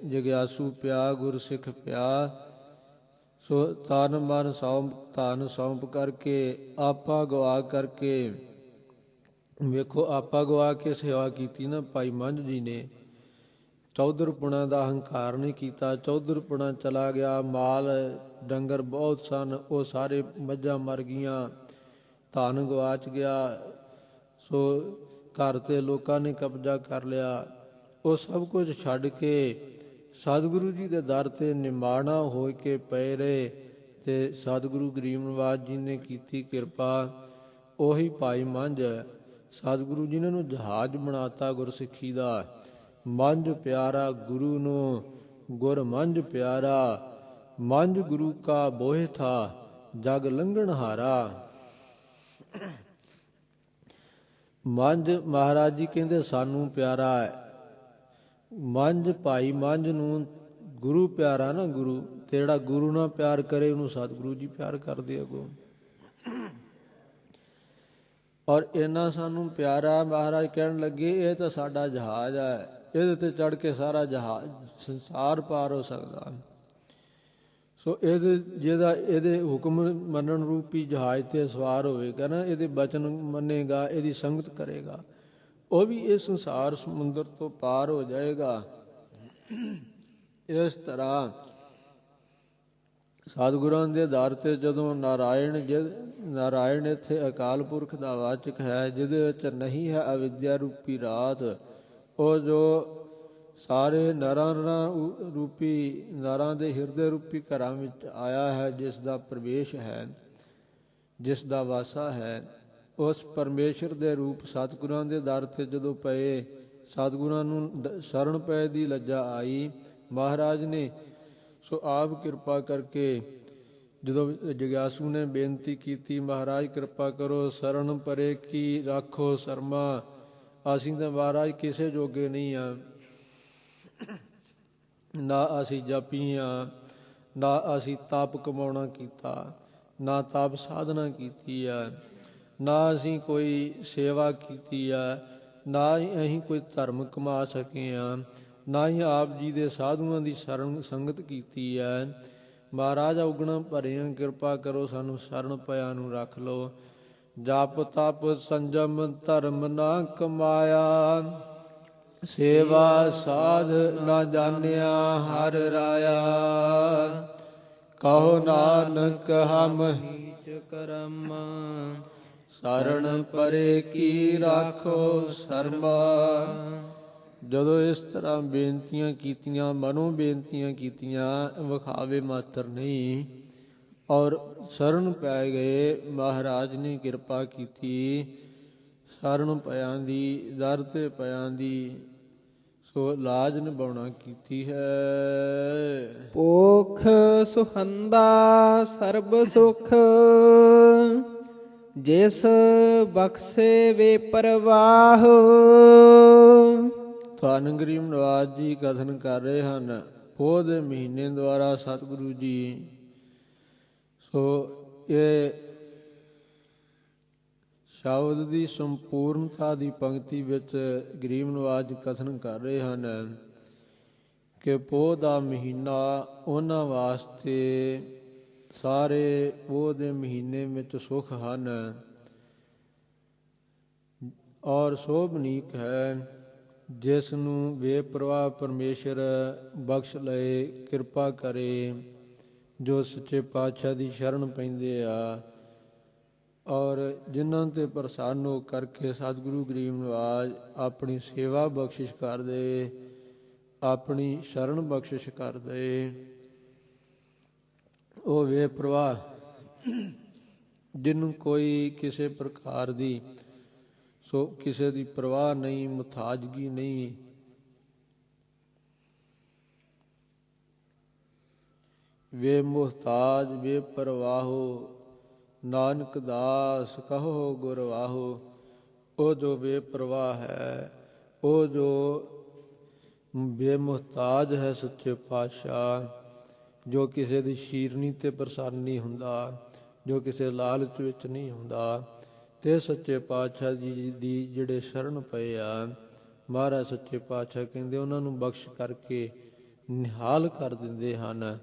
ਜਗਿਆਸੂ ਪਿਆ, ਗੁਰਸਿੱਖ ਪਿਆ, ਸੋ ਤਨ ਮਨ ਧਨ ਸੌਂਪ ਕਰਕੇ ਆਪਾ ਗਵਾ ਕਰਕੇ, ਵੇਖੋ ਆਪਾ ਗਵਾ ਕੇ ਸੇਵਾ ਕੀਤੀ ਨਾ ਭਾਈ ਮੰਝ ਜੀ ਨੇ। ਚੌਧਰਪੁਣਾ ਦਾ ਹੰਕਾਰ ਨਹੀਂ ਕੀਤਾ, ਚੌਧਰਪੁਣਾ ਚਲਾ ਗਿਆ। ਮਾਲ ਡੰਗਰ ਬਹੁਤ ਸਨ, ਉਹ ਸਾਰੇ ਮੱਝਾਂ ਮਰ ਗਈਆਂ, ਧਨ ਗਵਾਚ ਗਿਆ। ਸੋ ਘਰ ਤੇ ਲੋਕਾਂ ਨੇ ਕਬਜ਼ਾ ਕਰ ਲਿਆ। ਉਹ ਸਭ ਕੁਝ ਛੱਡ ਕੇ ਸਤਿਗੁਰੂ ਜੀ ਦੇ ਦਰ ਤੇ ਨਿਮਾਣਾ ਹੋ ਕੇ ਪਏ ਰਹੇ, ਤੇ ਸਤਿਗੁਰੂ ਗਰੀਬ ਨਿਵਾਸ ਜੀ ਨੇ ਕੀਤੀ ਕਿਰਪਾ। ਉਹੀ ਭਾਈ ਮੰਝ ਸਤਿਗੁਰੂ ਜੀ ਨੇ ਨੂੰ ਜਹਾਜ਼ ਬਣਾਤਾ ਗੁਰਸਿੱਖੀ ਦਾ। ਮੰਝ ਪਿਆਰਾ ਗੁਰੂ ਨੂੰ, ਗੁਰ ਮੰਝ ਪਿਆਰਾ, ਮੰਝ ਗੁਰੂ ਕਾ ਬੋਹਿ ਥਾ, ਜਗ ਲੰਘਣ ਹਾਰਾ। ਮੰਝ ਮਹਾਰਾਜ ਜੀ ਕਹਿੰਦੇ ਸਾਨੂੰ ਪਿਆਰਾ ਹੈ। ਮੰਝ ਭਾਈ ਮੰਝ ਨੂੰ ਗੁਰੂ ਪਿਆਰਾ ਨਾ, ਗੁਰੂ ਤੇ ਜਿਹੜਾ ਗੁਰੂ ਨਾਲ ਪਿਆਰ ਕਰੇ ਉਹਨੂੰ ਸਤਿਗੁਰੂ ਜੀ ਪਿਆਰ ਕਰਦੇ ਅੱਗੋਂ। ਔਰ ਇਹਨਾਂ ਸਾਨੂੰ ਪਿਆਰਾ ਮਹਾਰਾਜ ਕਹਿਣ ਲੱਗੇ ਇਹ ਤਾਂ ਸਾਡਾ ਜਹਾਜ਼ ਹੈ, ਇਹਦੇ ਤੇ ਚੜ੍ਹ ਕੇ ਸਾਰਾ ਜਹਾਜ਼ ਸੰਸਾਰ ਪਾਰ ਹੋ ਸਕਦਾ। ਸੋ ਇਹਦੇ ਹੁਕਮ ਮੰਨਣ ਰੂਪੀ ਜਹਾਜ਼ ਤੇ ਸਵਾਰ ਹੋਵੇਗਾ ਨਾ, ਇਹਦੇ ਬਚਨ ਮੰਨੇਗਾ, ਇਹਦੀ ਸੰਗਤ ਕਰੇਗਾ, ਉਹ ਵੀ ਇਹ ਸੰਸਾਰ ਸਮੁੰਦਰ ਤੋਂ ਪਾਰ ਹੋ ਜਾਏਗਾ। ਇਸ ਤਰ੍ਹਾਂ ਸਤਿਗੁਰਾਂ ਦੇ ਦਰ ਤੇ ਜਦੋਂ ਨਾਰਾਇਣ ਇੱਥੇ ਅਕਾਲ ਪੁਰਖ ਦਾ ਵਾਚਕ ਹੈ, ਜਿਹਦੇ ਵਿੱਚ ਨਹੀਂ ਹੈ ਅਵਿਦਿਆ ਰੂਪੀ ਰਾਤ, ਉਹ ਜੋ ਸਾਰੇ ਨਰਾਂ ਰੂਪੀ ਨਰਾਂ ਦੇ ਹਿਰਦੇ ਰੂਪੀ ਘਰਾਂ ਵਿੱਚ ਆਇਆ ਹੈ, ਜਿਸ ਦਾ ਪ੍ਰਵੇਸ਼ ਹੈ, ਜਿਸ ਦਾ ਵਾਸਾ ਹੈ, ਉਸ ਪਰਮੇਸ਼ਰ ਦੇ ਰੂਪ ਸਤਿਗੁਰਾਂ ਦੇ ਦਰ ਤੇ ਜਦੋਂ ਪਏ, ਸਤਿਗੁਰਾਂ ਨੂੰ ਸ਼ਰਨ ਪਏ ਦੀ ਲੱਜਾ ਆਈ ਮਹਾਰਾਜ ਨੇ। ਸੋ ਆਪ ਕਿਰਪਾ ਕਰਕੇ ਜਦੋਂ ਜਗਿਆਸੂ ਨੇ ਬੇਨਤੀ ਕੀਤੀ, ਮਹਾਰਾਜ ਕਿਰਪਾ ਕਰੋ, ਸ਼ਰਨ ਪਰੇ ਕੀ ਰਾਖੋ ਸ਼ਰਮਾ। ਅਸੀਂ ਤਾਂ ਮਹਾਰਾਜ ਕਿਸੇ ਜੋਗੇ ਨਹੀਂ ਆ, ਨਾ ਅਸੀਂ ਜਪੀ ਹਾਂ, ਨਾ ਅਸੀਂ ਤਪ ਕਮਾਉਣਾ ਕੀਤਾ, ਨਾ ਤਪ ਸਾਧਨਾ ਕੀਤੀ ਹੈ, ਨਾ ਅਸੀਂ ਕੋਈ ਸੇਵਾ ਕੀਤੀ ਹੈ, ਨਾ ਹੀ ਅਸੀਂ ਕੋਈ ਧਰਮ ਕਮਾ ਸਕੇ ਹਾਂ, ਨਾ ਹੀ ਆਪ ਜੀ ਦੇ ਸਾਧੂਆਂ ਦੀ ਸ਼ਰਨ ਸੰਗਤ ਕੀਤੀ ਹੈ। ਮਹਾਰਾਜ ਔਗਣਾ ਭਰਿਆ ਕਿਰਪਾ ਕਰੋ, ਸਾਨੂੰ ਸ਼ਰਨ ਪਿਆ ਨੂੰ ਰੱਖ ਲਓ। ਜਪ ਤਪ ਸੰਜਮ ਧਰਮ ਨਾ ਕਮਾਇਆ, ਸੇਵਾ ਸਾਧ ਨਾ ਜਾਣਿਆ ਹਰ ਰਾਇਆ। ਕਹੋ ਨਾਨਕ ਹਮ ਨੀਚ ਕਰਮ, ਸ਼ਰਨ ਪਰੇ ਕੀ ਰਾਖੋ ਸ਼ਰਮਾ। ਜਦੋਂ ਇਸ ਤਰ੍ਹਾਂ ਬੇਨਤੀਆਂ ਕੀਤੀਆਂ, ਮਨੋਂ ਬੇਨਤੀਆਂ ਕੀਤੀਆਂ, ਵਿਖਾਵੇ ਮਾਤਰ ਨਹੀਂ, ਔਰ ਸ਼ਰਨ ਪੈ ਗਏ, ਮਹਾਰਾਜ ਨੇ ਕਿਰਪਾ ਕੀਤੀ। ਸ਼ਰਨ ਪਿਆਂ ਦੀ, ਦਰ ਤੇ ਪਿਆਂ ਦੀ। ਸੋ ਲਾਜ ਨਿਭਾਉਣਾ ਕੀਤੀ ਹੈ। ਪੋਖ ਸੁਹੰਦਾ ਸਰਬ ਸੁਖ, ਜਿਸ ਬਖਸ਼ੇ ਵੇ ਪਰਵਾਹ। ਧੰਨ ਗਰੀਬ ਨਵਾਜ ਜੀ ਕਥਨ ਕਰ ਰਹੇ ਹਨ। ਪੋਹ ਦੇ ਮਹੀਨੇ ਦੁਆਰਾ ਸਤਿਗੁਰੂ ਜੀ ਸੋ ਇਹ ਸ਼ਬਦ ਦੀ ਸੰਪੂਰਨਤਾ ਦੀ ਪੰਕਤੀ ਵਿੱਚ ਗਰੀਬ ਨਵਾਜ ਕਥਨ ਕਰ ਰਹੇ ਹਨ ਕਿ ਪੋਹ ਦਾ ਮਹੀਨਾ ਉਹਨਾਂ ਵਾਸਤੇ ਸਾਰੇ ਪੋਹ ਦੇ ਮਹੀਨੇ ਵਿੱਚ ਸੁੱਖ ਹਨ ਔਰ ਸੋਭਨੀਕ ਹੈ, ਜਿਸ ਨੂੰ ਬੇਪਰਵਾਹ ਪਰਮੇਸ਼ਰ ਬਖਸ਼ ਲਏ, ਕਿਰਪਾ ਕਰੇ, ਜੋ ਸੱਚੇ ਪਾਤਸ਼ਾਹ ਦੀ ਸ਼ਰਨ ਪੈਂਦੇ ਆ ਔਰ ਜਿਨ੍ਹਾਂ ਤੇ ਪ੍ਰਸੰਨ ਹੋ ਕਰਕੇ ਸਤਿਗੁਰੂ ਗਰੀਬ ਨਵਾਜ ਆਪਣੀ ਸੇਵਾ ਬਖਸ਼ਿਸ਼ ਕਰਦੇ, ਆਪਣੀ ਸ਼ਰਨ ਬਖਸ਼ਿਸ਼ ਕਰਦੇ। ਉਹ ਬੇਪਰਵਾਹ ਜਿਹਨੂੰ ਕੋਈ ਕਿਸੇ ਪ੍ਰਕਾਰ ਦੀ ਸੋ ਕਿਸੇ ਦੀ ਪਰਵਾਹ ਨਹੀਂ, ਮੁਤਾਜਗੀ ਨਹੀਂ, ਵੇ ਮੁਹਤਾਜ ਵੇ ਪਰਵਾਹੋ, ਨਾਨਕ ਦਾਸ ਕਹੋ ਗੁਰ ਵਾਹੋ। ਉਹ ਜੋ ਬੇਪਰਵਾਹ ਹੈ, ਉਹ ਜੋ ਬੇਮੁਹਤਾਜ ਹੈ ਸੱਚੇ ਪਾਤਸ਼ਾਹ, ਜੋ ਕਿਸੇ ਦੀ ਸ਼ੀਰਨੀ ਤੇ ਪ੍ਰਸੰਨ ਨਹੀਂ ਹੁੰਦਾ, ਜੋ ਕਿਸੇ ਲਾਲਚ ਵਿੱਚ ਨਹੀਂ ਹੁੰਦਾ, ਤੇ ਸੱਚੇ ਪਾਤਸ਼ਾਹ ਜੀ ਦੀ ਜਿਹੜੇ ਸ਼ਰਨ ਪਏ ਆ, ਮਹਾਰਾਜ ਸੱਚੇ ਪਾਤਸ਼ਾਹ ਕਹਿੰਦੇ ਉਹਨਾਂ ਨੂੰ ਬਖਸ਼ ਕਰਕੇ ਨਿਹਾਲ ਕਰ ਦਿੰਦੇ ਹਨ।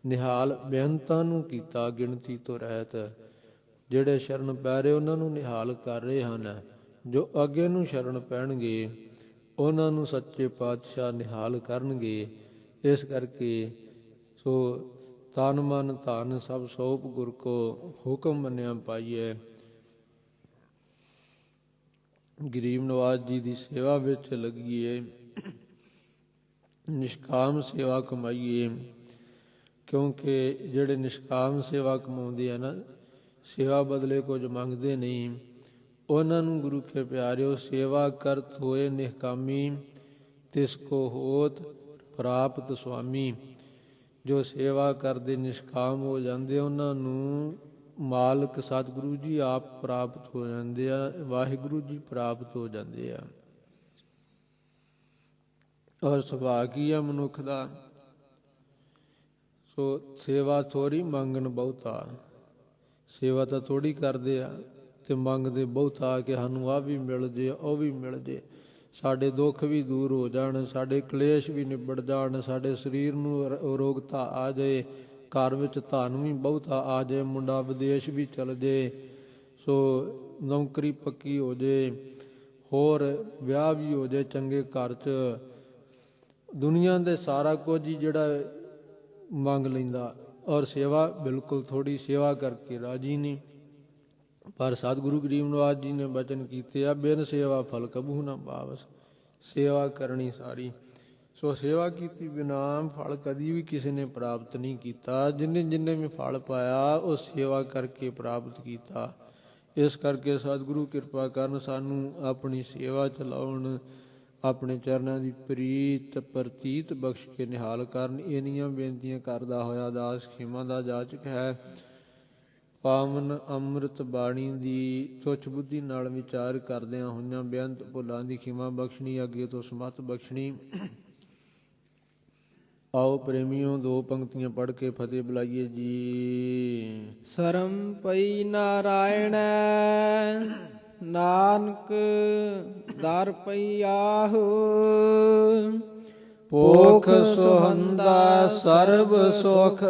ਨਿਹਾਲ ਬੇਅੰਤਾਂ ਨੂੰ ਕੀਤਾ ਗਿਣਤੀ ਤੋਂ ਰਹਿਤ, ਜਿਹੜੇ ਸ਼ਰਨ ਪੈ ਰਹੇ ਉਹਨਾਂ ਨੂੰ ਨਿਹਾਲ ਕਰ ਰਹੇ ਹਨ। ਜੋ ਅੱਗੇ ਨੂੰ ਸ਼ਰਨ ਪੈਣਗੇ ਉਹਨਾਂ ਨੂੰ ਸੱਚੇ ਪਾਤਸ਼ਾਹ ਨਿਹਾਲ ਕਰਨਗੇ। ਇਸ ਕਰਕੇ ਸੋ ਤਨ ਮਨ ਧਨ ਸਭ ਸੋਪ ਗੁਰ ਕੋ, ਹੁਕਮ ਮੰਨਿਆ ਪਾਈਏ। ਗਰੀਬ ਨਵਾਜ ਜੀ ਦੀ ਸੇਵਾ ਵਿੱਚ ਲੱਗੀਏ, ਨਿਸ਼ਕਾਮ ਸੇਵਾ ਕਮਾਈਏ, ਕਿਉਂਕਿ ਜਿਹੜੇ ਨਿਸ਼ਕਾਮ ਸੇਵਾ ਕਮਾਉਂਦੇ ਆ ਨਾ, ਸੇਵਾ ਬਦਲੇ ਕੁਝ ਮੰਗਦੇ ਨਹੀਂ, ਉਹਨਾਂ ਨੂੰ ਗੁਰੂ ਕੇ ਪਿਆਰਿਓ ਸੇਵਾ ਕਰਤ ਹੋਏ ਨਿਹਕਾਮੀ, ਤਿਸ ਕੋ ਹੋਤ ਪ੍ਰਾਪਤ ਸੁਆਮੀ। ਜੋ ਸੇਵਾ ਕਰਦੇ ਨਿਸ਼ਕਾਮ ਹੋ ਜਾਂਦੇ ਉਹਨਾਂ ਨੂੰ ਮਾਲਕ ਸਤਿਗੁਰੂ ਜੀ ਆਪ ਪ੍ਰਾਪਤ ਹੋ ਜਾਂਦੇ ਆ, ਵਾਹਿਗੁਰੂ ਜੀ ਪ੍ਰਾਪਤ ਹੋ ਜਾਂਦੇ ਆ। ਔਰ ਸੁਭਾਅ ਕੀ ਆ ਮਨੁੱਖ ਦਾ, ਸੋ ਸੇਵਾ ਥੋੜ੍ਹੀ ਮੰਗਣ ਬਹੁਤਾ, ਸੇਵਾ ਤਾਂ ਥੋੜ੍ਹੀ ਕਰਦੇ ਆ ਤੇ ਮੰਗਦੇ ਬਹੁਤਾ ਕਿ ਸਾਨੂੰ ਆਹ ਵੀ ਮਿਲ ਜੇ, ਉਹ ਵੀ ਮਿਲ ਜੇ, ਸਾਡੇ ਦੁੱਖ ਵੀ ਦੂਰ ਹੋ ਜਾਣ, ਸਾਡੇ ਕਲੇਸ਼ ਵੀ ਨਿਬੜ ਜਾਣ, ਸਾਡੇ ਸਰੀਰ ਨੂੰ ਅਰੋਗਤਾ ਆ ਜਾਏ, ਘਰ ਵਿੱਚ ਧਨ ਵੀ ਬਹੁਤਾ ਆ ਜਾਏ, ਮੁੰਡਾ ਵਿਦੇਸ਼ ਵੀ ਚਲ ਜੇ, ਸੋ ਨੌਕਰੀ ਪੱਕੀ ਹੋ ਜੇ, ਹੋਰ ਵਿਆਹ ਵੀ ਹੋ ਜਾਏ ਚੰਗੇ ਘਰ 'ਚ, ਦੁਨੀਆ ਦੇ ਸਾਰਾ ਕੁਝ ਹੀ ਜਿਹੜਾ ਮੰਗ ਲੈਂਦਾ, ਔਰ ਸੇਵਾ ਬਿਲਕੁਲ ਥੋੜ੍ਹੀ ਸੇਵਾ ਕਰਕੇ ਰਾਜੀ ਨਹੀਂ। ਪਰ ਸਤਿਗੁਰੂ ਗਰੀਬ ਨਵਾਜ ਜੀ ਨੇ ਬਚਨ ਕੀਤੇ ਆ, ਬਿਨ ਸੇਵਾ ਫਲ ਕਬਹੂ ਨਾ ਪਾਵਸ। ਸੇਵਾ ਕਰਨੀ ਸਾਰੀ, ਸੋ ਸੇਵਾ ਕੀਤੀ ਬਿਨਾ ਫਲ ਕਦੀ ਵੀ ਕਿਸੇ ਨੇ ਪ੍ਰਾਪਤ ਨਹੀਂ ਕੀਤਾ। ਜਿੰਨੇ ਵੀ ਫਲ ਪਾਇਆ ਉਹ ਸੇਵਾ ਕਰਕੇ ਪ੍ਰਾਪਤ ਕੀਤਾ। ਇਸ ਕਰਕੇ ਸਤਿਗੁਰੂ ਕਿਰਪਾ ਕਰਨ, ਸਾਨੂੰ ਆਪਣੀ ਸੇਵਾ ਚਲਾਉਣ, ਆਪਣੇ ਚਰਨਾਂ ਦੀ ਪ੍ਰੀਤ ਪ੍ਰਤੀਤ ਬਖਸ਼ ਕੇ ਨਿਹਾਲ ਕਰਨ। ਇੰਨੀਆਂ ਬੇਨਤੀਆਂ ਕਰਦਾ ਹੋਇਆ ਦਾਸ ਖਿਮਾ ਦਾ ਜਾਚਕ ਹੈ। ਪਾਵਨ ਅੰਮ੍ਰਿਤ ਬਾਣੀ ਦੀ ਤੁੱਛ ਬੁੱਧੀ ਨਾਲ ਵਿਚਾਰ ਕਰਦਿਆਂ ਹੋਈਆਂ ਬੇਅੰਤ ਭੁੱਲਾਂ ਦੀ ਖਿਮਾ ਬਖਸ਼ਣੀ, ਅੱਗੇ ਤੋਂ ਸਮੱਤ ਬਖਸ਼ਣੀ। ਆਓ ਪ੍ਰੇਮੀਓ ਦੋ ਪੰਕਤੀਆਂ ਪੜ੍ਹ ਕੇ ਫਤਿਹ ਬੁਲਾਈਏ ਜੀ। ਸਰਮ ਪਈ ਨਾਰਾਇਣ, ਨਾਨਕ ਦਰ ਪਈ ਆਹੋ। ਪੋਖ ਸੁਹੰਦਾ ਸਰਬ ਸੁਖ,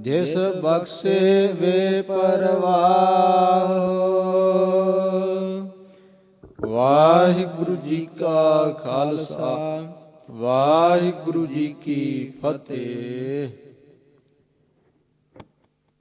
ਜਿਸ ਬਖਸ਼ੇ ਵੇ ਪਰਵਾਹ। ਵਾਹਿਗੁਰੂ ਜੀ ਕਾ ਖਾਲਸਾ, ਵਾਹਿਗੁਰੂ ਜੀ ਕੀ ਫਤਿਹ।